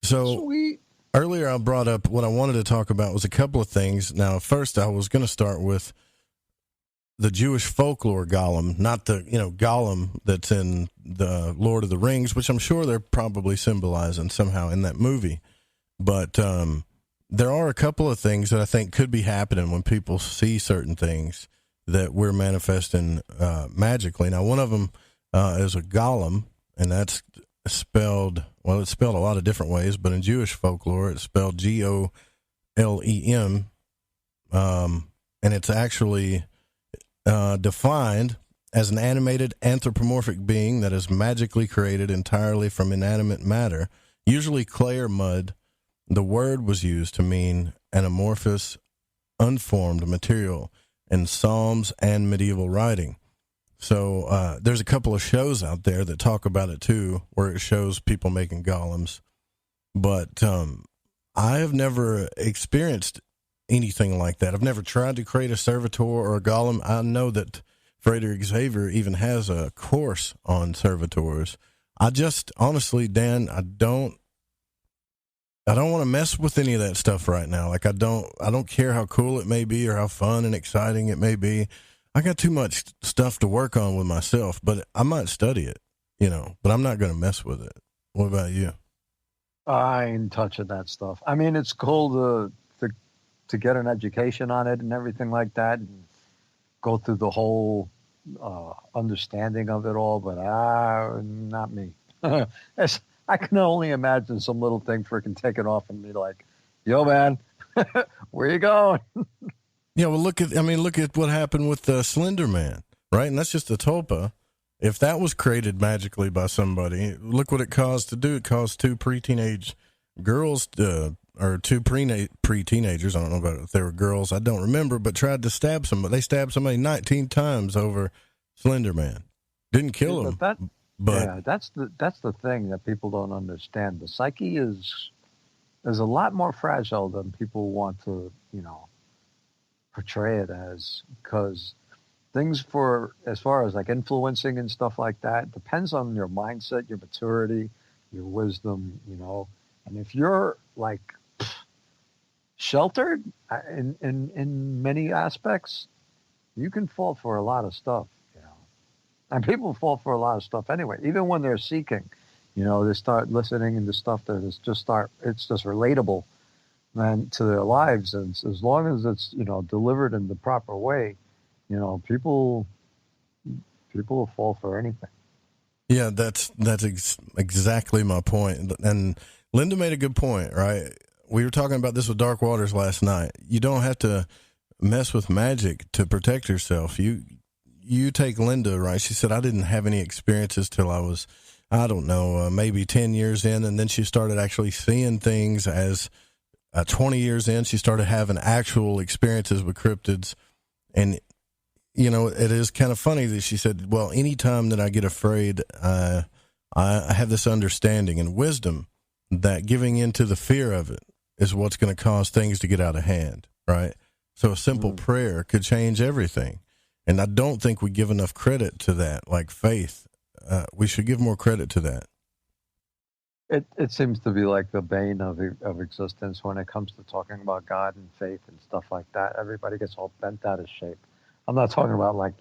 So sweet. Earlier I brought up what I wanted to talk about was a couple of things. Now, first I was going to start with the Jewish folklore golem, not the, golem that's in the Lord of the Rings, which I'm sure they're probably symbolizing somehow in that movie. But there are a couple of things that I think could be happening when people see certain things that we're manifesting magically. Now, one of them is a golem, and that's spelled, well, it's spelled a lot of different ways, but in Jewish folklore, it's spelled Golem, and it's actually defined as an animated anthropomorphic being that is magically created entirely from inanimate matter, usually clay or mud. The word was used to mean an amorphous, unformed material in Psalms and medieval writing. So there's a couple of shows out there that talk about it too, where it shows people making golems. But I have never experienced anything like that. I've never tried to create a servitor or a golem. I know that Frederick Xavier even has a course on servitors. I just, honestly, Dan, I don't want to mess with any of that stuff right now. Like, I don't care how cool it may be or how fun and exciting it may be. I got too much stuff to work on with myself, but I might study it, but I'm not going to mess with it. What about you? I ain't touching that stuff. I mean, it's cool to get an education on it and everything like that and go through the whole understanding of it all, but not me. I can only imagine some little thing freaking taking off and be like, yo, man, where you going? Yeah, well, look at what happened with the Slender Man, right? And that's just a tulpa. If that was created magically by somebody, look what it caused to do. It caused two pre-teenage girls, or two pre-teenagers, I don't know about if they were girls, I don't remember, but tried to stab somebody. They stabbed somebody 19 times over Slender Man. Didn't kill him. But that's the thing that people don't understand. The psyche is a lot more fragile than people want to, portray it as, because things as far as like influencing and stuff like that, depends on your mindset, your maturity, your wisdom, and if you're like sheltered in many aspects, you can fall for a lot of stuff. And people fall for a lot of stuff anyway. Even when they're seeking, they start listening to stuff that is it's just relatable, and to their lives. And as long as it's, delivered in the proper way, people will fall for anything. Yeah, that's exactly my point. And Linda made a good point, right? We were talking about this with Dark Waters last night. You don't have to mess with magic to protect yourself. You take Linda, right? She said, I didn't have any experiences till I was, I don't know, maybe 10 years in. And then she started actually seeing things as 20 years in. She started having actual experiences with cryptids. And, it is kind of funny that she said, well, anytime that I get afraid, I have this understanding and wisdom that giving into the fear of it is what's going to cause things to get out of hand, right? So a simple prayer could change everything. And I don't think we give enough credit to that, like faith. We should give more credit to that. It seems to be like the bane of existence when it comes to talking about God and faith and stuff like that. Everybody gets all bent out of shape. I'm not talking about like,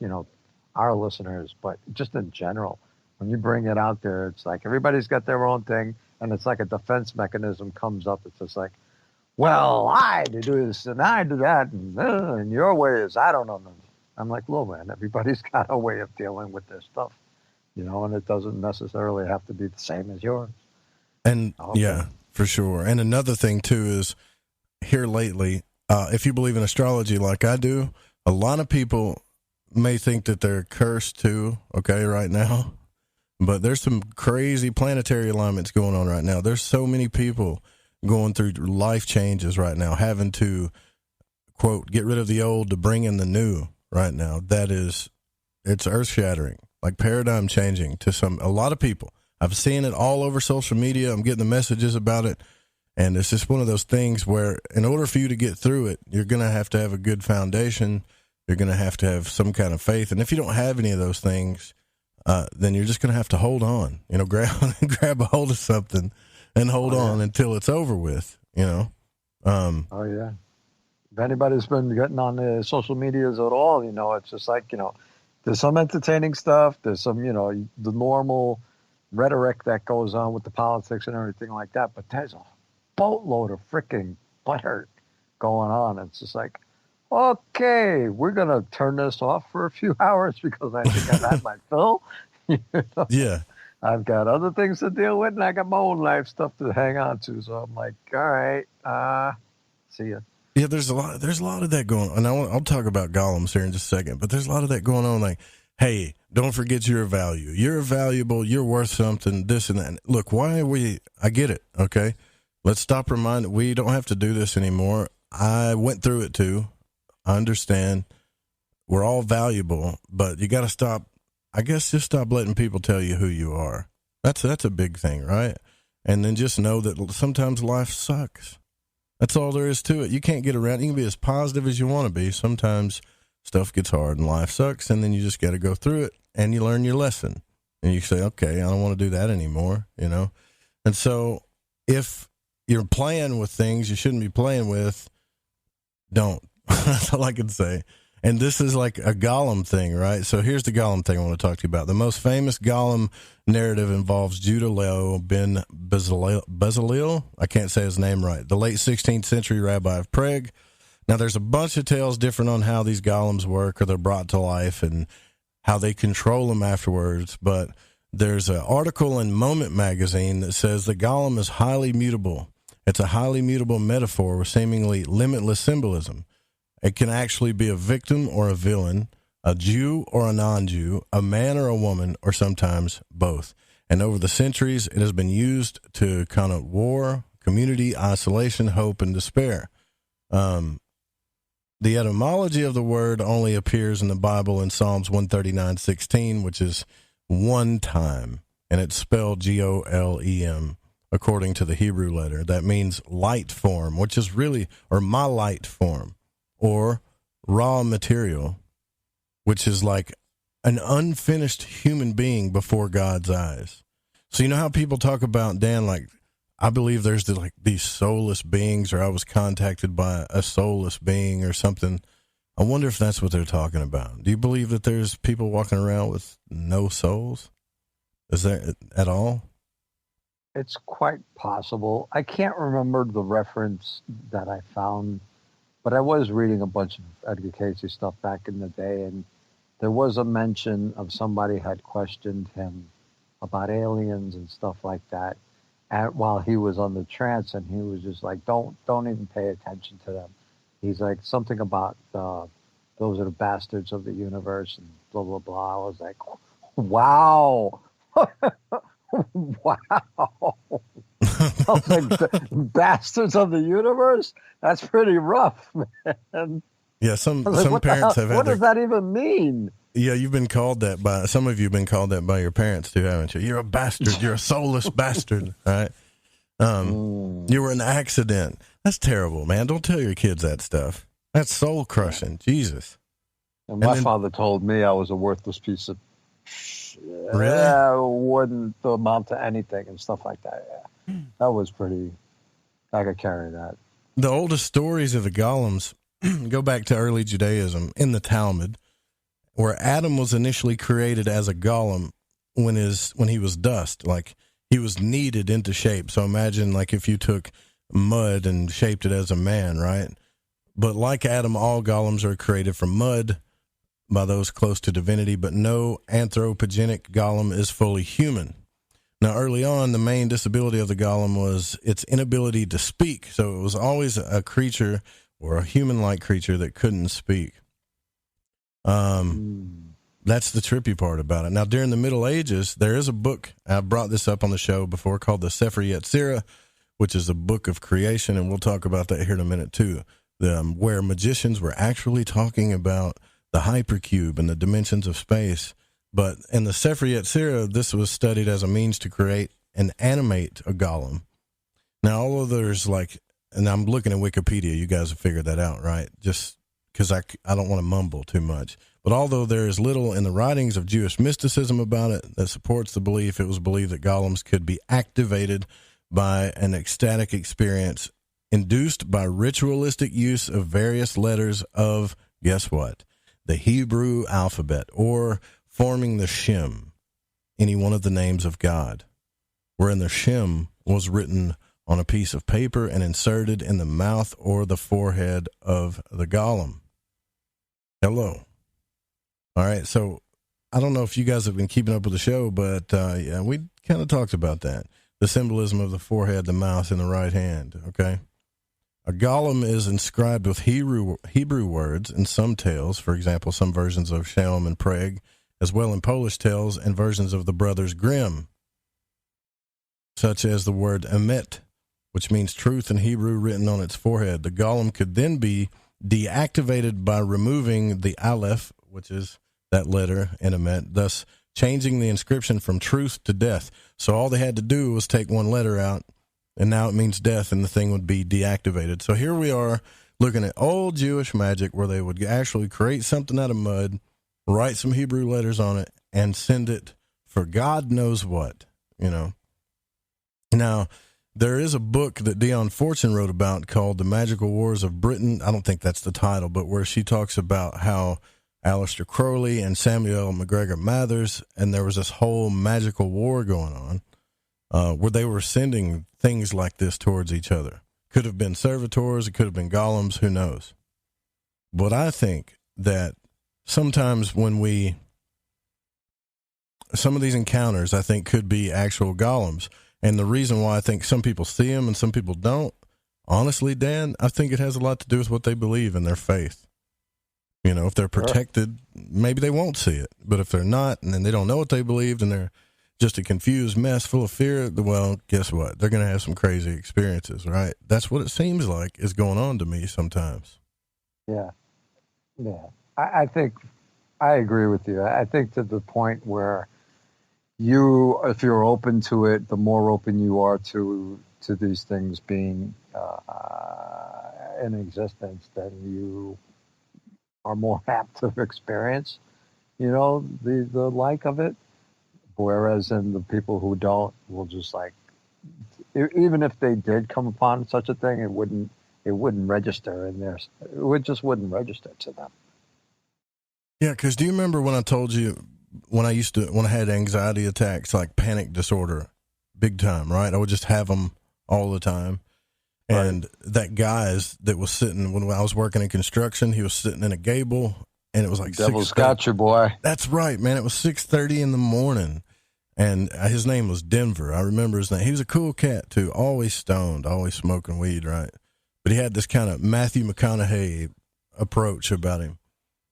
our listeners, but just in general. When you bring it out there, it's like everybody's got their own thing, and it's like a defense mechanism comes up. It's just like, well, I do this and I do that, and your way is I don't know. I'm like, look, man, everybody's got a way of dealing with their stuff, and it doesn't necessarily have to be the same as yours. And yeah, for sure. And another thing too is here lately, if you believe in astrology like I do, a lot of people may think that they're cursed too, right now. But there's some crazy planetary alignments going on right now. There's so many people going through life changes right now, having to, quote, get rid of the old to bring in the new right now. It's earth-shattering, like paradigm changing to a lot of people. I've seen it all over social media. I'm getting the messages about it. And it's just one of those things where in order for you to get through it, you're going to have a good foundation. You're going to have some kind of faith. And if you don't have any of those things, then you're just going to have to hold on, grab a hold of something and hold on until it's over with, Oh, yeah. if anybody's been getting on the social medias at all, it's just like, there's some entertaining stuff. There's some, the normal rhetoric that goes on with the politics and everything like that. But there's a boatload of freaking butthurt going on. It's just like, okay, we're going to turn this off for a few hours because I think I've had my fill. Yeah. I've got other things to deal with, and I got my own life stuff to hang on to. So I'm like, all right, see ya. Yeah, there's a lot of that going on. And I'll talk about golems here in just a second, but there's a lot of that going on. Like, hey, don't forget your value. You're valuable. You're worth something, this and that. Look, I get it, okay? Let's stop reminding, we don't have to do this anymore. I went through it too. I understand. We're all valuable, but you got to stop. I guess just stop letting people tell you who you are. That's a big thing, right? And then just know that sometimes life sucks. That's all there is to it. You can't get around. You can be as positive as you want to be. Sometimes stuff gets hard and life sucks, and then you just got to go through it, and you learn your lesson. And you say, okay, I don't want to do that anymore, And so if you're playing with things you shouldn't be playing with, don't. That's all I can say. And this is like a golem thing, right? So here's the golem thing I want to talk to you about. The most famous golem narrative involves Judah ben Bezalel. I can't say his name right. The late 16th century rabbi of Prague. Now, there's a bunch of tales different on how these golems work or they're brought to life and how they control them afterwards. But there's an article in Moment magazine that says the golem is highly mutable. It's a highly mutable metaphor with seemingly limitless symbolism. It can actually be a victim or a villain, a Jew or a non-Jew, a man or a woman, or sometimes both. And over the centuries, it has been used to connote war, community, isolation, hope, and despair. The etymology of the word only appears in the Bible in Psalms 139:16, which is one time, and it's spelled Golem, according to the Hebrew letter. That means light form, which is really, or my light form. Or raw material, which is like an unfinished human being before God's eyes. So you know how people talk about, Dan, like, I believe there's these soulless beings, or I was contacted by a soulless being or something. I wonder if that's what they're talking about. Do you believe that there's people walking around with no souls? Is there at all? It's quite possible. I can't remember the reference that I found, but I was reading a bunch of Edgar Cayce stuff back in the day, and there was a mention of somebody had questioned him about aliens and stuff like that while he was on the trance, and he was just like, don't even pay attention to them. He's like, something about those are the bastards of the universe and blah, blah, blah. I was like, wow. Wow. I was like, bastards of the universe? That's pretty rough, man. Yeah, some like, parents have had what does that even mean? Yeah, you've been called that by, some of you have been called that by your parents too, haven't you? You're a bastard. You're a soulless bastard, right? You were an accident. That's terrible, man. Don't tell your kids that stuff. That's soul crushing. Jesus. And my father told me I was a worthless piece of really? Wouldn't amount to anything and stuff like that. Yeah. That was pretty, I could carry that. The oldest stories of the golems go back to early Judaism in the Talmud, where Adam was initially created as a golem when he was dust, like he was kneaded into shape. So imagine like if you took mud and shaped it as a man, right? But like Adam, all golems are created from mud by those close to divinity, but no anthropogenic golem is fully human. Now, early on, the main disability of the golem was its inability to speak. So it was always a creature or a human-like creature that couldn't speak. That's the trippy part about it. Now, during the Middle Ages, there is a book, I brought this up on the show before, called the Sefer Yetzirah, which is a book of creation, and we'll talk about that here in a minute, too, where magicians were actually talking about the hypercube and the dimensions of space. But in the Sefer Yetzirah, this was studied as a means to create and animate a golem. Now, although there's like, and I'm looking at Wikipedia, you guys have figured that out, right? Just because I don't want to mumble too much. But although there is little in the writings of Jewish mysticism about it that supports the belief, it was believed that golems could be activated by an ecstatic experience induced by ritualistic use of various letters of, guess what, the Hebrew alphabet, or forming the Shem, any one of the names of God, wherein the Shem was written on a piece of paper and inserted in the mouth or the forehead of the golem. Hello. All right, so I don't know if you guys have been keeping up with the show, but yeah, we kind of talked about that. The symbolism of the forehead, the mouth, and the right hand, okay? A golem is inscribed with Hebrew words in some tales, for example, some versions of Shalom and Preg, as well in Polish tales and versions of the Brothers Grimm, such as the word emet, which means truth in Hebrew, written on its forehead. The golem could then be deactivated by removing the aleph, which is that letter in emet, thus changing the inscription from truth to death. So all they had to do was take one letter out, and now it means death, and the thing would be deactivated. So here we are looking at old Jewish magic where they would actually create something out of mud, write some Hebrew letters on it, and send it for God knows what, you know. Now, there is a book that Dion Fortune wrote about called The Magical Wars of Britain. I don't think that's the title, but where she talks about how Aleister Crowley and Samuel MacGregor Mathers, and there was this whole magical war going on where they were sending things like this towards each other. Could have been servitors, it could have been golems, who knows. But I think that sometimes some of these encounters, I think, could be actual golems. And the reason why I think some people see them and some people don't, honestly, Dan, I think it has a lot to do with what they believe in their faith. You know, if they're protected, maybe they won't see it. But if they're not, and then they don't know what they believed, and they're just a confused mess full of fear, well, guess what? They're going to have some crazy experiences, right? That's what it seems like is going on to me sometimes. Yeah. Yeah. I think I agree with you. I think to the point where if you're open to it, the more open you are to these things being in existence, then you are more apt to experience, you know, the like of it. Whereas in the people who don't will just like, even if they did come upon such a thing, it wouldn't register in theirs. It just wouldn't register to them. Yeah, because do you remember when I told you when I had anxiety attacks, like panic disorder, big time, right? I would just have them all the time. Right. And that guy's that was sitting, when I was working in construction, he was sitting in a gable, and it was like Devil's got you, boy. That's right, man. It was 6:30 in the morning, and his name was Denver. I remember his name. He was a cool cat, too, always stoned, always smoking weed, right? But he had this kind of Matthew McConaughey approach about him.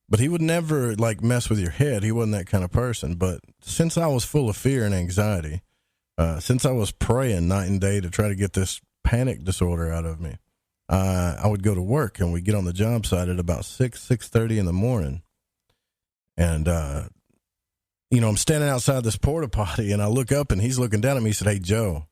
But he would never, like, mess with your head. He wasn't that kind of person. But since I was full of fear and anxiety, since I was praying night and day to try to get this panic disorder out of me, I would go to work, and we'd get on the job site at about 6:30 in the morning. And, you know, I'm standing outside this porta potty, and I look up, and he's looking down at me. He said, "Hey, Joe."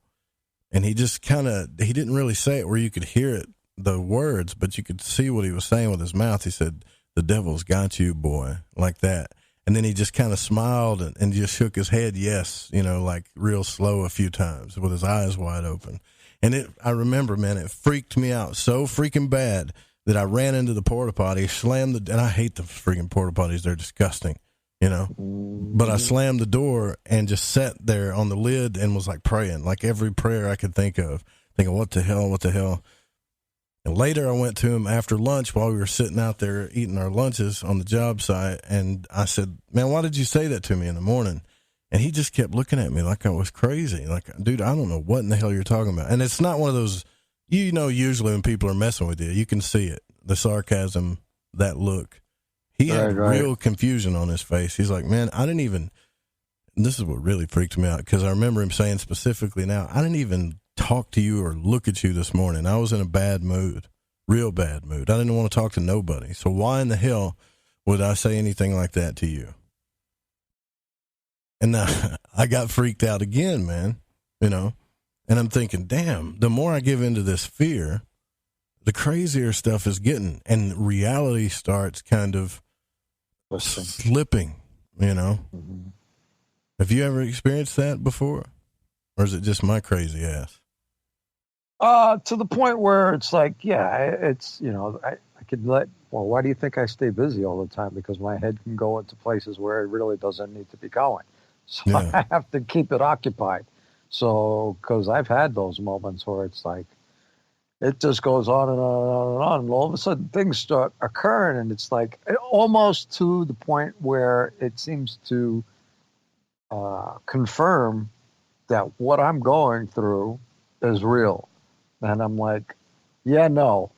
And he just he didn't really say it where you could hear it, the words, but you could see what he was saying with his mouth. He said, "The devil's got you, boy," like that. And then he just kind of smiled and just shook his head, yes, you know, like real slow a few times with his eyes wide open. And I remember, man, it freaked me out so freaking bad that I ran into the porta potty, and I hate the freaking porta potties. They're disgusting, you know. But I slammed the door and just sat there on the lid and was like praying, like every prayer I could think of, thinking, what the hell? And later I went to him after lunch while we were sitting out there eating our lunches on the job site, and I said, "Man, why did you say that to me in the morning?" And he just kept looking at me like I was crazy. Like, dude, I don't know what in the hell you're talking about. And it's not one of those, you know, usually when people are messing with you, you can see it, the sarcasm, that look. He had real confusion on his face. He's like, "Man, I didn't even," and this is what really freaked me out, because I remember him saying specifically now, "I didn't even talk to you or look at you this morning. I was in a bad mood, real bad mood. I didn't want to talk to nobody. So why in the hell would I say anything like that to you?" And now I got freaked out again, man, you know, and I'm thinking, damn, the more I give into this fear, the crazier stuff is getting, and reality starts kind of slipping, you know. Mm-hmm. Have you ever experienced that before? Or is it just my crazy ass? To the point where it's like, yeah, it's, I could well, why do you think I stay busy all the time? Because my head can go into places where it really doesn't need to be going. So Yeah. I have to keep it occupied. So, because I've had those moments where it's like, it just goes on and on and on. And all of a sudden things start occurring, and it's like almost to the point where it seems to confirm that what I'm going through is real. And I'm like, yeah, no,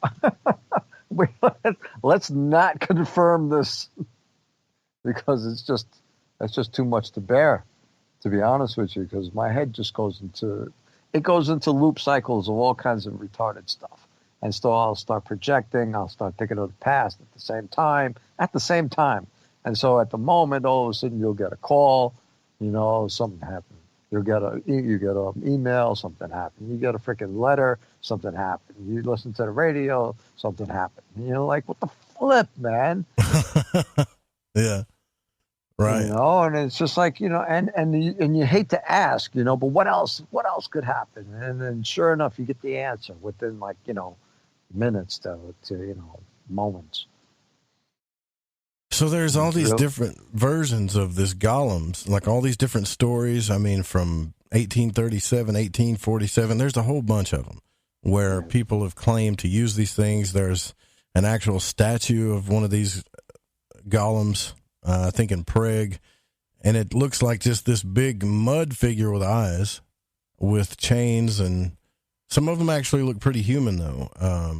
let's not confirm this, because that's just too much to bear, to be honest with you, because my head just goes into loop cycles of all kinds of retarded stuff. And so I'll start projecting, I'll start thinking of the past at the same time. And so at the moment, all of a sudden you'll get a call, something happened. You get an email, something happened. You get a freaking letter, something happened. You listen to the radio, something happened. And you're like, what the flip, man? Yeah. Right. And it's just like, and you hate to ask, but what else could happen? And then sure enough, you get the answer within minutes to moments. So there's all these different versions of this Golems, like all these different stories. I mean, from 1837, 1847, there's a whole bunch of them where people have claimed to use these things. There's an actual statue of one of these Golems, I think in Prague, and it looks like just this big mud figure with eyes with chains, and some of them actually look pretty human, though.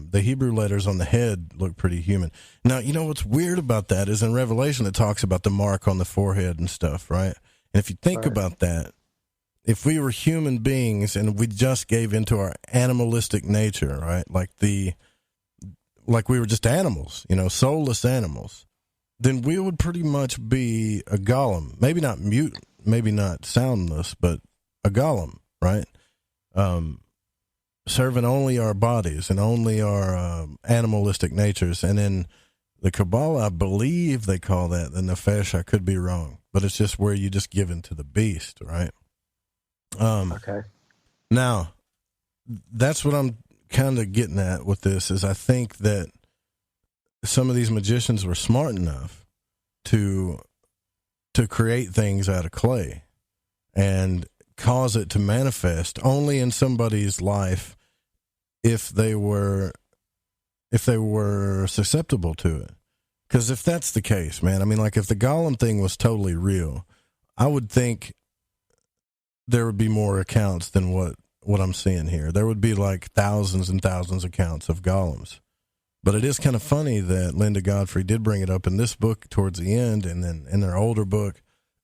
The Hebrew letters on the head look pretty human. Now, what's weird about that is in Revelation it talks about the mark on the forehead and stuff, right? And if you think about that, if we were human beings and we just gave into our animalistic nature, right, like we were just animals, soulless animals, then we would pretty much be a golem. Maybe not mutant, maybe not soundless, but a golem, right? Serving only our bodies and only our animalistic natures. And in the Kabbalah, I believe they call that the nefesh. I could be wrong, but it's just where you just give into the beast, right? Okay. Now, that's what I'm kind of getting at with this, is I think that some of these magicians were smart enough to create things out of clay and cause it to manifest only in somebody's life if they were susceptible to it. Because if that's the case, man, I mean, like if the Golem thing was totally real, I would think there would be more accounts than what I'm seeing here. There would be like thousands and thousands of accounts of Golems. But it is kind of funny that Linda Godfrey did bring it up in this book towards the end, and then in their older book,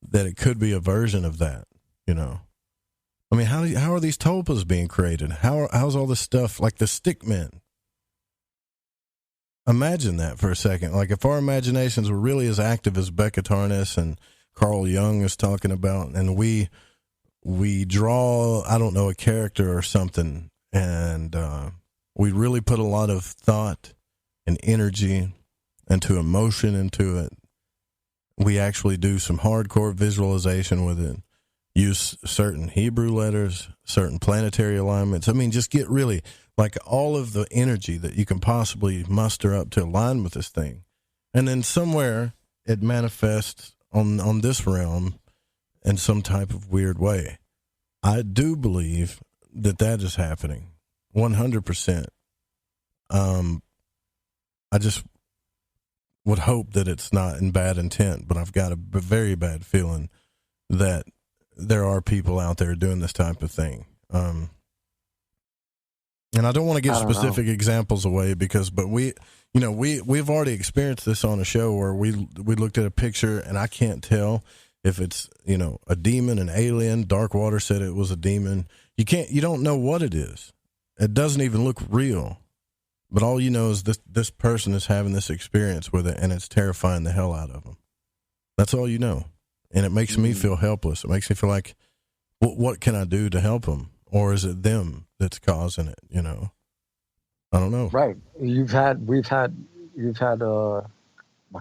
that it could be a version of that, I mean, how are these tulpas being created? How's all this stuff, like the stickmen? Imagine that for a second. Like if our imaginations were really as active as Becca Tarnas and Carl Jung is talking about, and we draw, I don't know, a character or something, and we really put a lot of thought and energy into emotion into it. We actually do some hardcore visualization with it. Use certain Hebrew letters, certain planetary alignments. I mean, just get really like all of the energy that you can possibly muster up to align with this thing. And then somewhere it manifests on this realm in some type of weird way. I do believe that is happening 100%. I just would hope that it's not in bad intent, but I've got a very bad feeling that there are people out there doing this type of thing. And I don't want to give specific examples away but we've already experienced this on a show where we looked at a picture and I can't tell if it's, a demon, an alien. Darkwater said it was a demon. You don't know what it is. It doesn't even look real, but all you know is this person is having this experience with it and it's terrifying the hell out of them. That's all you know. And it makes me feel helpless. It makes me feel like, what can I do to help them? Or is it them that's causing it? I don't know. Right. We've had a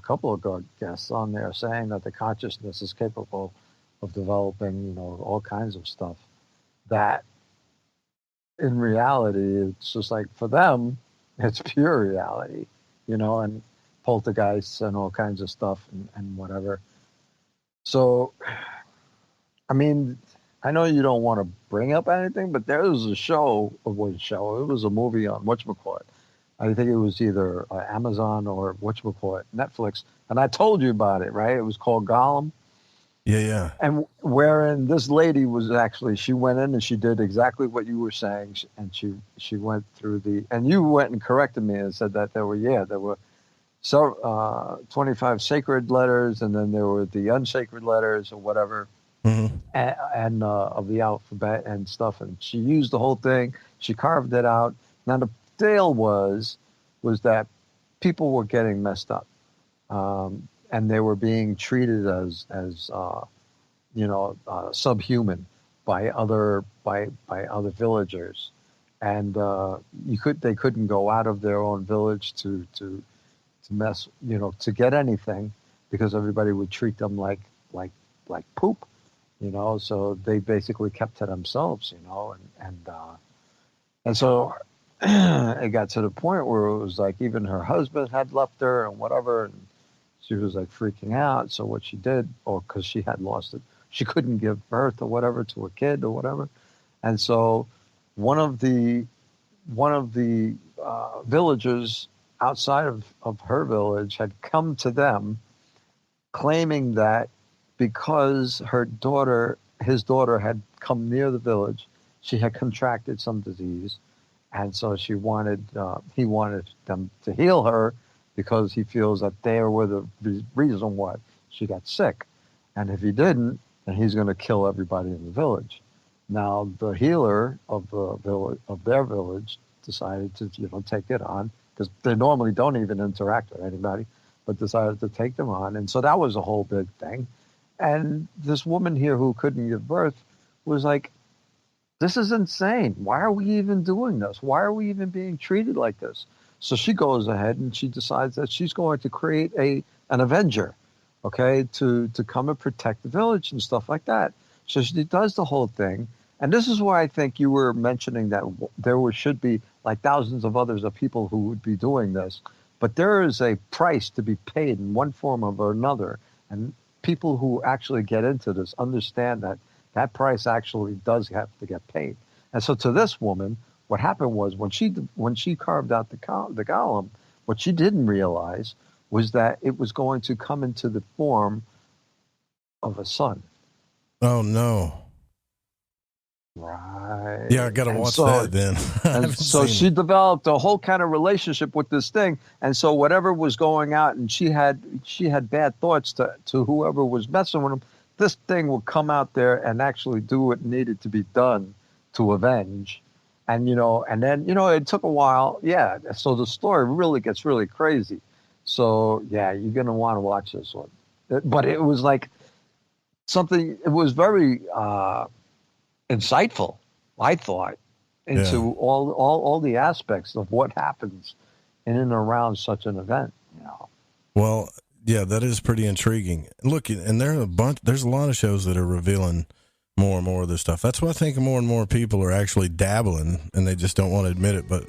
couple of guests on there saying that the consciousness is capable of developing, all kinds of stuff that in reality, it's just like for them, it's pure reality, you know, and poltergeists and all kinds of stuff and whatever. So, I mean, I know you don't want to bring up anything, but there was a show. It was a movie on whatchamacallit. I think it was either Amazon or whatchamacallit, Netflix. And I told you about it, right? It was called Golems. Yeah. And wherein this lady was actually, she went in and she did exactly what you were saying. And she went through and you went and corrected me and said that there were 25 sacred letters, and then there were the unsacred letters or whatever, and of the alphabet and stuff. And she used the whole thing. She carved it out. Now the deal was that people were getting messed up, and they were being treated as subhuman by other villagers, and they couldn't go out of their own village to mess, to get anything, because everybody would treat them like poop, so they basically kept to themselves, and so it got to the point where it was like even her husband had left her and whatever, and she was like freaking out. So what she did, or because she had lost it, she couldn't give birth or whatever to a kid or whatever, and so one of the villagers outside of her village had come to them claiming that because his daughter had come near the village, she had contracted some disease, and so he wanted them to heal her because he feels that they were the reason why she got sick, and if he didn't, then he's going to kill everybody in the village. Now the healer of their village decided to take it on, because they normally don't even interact with anybody, but decided to take them on. And so that was a whole big thing. And this woman here who couldn't give birth was like, this is insane. Why are we even doing this? Why are we even being treated like this? So she goes ahead and she decides that she's going to create an Avenger, okay, to come and protect the village and stuff like that. So she does the whole thing. And this is why I think you were mentioning that should be like thousands of others of people who would be doing this. But there is a price to be paid in one form or another. And people who actually get into this understand that price actually does have to get paid. And so to this woman, what happened was when she carved out the golem, what she didn't realize was that it was going to come into the form of a son. Oh, no. Right. Yeah, I got to watch that then. And so she developed a whole kind of relationship with this thing. And so whatever was going out, and she had bad thoughts to whoever was messing with him, this thing would come out there and actually do what needed to be done to avenge. And, and then, it took a while. Yeah. So the story really gets really crazy. So, yeah, you're going to want to watch this one. But it was like something, it was very insightful, I thought, into all the aspects of what happens in and around such an event. Well, yeah, that is pretty intriguing. Look, and there's a lot of shows that are revealing more and more of this stuff. That's why I think more and more people are actually dabbling, and they just don't want to admit it. But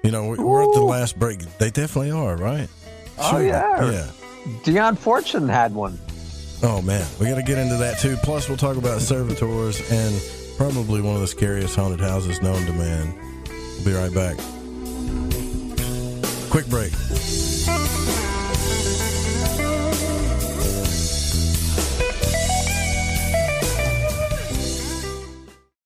we're at the last break. They definitely are, right? Oh, yeah. Dion Fortune had one. Oh, man. We got to get into that, too. Plus, we'll talk about servitors and probably one of the scariest haunted houses known to man. We'll be right back. Quick break.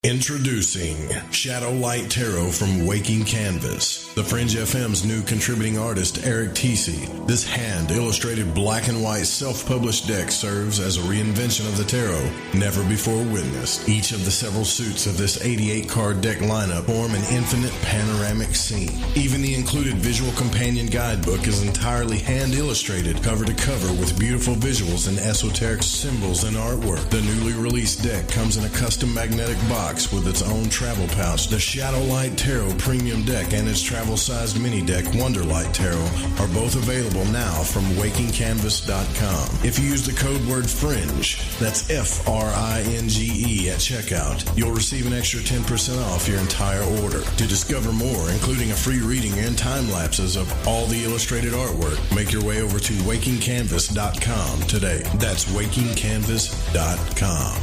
Introducing Shadow Light Tarot from Waking Canvas, the Fringe FM's new contributing artist, Eric Tesey. This hand-illustrated black and white self-published deck serves as a reinvention of the tarot, never before witnessed. Each of the several suits of this 88-card deck lineup form an infinite panoramic scene. Even the included visual companion guidebook is entirely hand-illustrated, cover to cover, with beautiful visuals and esoteric symbols and artwork. The newly released deck comes in a custom magnetic box with its own travel pouch, the Shadowlight Tarot Premium Deck and its travel-sized mini deck Wonderlight Tarot are both available now from WakingCanvas.com. If you use the code word FRINGE, that's F-R-I-N-G-E at checkout, you'll receive an extra 10% off your entire order. To discover more, including a free reading and time lapses of all the illustrated artwork, make your way over to WakingCanvas.com today. That's WakingCanvas.com.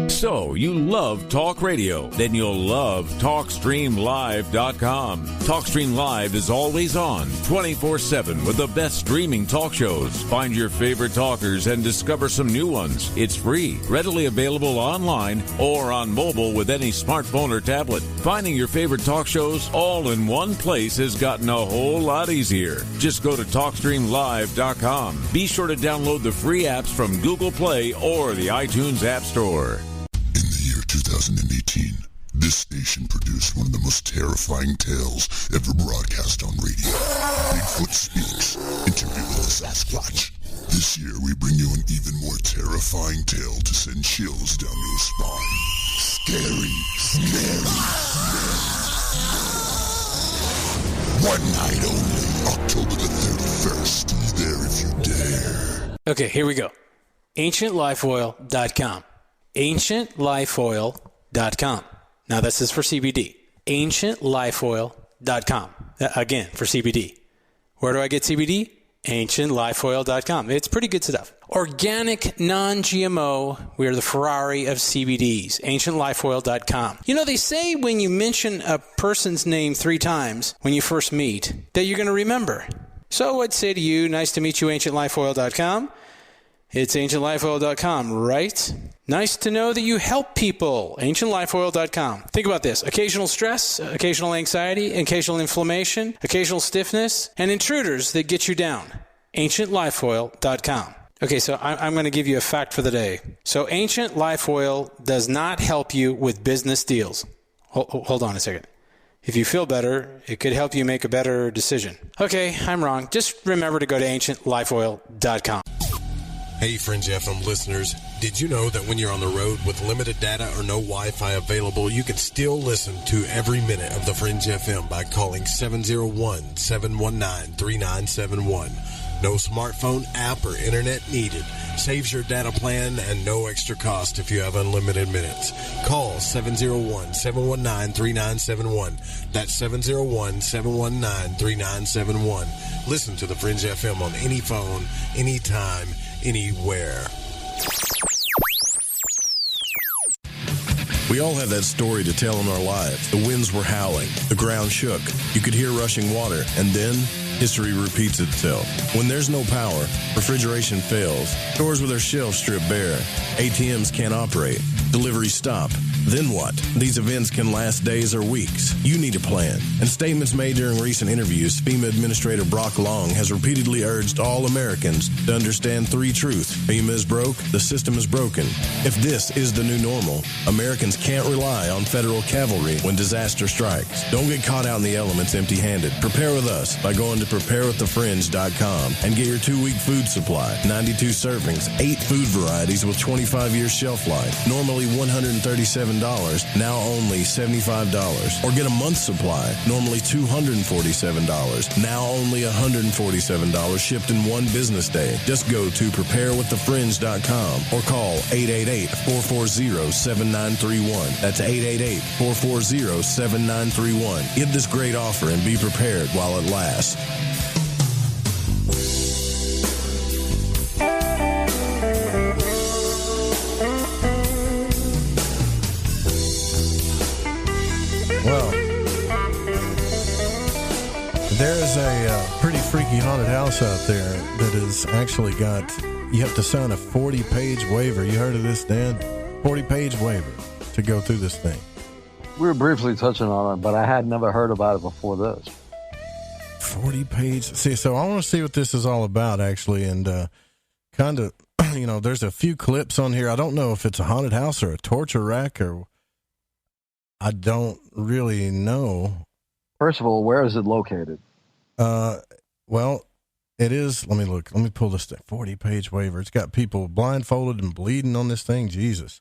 So, you love talk radio? Then you'll love TalkStreamLive.com. TalkStream Live is always on, 24/7 with the best streaming talk shows. Find your favorite talkers and discover some new ones. It's free, readily available online or on mobile with any smartphone or tablet. Finding your favorite talk shows all in one place has gotten a whole lot easier. Just go to TalkStreamLive.com. Be sure to download the free apps from Google Play or the iTunes App Store. 2018, this station produced one of the most terrifying tales ever broadcast on radio. Bigfoot Speaks, Interview with the Sasquatch. This year, we bring you an even more terrifying tale to send chills down your spine. Scary. One night only, October the 31st. Be there if you dare. Okay, here we go. AncientLifeOil.com. AncientLifeOil.com. Now this is for CBD. AncientLifeOil.com. Again, for CBD. Where do I get CBD? AncientLifeOil.com. It's pretty good stuff. Organic, non-GMO. We are the Ferrari of CBDs. AncientLifeOil.com. You know, they say when you mention a person's name 3 times when you first meet, that you're going to remember. So I'd say to you, nice to meet you, AncientLifeOil.com. It's AncientLifeOil.com, right? Nice to know that you help people. AncientLifeOil.com. Think about this. Occasional stress, occasional anxiety, occasional inflammation, occasional stiffness, and intruders that get you down. AncientLifeOil.com. Okay, so I'm going to give you a fact for the day. So Ancient Life Oil does not help you with business deals. Hold on a second. If you feel better, it could help you make a better decision. Okay, I'm wrong. Just remember to go to AncientLifeOil.com. Hey, Fringe FM listeners. Did you know that when you're on the road with limited data or no Wi-Fi available, you can still listen to every minute of the Fringe FM by calling 701-719-3971. No smartphone, app, or internet needed. Saves your data plan and no extra cost if you have unlimited minutes. Call 701-719-3971. That's 701-719-3971. Listen to the Fringe FM on any phone, anytime, anywhere. We all have that story to tell in our lives. The winds were howling, the ground shook, you could hear rushing water, and then history repeats itself. When there's no power, refrigeration fails, stores with their shelves strip bare, ATMs can't operate, deliveries stop. Then what? These events can last days or weeks. You need a plan. In statements made during recent interviews, FEMA Administrator Brock Long has repeatedly urged all Americans to understand 3 truths. FEMA is broke, the system is broken. If this is the new normal, Americans can't rely on federal cavalry when disaster strikes. Don't get caught out in the elements empty-handed. Prepare with us by going to preparewiththefringe.com and get your 2-week food supply. 92 servings, 8 food varieties with 25 years shelf life. Normally $137, now only $75. Or get a month's supply, normally $247, now only $147, shipped in 1 business day. Just go to preparewiththefringe.com or call 888-440-7931. That's 888-440-7931. Get this great offer and be prepared while it lasts. Well, there's a pretty freaky haunted house out there that has actually got, you have to sign a 40-page waiver. You heard of this, Dan? 40-page waiver to go through this thing. We were briefly touching on it, but I had never heard about it before this. 40-page. See, so I want to see what this is all about, actually, and kind of, you know, there's a few clips on here. I don't know if it's a haunted house or a torture rack, or I don't really know. First of all, where is it located? Well, it is. Let me look. Let me pull this 40-page waiver. It's got people blindfolded and bleeding on this thing. Jesus.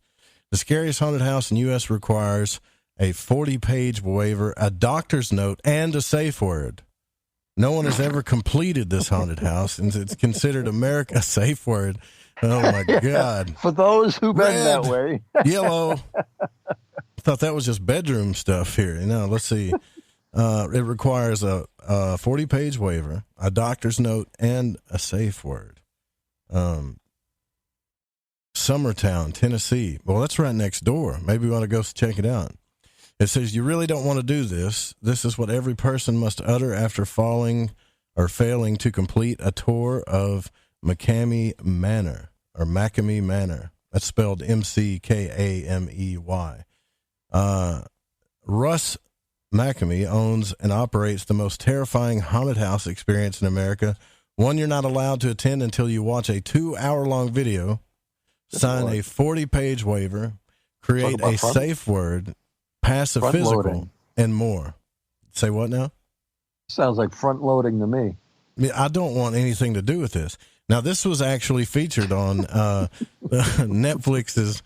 The scariest haunted house in U.S. requires a 40-page waiver, a doctor's note, and a safe word. No one has ever completed this haunted house, and it's considered America's safe word. Oh, my God. For those who've been Red, that way. Yellow. I thought that was just bedroom stuff here. Let's see. It requires a 40-page waiver, a doctor's note, and a safe word. Summertown, Tennessee. Well, that's right next door. Maybe we want to go check it out. It says, you really don't want to do this. This is what every person must utter after falling or failing to complete a tour of McCamey Manor, or Macamey Manor. That's spelled M-C-K-A-M-E-Y. Russ McCamey owns and operates the most terrifying haunted house experience in America, one you're not allowed to attend until you watch a 2-hour-long video, sign a 40-page waiver, create a safe word, pass a physical, loading, and more. Say what now? Sounds like front loading to me. I don't want anything to do with this. Now, this was actually featured on Netflix's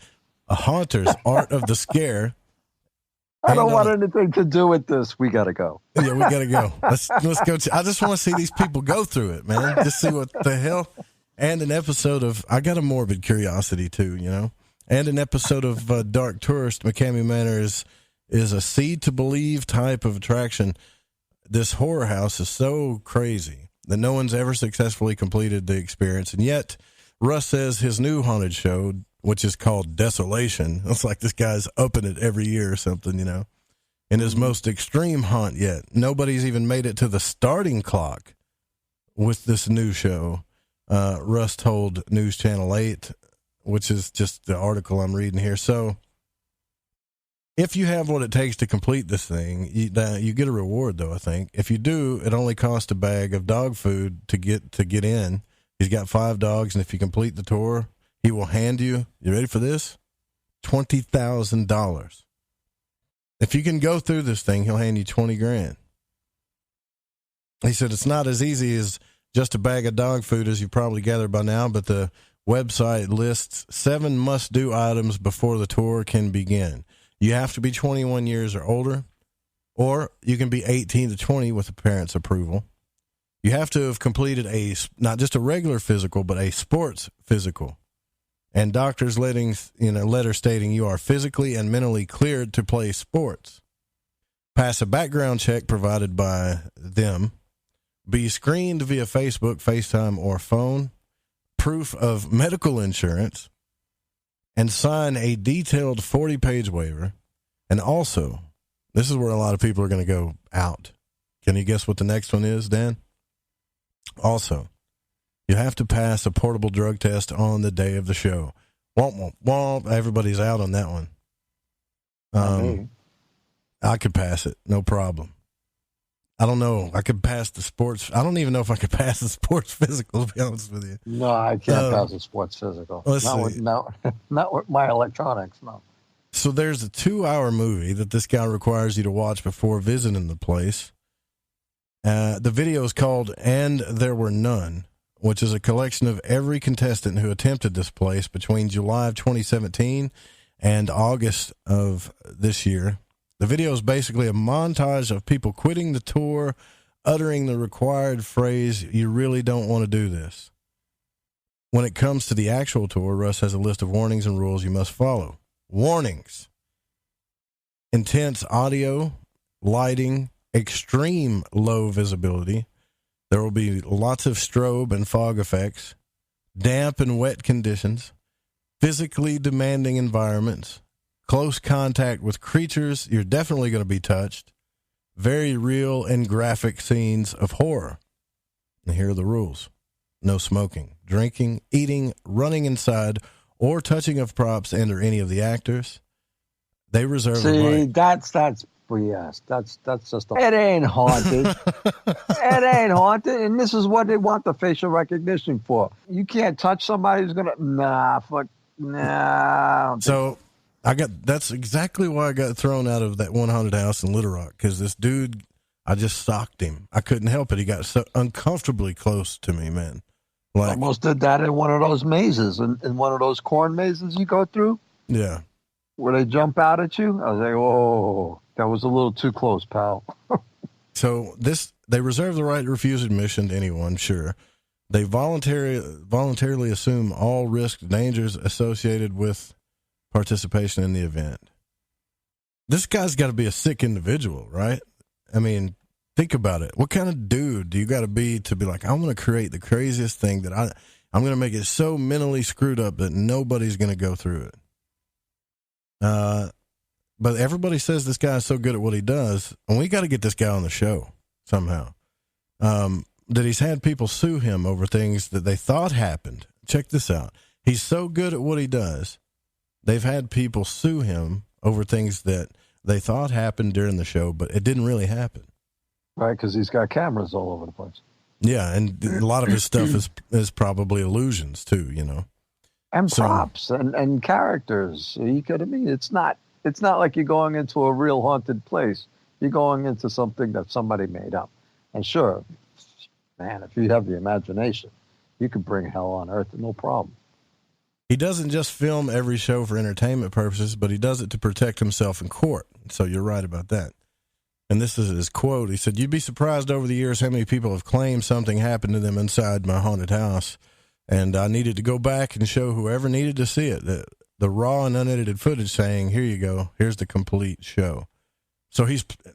Haunters, Art of the Scare. I don't want anything to do with this. We got to go. Yeah, we got to go. Let's go. I just want to see these people go through it, man. Just see what the hell. And an episode of, I got a morbid curiosity too, and an episode of Dark Tourist. McCamey Manor is a see to believe type of attraction. This horror house is so crazy that no one's ever successfully completed the experience. And yet, Russ says his new haunted show, which is called Desolation, it's like this guy's upping it every year or something, in his most extreme haunt yet. Nobody's even made it to the starting clock with this new show. Russ told News Channel 8, which is just the article I'm reading here. So if you have what it takes to complete this thing, you get a reward, though, I think. If you do, it only costs a bag of dog food to get in. He's got 5 dogs, and if you complete the tour, he will hand you ready for this? $20,000. If you can go through this thing, he'll hand you $20,000. He said it's not as easy as just a bag of dog food, as you probably gathered by now, but the website lists 7 must-do items before the tour can begin. You have to be 21 years or older, or you can be 18 to 20 with the parents' approval. You have to have completed not just a regular physical, but a sports physical. And doctors letter stating you are physically and mentally cleared to play sports. Pass a background check provided by them. Be screened via Facebook, FaceTime, or phone. Proof of medical insurance. And sign a detailed 40-page waiver. And also, this is where a lot of people are going to go out. Can you guess what the next one is, Dan? Also, you have to pass a portable drug test on the day of the show. Womp, womp, womp. Everybody's out on that one. I could pass it. No problem. I don't know. I could pass the sports. I don't even know if I could pass the sports physical, to be honest with you. No, I can't pass a sports physical. Not with my electronics, no. So there's a 2-hour movie that this guy requires you to watch before visiting the place. The video is called And There Were None, which is a collection of every contestant who attempted this place between July of 2017 and August of this year. The video is basically a montage of people quitting the tour, uttering the required phrase, "You really don't want to do this." When it comes to the actual tour, Russ has a list of warnings and rules you must follow. Warnings: intense audio, lighting, extreme low visibility. There will be lots of strobe and fog effects, damp and wet conditions, physically demanding environments, close contact with creatures you're definitely going to be touched, very real and graphic scenes of horror. And here are the rules. No smoking, drinking, eating, running inside, or touching of props and or any of the actors. They reserve the right. That's BS. That's just it ain't haunted. It ain't haunted, and this is what they want the facial recognition for. You can't touch somebody who's gonna nah. So that's exactly why I got thrown out of that one haunted house in Little Rock, because this dude, I just socked him. I couldn't help it. He got so uncomfortably close to me, man. Almost did that in one of those mazes, in one of those corn mazes you go through. Yeah. where they jump out at you. I was like, oh, that was a little too close, pal. So they reserve the right to refuse admission to anyone, sure. They voluntarily assume all risks, dangers associated with participation in the event. This guy's got to be a sick individual, right? I mean, think about it. What kind of dude do you got to be like, I'm going to create the craziest thing that I'm going to make it so mentally screwed up that nobody's going to go through it. But everybody says this guy is so good at what he does, and we got to get this guy on the show somehow. That he's had people sue him over things that they thought happened. Check this out. He's so good at what he does, they've had people sue him over things that they thought happened during the show, but it didn't really happen. Right, because he's got cameras all over the place. Yeah, and a lot of his stuff is probably illusions too, you know. And props and characters. You could, I mean, it's not like you're going into a real haunted place. You're going into something that somebody made up. And sure, man, if you have the imagination, you can bring hell on earth, no problem. He doesn't just film every show for entertainment purposes, but he does it to protect himself in court. So you're right about that. And this is his quote. He said, "You'd be surprised over the years how many people have claimed something happened to them inside my haunted house. And I needed to go back and show whoever needed to see it, the raw and unedited footage saying, here you go, here's the complete show." So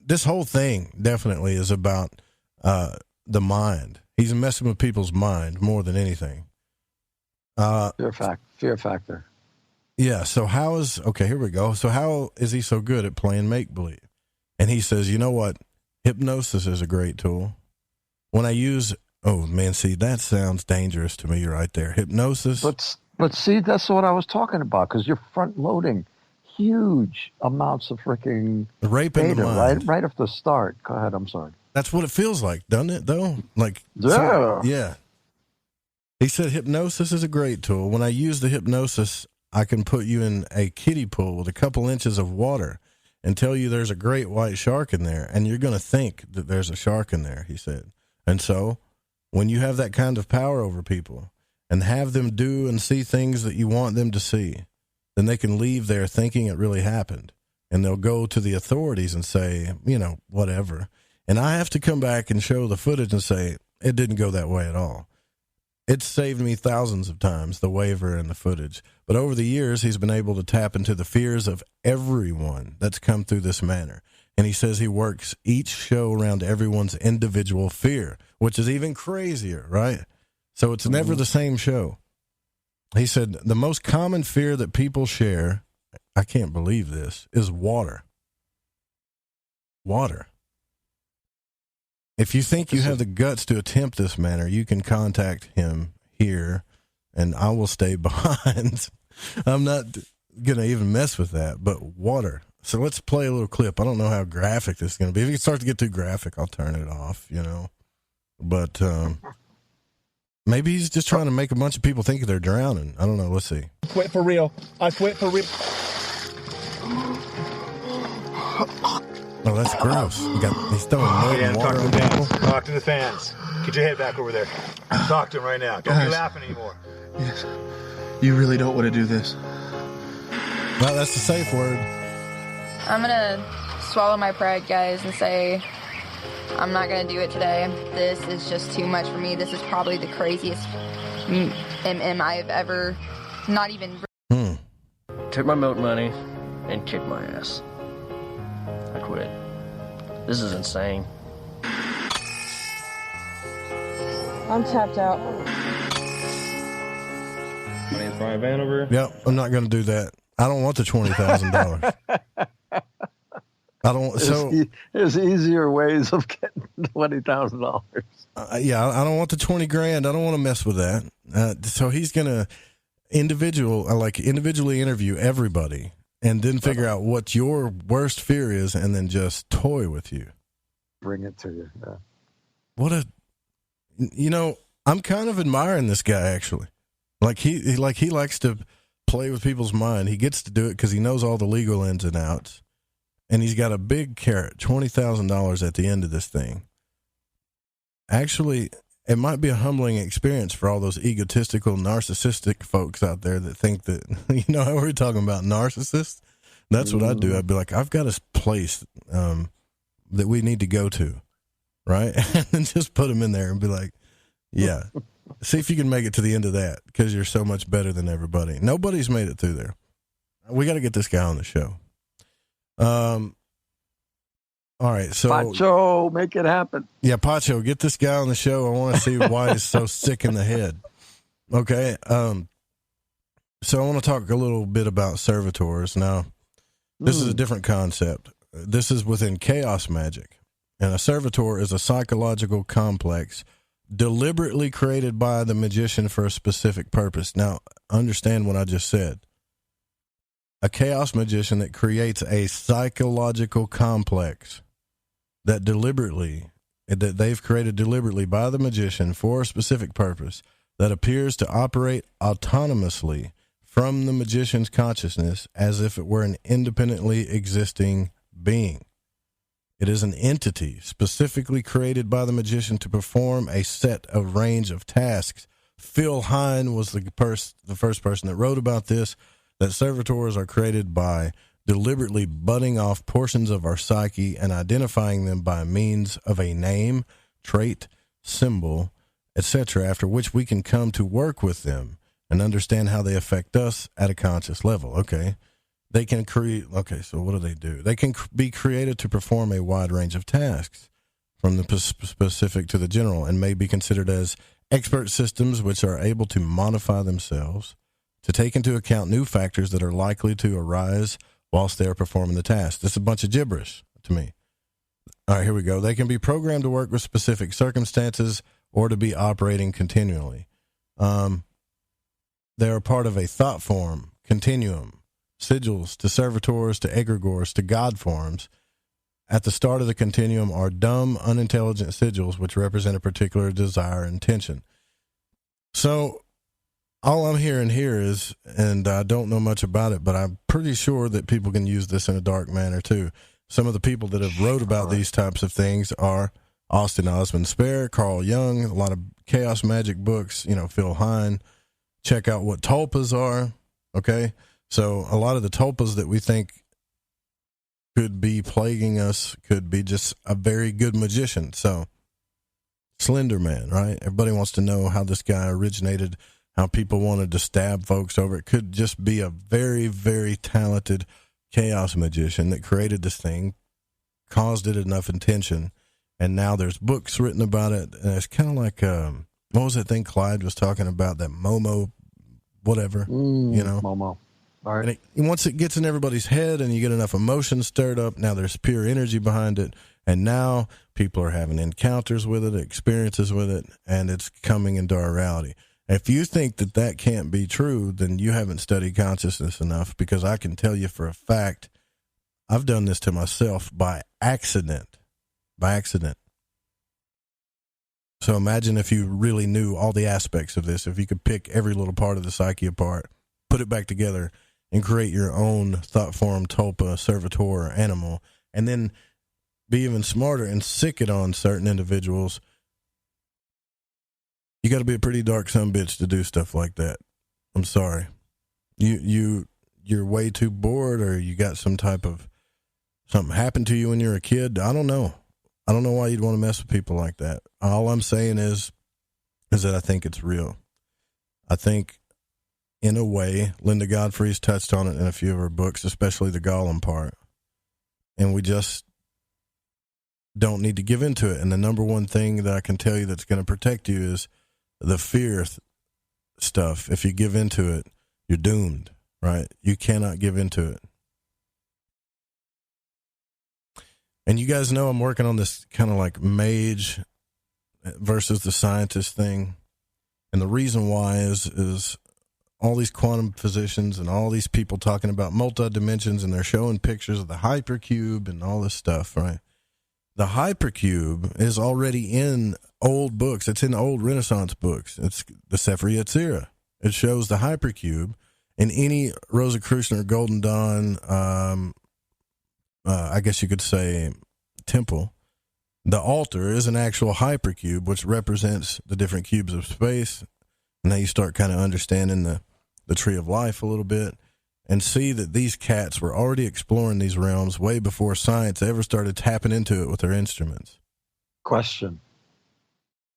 this whole thing definitely is about the mind. He's messing with people's mind more than anything. Fear factor. Yeah, so here we go. So how is he so good at playing make-believe? And he says, you know what? Hypnosis is a great tool. When I use, oh man, see, that sounds dangerous to me right there. Hypnosis. But see, that's what I was talking about, because you're front-loading huge amounts of freaking raping data, the mind. right off the start. Go ahead, I'm sorry. That's what it feels like, doesn't it, though? Like, yeah. Yeah. He said hypnosis is a great tool. When I use the hypnosis, I can put you in a kiddie pool with a couple inches of water and tell you there's a great white shark in there, and you're going to think that there's a shark in there, he said. And so when you have that kind of power over people and have them do and see things that you want them to see, then they can leave there thinking it really happened. And they'll go to the authorities and say, you know, whatever. And I have to come back and show the footage and say, it didn't go that way at all. It's saved me thousands of times, the waiver and the footage. But over the years, he's been able to tap into the fears of everyone that's come through this manner. And he says he works each show around everyone's individual fear, which is even crazier, right? So it's never the same show. He said the most common fear that people share, I can't believe this, is water. Water. If you think you have the guts to attempt this manner, you can contact him here, and I will stay behind. I'm not going to even mess with that, but water. So let's play a little clip. I don't know how graphic this is going to be. If it starts to get too graphic, I'll turn it off, you know. But maybe he's just trying to make a bunch of people think they're drowning. I don't know. Let's see. I quit for real. I quit for real. Oh, that's gross. He's throwing mud and water on people. Talk to the fans. Get your head back over there. Talk to him right now. Don't be laughing anymore. Yes. You really don't want to do this. Well, that's the safe word. I'm going to swallow my pride, guys, and say I'm not going to do it today. This is just too much for me. This is probably the craziest MM I've ever not even... Took my milk money and kicked my ass. I quit. This is insane. I'm tapped out. My name's Brian Vanover. Yep, I'm not going to do that. I don't want the $20,000. I don't. So there's easier ways of getting $20,000. Yeah, I don't want the $20,000. I don't want to mess with that. So he's going to individually interview everybody. And then figure out what your worst fear is and then just toy with you. Bring it to you. Yeah. I'm kind of admiring this guy, actually. He likes to play with people's mind. He gets to do it because he knows all the legal ins and outs. And he's got a big carrot, $20,000 at the end of this thing. Actually, it might be a humbling experience for all those egotistical, narcissistic folks out there that think that, how we're talking about narcissists. That's what I'd do. I'd be like, I've got a place that we need to go to, right? And then just put them in there and be like, yeah, see if you can make it to the end of that, because you're so much better than everybody. Nobody's made it through there. We got to get this guy on the show. All right, so Pacho, make it happen. Yeah, Pacho, get this guy on the show. I want to see why he's so sick in the head. Okay, so I want to talk a little bit about servitors. Now, this is a different concept. This is within chaos magic, and a servitor is a psychological complex deliberately created by the magician for a specific purpose. Now, understand what I just said. A chaos magician that creates a psychological complex that they've created deliberately by the magician for a specific purpose that appears to operate autonomously from the magician's consciousness as if it were an independently existing being. It is an entity specifically created by the magician to perform a set of range of tasks. Phil Hine was the first person that wrote about this, that servitors are created by deliberately butting off portions of our psyche and identifying them by means of a name, trait, symbol, etc., after which we can come to work with them and understand how they affect us at a conscious level. Okay. They can create, so what do? They can be created to perform a wide range of tasks, from the specific to the general, and may be considered as expert systems which are able to modify themselves to take into account new factors that are likely to arise whilst they are performing the task. This is a bunch of gibberish to me. All right, here we go. They can be programmed to work with specific circumstances or to be operating continually. They are part of a thought form, continuum, sigils to servitors to egregores to god forms. At the start of the continuum are dumb, unintelligent sigils which represent a particular desire and intention. So all I'm hearing here is, and I don't know much about it, but I'm pretty sure that people can use this in a dark manner too. Some of the people that have wrote about these types of things are Austin Osman Spare, Carl Jung, a lot of chaos magic books, Phil Hine. Check out what tulpas are, okay? So a lot of the tulpas that we think could be plaguing us could be just a very good magician. So Slender Man, right? Everybody wants to know how this guy originated, how people wanted to stab folks over. It could just be a very, very talented chaos magician that created this thing, caused it enough attention, and now there's books written about it. And it's kind of like, what was that thing Clyde was talking about, that Momo, whatever, Momo. All right. And once it gets in everybody's head and you get enough emotion stirred up, now there's pure energy behind it. And now people are having encounters with it, experiences with it, and it's coming into our reality. If you think that that can't be true, then you haven't studied consciousness enough, because I can tell you for a fact, I've done this to myself by accident. So imagine if you really knew all the aspects of this, if you could pick every little part of the psyche apart, put it back together, and create your own thought form, tulpa, servitor, or animal, and then be even smarter and sick it on certain individuals. You got to be a pretty dark sumbitch to do stuff like that. I'm sorry. You're way too bored, or you got some type of something happened to you when you were a kid. I don't know. I don't know why you'd want to mess with people like that. All I'm saying is that I think it's real. I think, in a way, Linda Godfrey's touched on it in a few of her books, especially the Golem part. And we just don't need to give into it. And the number one thing that I can tell you that's going to protect you is the fear stuff. If you give into it, you're doomed, right? You cannot give into it. And you guys know I'm working on this kind of like mage versus the scientist thing. And the reason why is all these quantum physicians and all these people talking about multi-dimensions, and they're showing pictures of the hypercube and all this stuff, right? The hypercube is already in old books. It's in old Renaissance books. It's the Sefer Yetzirah. It shows the hypercube in any Rosicrucian or Golden Dawn, I guess you could say, temple. The altar is an actual hypercube, which represents the different cubes of space. And now you start kind of understanding the tree of life a little bit. and see that these cats were already exploring these realms way before science ever started tapping into it with their instruments. Question.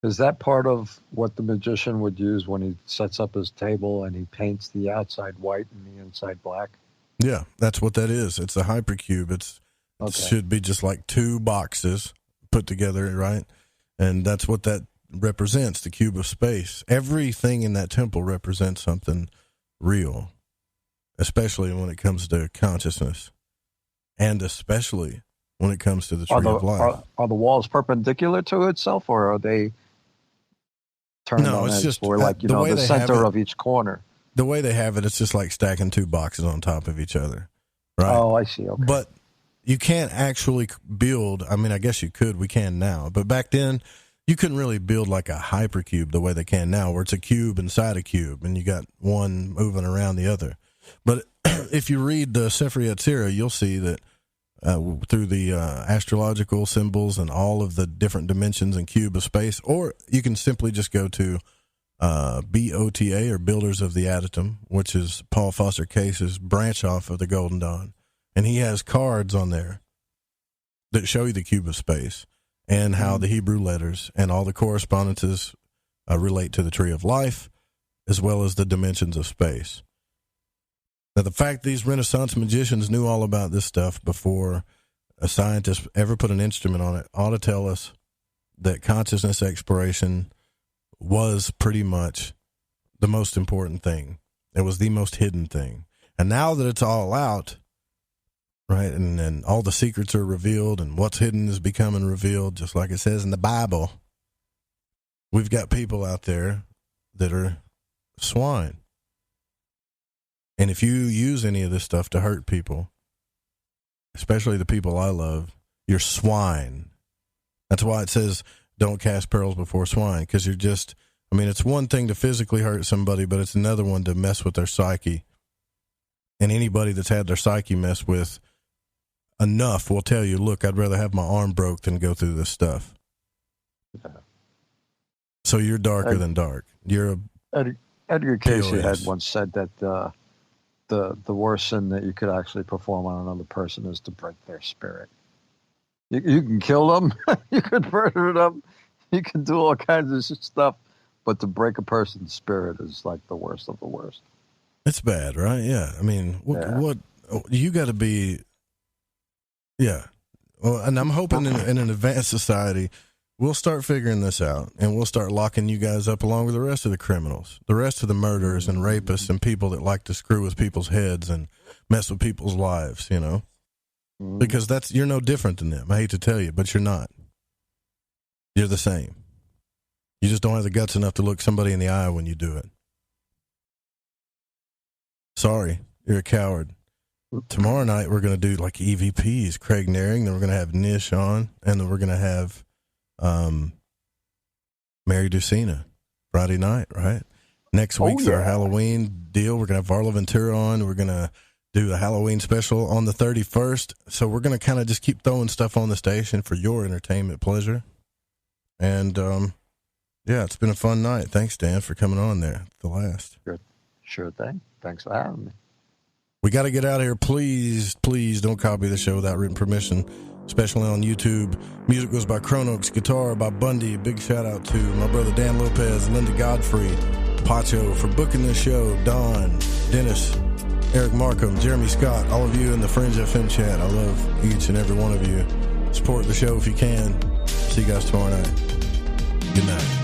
Is that part of what the magician would use when he sets up his table and he paints the outside white and the inside black? Yeah, that's what that is. It's a hypercube. It should be just like two boxes put together, right? And that's what that represents, the cube of space. Everything in that temple represents something real, especially when it comes to consciousness, and especially when it comes to the tree of life. Are the walls perpendicular to itself, or are they turned on it's edge just for, like, the center of each corner? The way they have it, it's just like stacking two boxes on top of each other, right? Oh, I see. Okay. But you can't actually build, I mean, I guess you could, we can now, but back then, you couldn't really build like a hypercube the way they can now, where it's a cube inside a cube, and you got one moving around the other. But if you read the Sefer Yetzirah, you'll see that through the astrological symbols and all of the different dimensions and cube of space, or you can simply just go to BOTA, or Builders of the Atom, which is Paul Foster Case's branch off of the Golden Dawn. And he has cards on there that show you the cube of space and how the Hebrew letters and all the correspondences relate to the tree of life, as well as the dimensions of space. Now, the fact these Renaissance magicians knew all about this stuff before a scientist ever put an instrument on it ought to tell us that consciousness exploration was pretty much the most important thing. It was the most hidden thing. And now that it's all out, right, and all the secrets are revealed and what's hidden is becoming revealed, just like it says in the Bible, we've got people out there that are swine. And if you use any of this stuff to hurt people, especially the people I love, you're swine. That's why it says don't cast pearls before swine, because you're just, I mean, it's one thing to physically hurt somebody, but it's another one to mess with their psyche. And anybody that's had their psyche messed with enough will tell you, look, I'd rather have my arm broke than go through this stuff. So you're darker than dark. You're Edgar Cayce had once said that the worst sin that you could actually perform on another person is to break their spirit. You can kill them, you can murder them, you can do all kinds of stuff, but to break a person's spirit is like the worst of the worst. It's bad, right? Yeah. I mean, what you got to be. Yeah. Well, and I'm hoping in an advanced society, we'll start figuring this out, and we'll start locking you guys up along with the rest of the criminals, the rest of the murderers and rapists and people that like to screw with people's heads and mess with people's lives, you know, because you're no different than them. I hate to tell you, but you're not. You're the same. You just don't have the guts enough to look somebody in the eye when you do it. Sorry, you're a coward. Tomorrow night, we're going to do like EVPs, Craig Naring, then we're going to have Nish on, and then we're going to have Mary Ducina Friday night, right? Next week's our Halloween deal. We're going to have Varla Ventura on. We're going to do a Halloween special on the 31st. So we're going to kind of just keep throwing stuff on the station for your entertainment pleasure. And, yeah, it's been a fun night. Thanks, Dan, for coming on there. The last. Good. Sure thing. Thanks for having me. We got to get out of here. Please, please don't copy the show without written permission, especially on YouTube. Music was by Chronox, guitar by Bundy. Big shout out to my brother Dan Lopez, Linda Godfrey, Pacho for booking this show, Don, Dennis, Eric Markham, Jeremy Scott, all of you in the Fringe FM chat. I love each and every one of you. Support the show if you can. See you guys tomorrow night. Good night.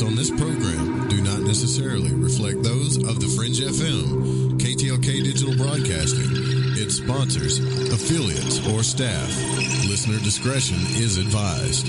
On this program do not necessarily reflect those of the Fringe FM, KTLK Digital Broadcasting, its sponsors, affiliates, or staff. Listener discretion is advised.